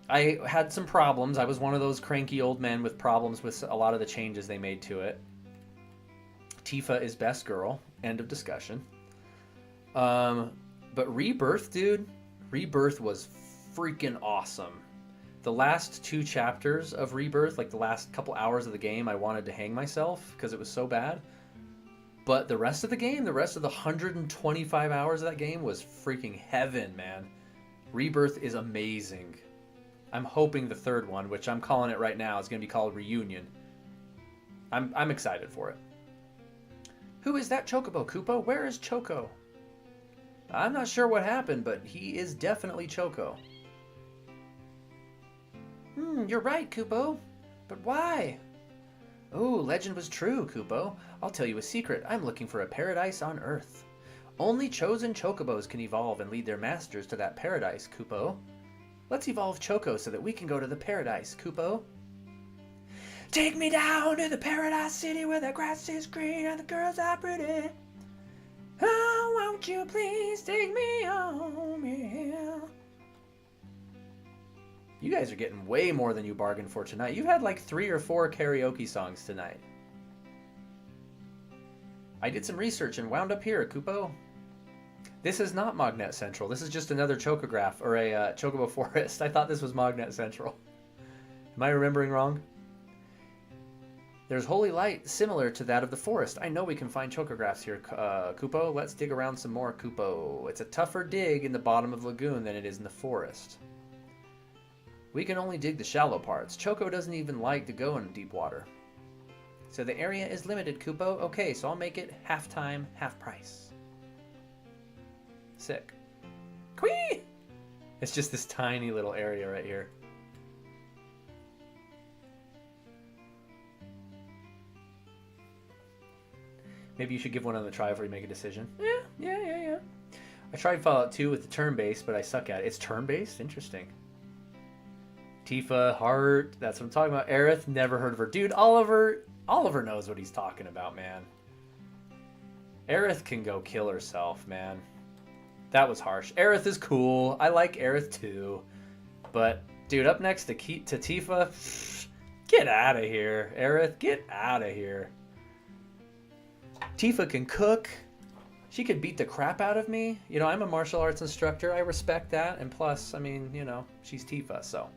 I had some problems. I was one of those cranky old men with problems with a lot of the changes they made to it. Tifa is best girl. End of discussion. But Rebirth, dude. Rebirth was freaking awesome. The last 2 chapters of Rebirth, like the last couple hours of the game, I wanted to hang myself because it was so bad. But the rest of the game, the rest of the 125 hours of that game was freaking heaven, man. Rebirth is amazing. I'm hoping the 3rd one, which I'm calling it right now, is going to be called Reunion. I'm excited for it. Who is that Chocobo, Koopa? Where is Choco? I'm not sure what happened, but he is definitely Choco. You're right, Kupo. But why? Oh, legend was true, Kupo. I'll tell you a secret. I'm looking for a paradise on Earth. Only chosen chocobos can evolve and lead their masters to that paradise, Kupo. Let's evolve Choco so that we can go to the paradise, Kupo. Take me down to the paradise city where the grass is green and the girls are pretty. Oh, won't you please take me home, yeah. You guys are getting way more than you bargained for tonight. You've had like 3 or 4 karaoke songs tonight. I did some research and wound up here, Kupo. This is not Magnet Central. This is just another chocograph, or a chocobo forest. I thought this was Magnet Central. Am I remembering wrong? There's holy light similar to that of the forest. I know we can find chocographs here, Kupo. Let's dig around some more, Kupo. It's a tougher dig in the bottom of the lagoon than it is in the forest. We can only dig the shallow parts. Choco doesn't even like to go in deep water. So the area is limited, Kupo. Okay, so I'll make it half time, half price. Sick. Quee! It's just this tiny little area right here. Maybe you should give one another try before you make a decision. Yeah. I tried Fallout 2 with the turn-based, but I suck at it. It's turn-based? Interesting. Tifa, Heart, that's what I'm talking about. Aerith, never heard of her. Dude, Oliver knows what he's talking about, man. Aerith can go kill herself, man. That was harsh. Aerith is cool. I like Aerith too. But, dude, up next to Tifa, get out of here. Aerith, get out of here. Tifa can cook. She could beat the crap out of me. You know, I'm a martial arts instructor. I respect that. And plus, I mean, you know, she's Tifa, so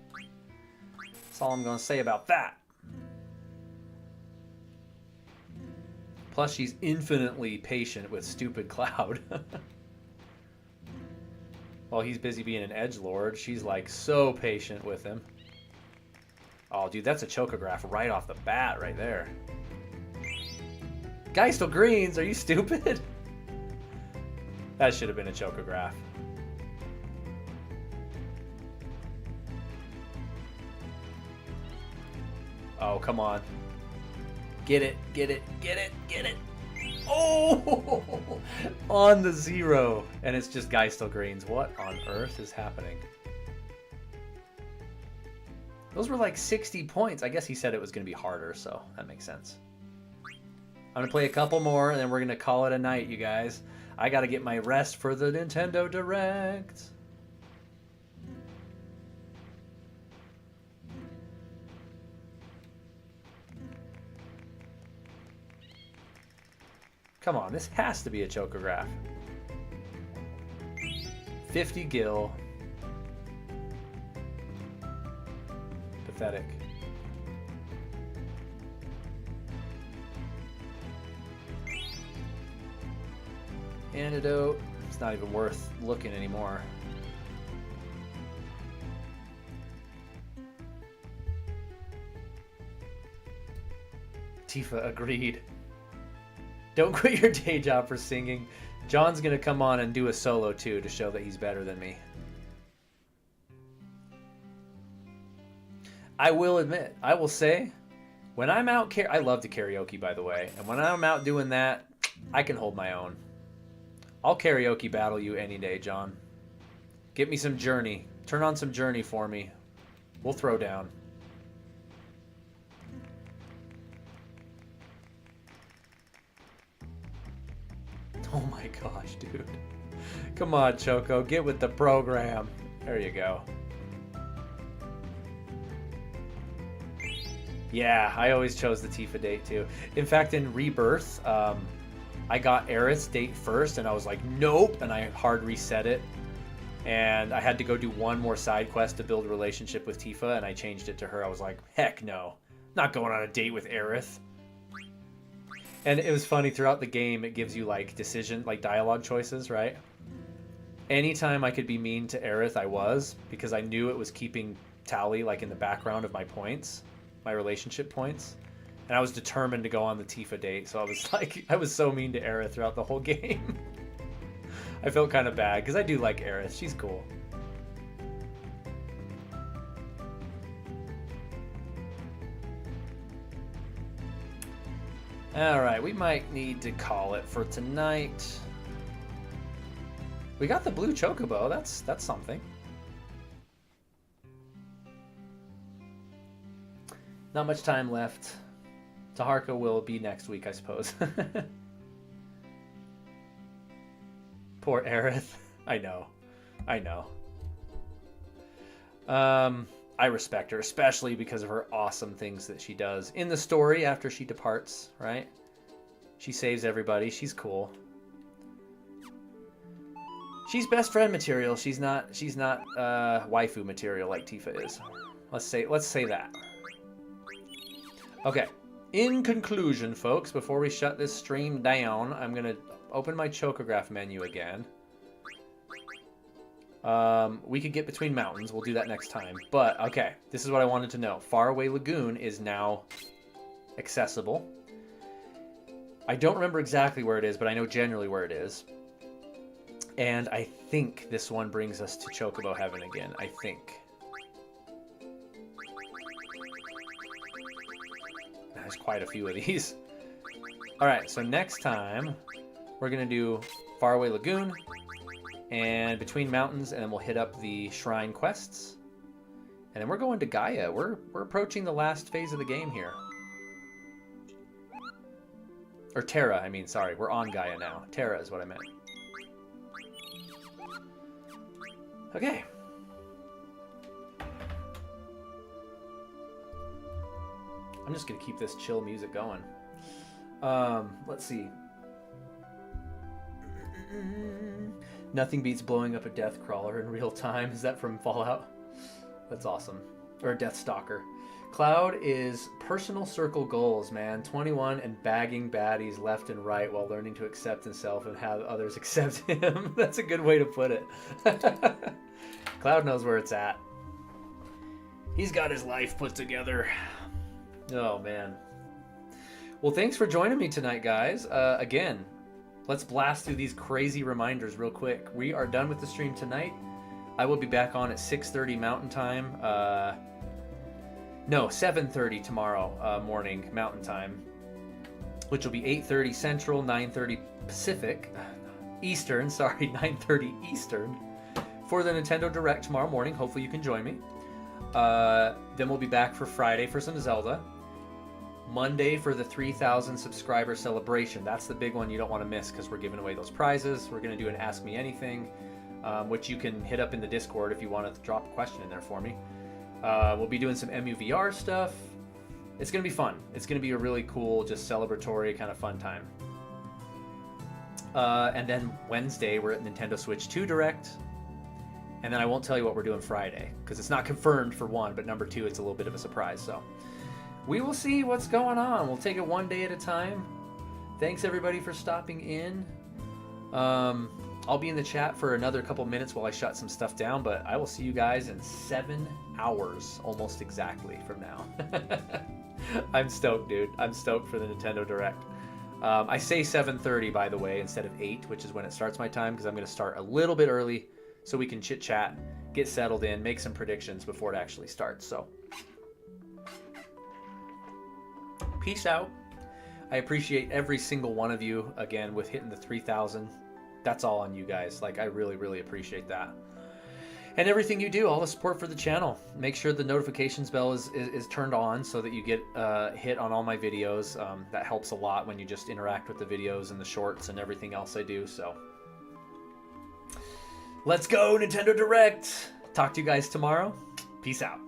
that's all I'm going to say about that. Plus, she's infinitely patient with stupid Cloud. While he's busy being an edgelord, she's like so patient with him. Oh, dude, that's a chocograph right off the bat right there. Geistel Greens, are you stupid? That should have been a chocograph. Oh, come on. Get it, get it, get it, get it. Oh! On the 0. And it's just Geistel Greens. What on earth is happening? Those were like 60 points. I guess he said it was going to be harder, so that makes sense. I'm going to play a couple more, and then we're going to call it a night, you guys. I got to get my rest for the Nintendo Direct. Come on, this has to be a chocograph. 50 gil. Pathetic. Antidote. It's not even worth looking anymore. Tifa agreed. Don't quit your day job for singing. John's gonna come on and do a solo too to show that he's better than me. I will admit, I will say, when I'm out, I love to karaoke, by the way, and when I'm out doing that, I can hold my own. I'll karaoke battle you any day, John. Get me some Journey. Turn on some Journey for me. We'll throw down. Oh my gosh, dude. Come on, Choco, get with the program. There you go. Yeah, I always chose the Tifa date too. In fact, in Rebirth, I got Aerith's date first, and I was like, nope, and I hard reset it. And I had to go do one more side quest to build a relationship with Tifa, and I changed it to her. I was like, heck no. Not going on a date with Aerith. And it was funny, throughout the game, it gives you, like, dialogue choices, right? Anytime I could be mean to Aerith, I was, because I knew it was keeping tally, like, in the background of my points, my relationship points. And I was determined to go on the Tifa date, so I was like, I was so mean to Aerith throughout the whole game. I felt kind of bad, because I do like Aerith. She's cool. Alright, we might need to call it for tonight. We got the blue chocobo, that's something. Not much time left. Taharka will be next week, I suppose. Poor Aerith. I know. I know. I respect her, especially because of her awesome things that she does in the story after she departs, right? She saves everybody. She's cool. She's best friend material. She's not waifu material like Tifa is. Let's say that. Okay. In conclusion, folks, before we shut this stream down, I'm going to open my chocograph menu again. We could get between mountains. We'll do that next time. But, okay, this is what I wanted to know. Faraway Lagoon is now accessible. I don't remember exactly where it is, but I know generally where it is. And I think this one brings us to Chocobo Heaven again. I think. There's quite a few of these. Alright, so next time, we're going to do Faraway Lagoon and Between Mountains, and then we'll hit up the Shrine quests. And then we're going to Gaia. We're approaching the last phase of the game here. Or Terra, I mean, sorry. We're on Gaia now. Terra is what I meant. Okay. I'm just going to keep this chill music going. Let's see. Nothing beats blowing up a death crawler in real time. Is that from Fallout? That's awesome. Or Death Stalker. Cloud is personal circle goals, man. 21 and bagging baddies left and right while learning to accept himself and have others accept him. That's a good way to put it. Cloud knows where it's at. He's got his life put together. Oh, man. Well, thanks for joining me tonight, guys. Again, let's blast through these crazy reminders real quick. We are done with the stream tonight. I will be back on at 6:30 Mountain Time. No, 7:30 tomorrow morning Mountain Time, which will be 8:30 Central, 9:30 Pacific, Eastern, sorry, 9:30 Eastern, for the Nintendo Direct tomorrow morning. Hopefully you can join me. Then we'll be back for Friday for some Zelda. Monday for the 3,000 subscriber celebration. That's the big one you don't want to miss because we're giving away those prizes. We're going to do an Ask Me Anything, which you can hit up in the Discord if you want to drop a question in there for me. We'll be doing some MUVR stuff. It's going to be fun. It's going to be a really cool, just celebratory kind of fun time. And then Wednesday, we're at Nintendo Switch 2 Direct. And then I won't tell you what we're doing Friday because it's not confirmed for one, but number two, it's a little bit of a surprise. So we will see what's going on. We'll take it one day at a time. Thanks everybody for stopping in. I'll be in the chat for another couple minutes while I shut some stuff down, but I will see you guys in 7 hours, almost exactly from now. I'm stoked, dude. I'm stoked for the Nintendo Direct. I say 7:30, by the way, instead of 8, which is when it starts my time, because I'm going to start a little bit early so we can chit-chat, get settled in, make some predictions before it actually starts. So, peace out. I appreciate every single one of you, again, with hitting the 3,000. That's all on you guys. Like, I really, really appreciate that. And everything you do, all the support for the channel. Make sure the notifications bell is turned on so that you get hit on all my videos. That helps a lot when you just interact with the videos and the shorts and everything else I do. So, let's go, Nintendo Direct. Talk to you guys tomorrow. Peace out.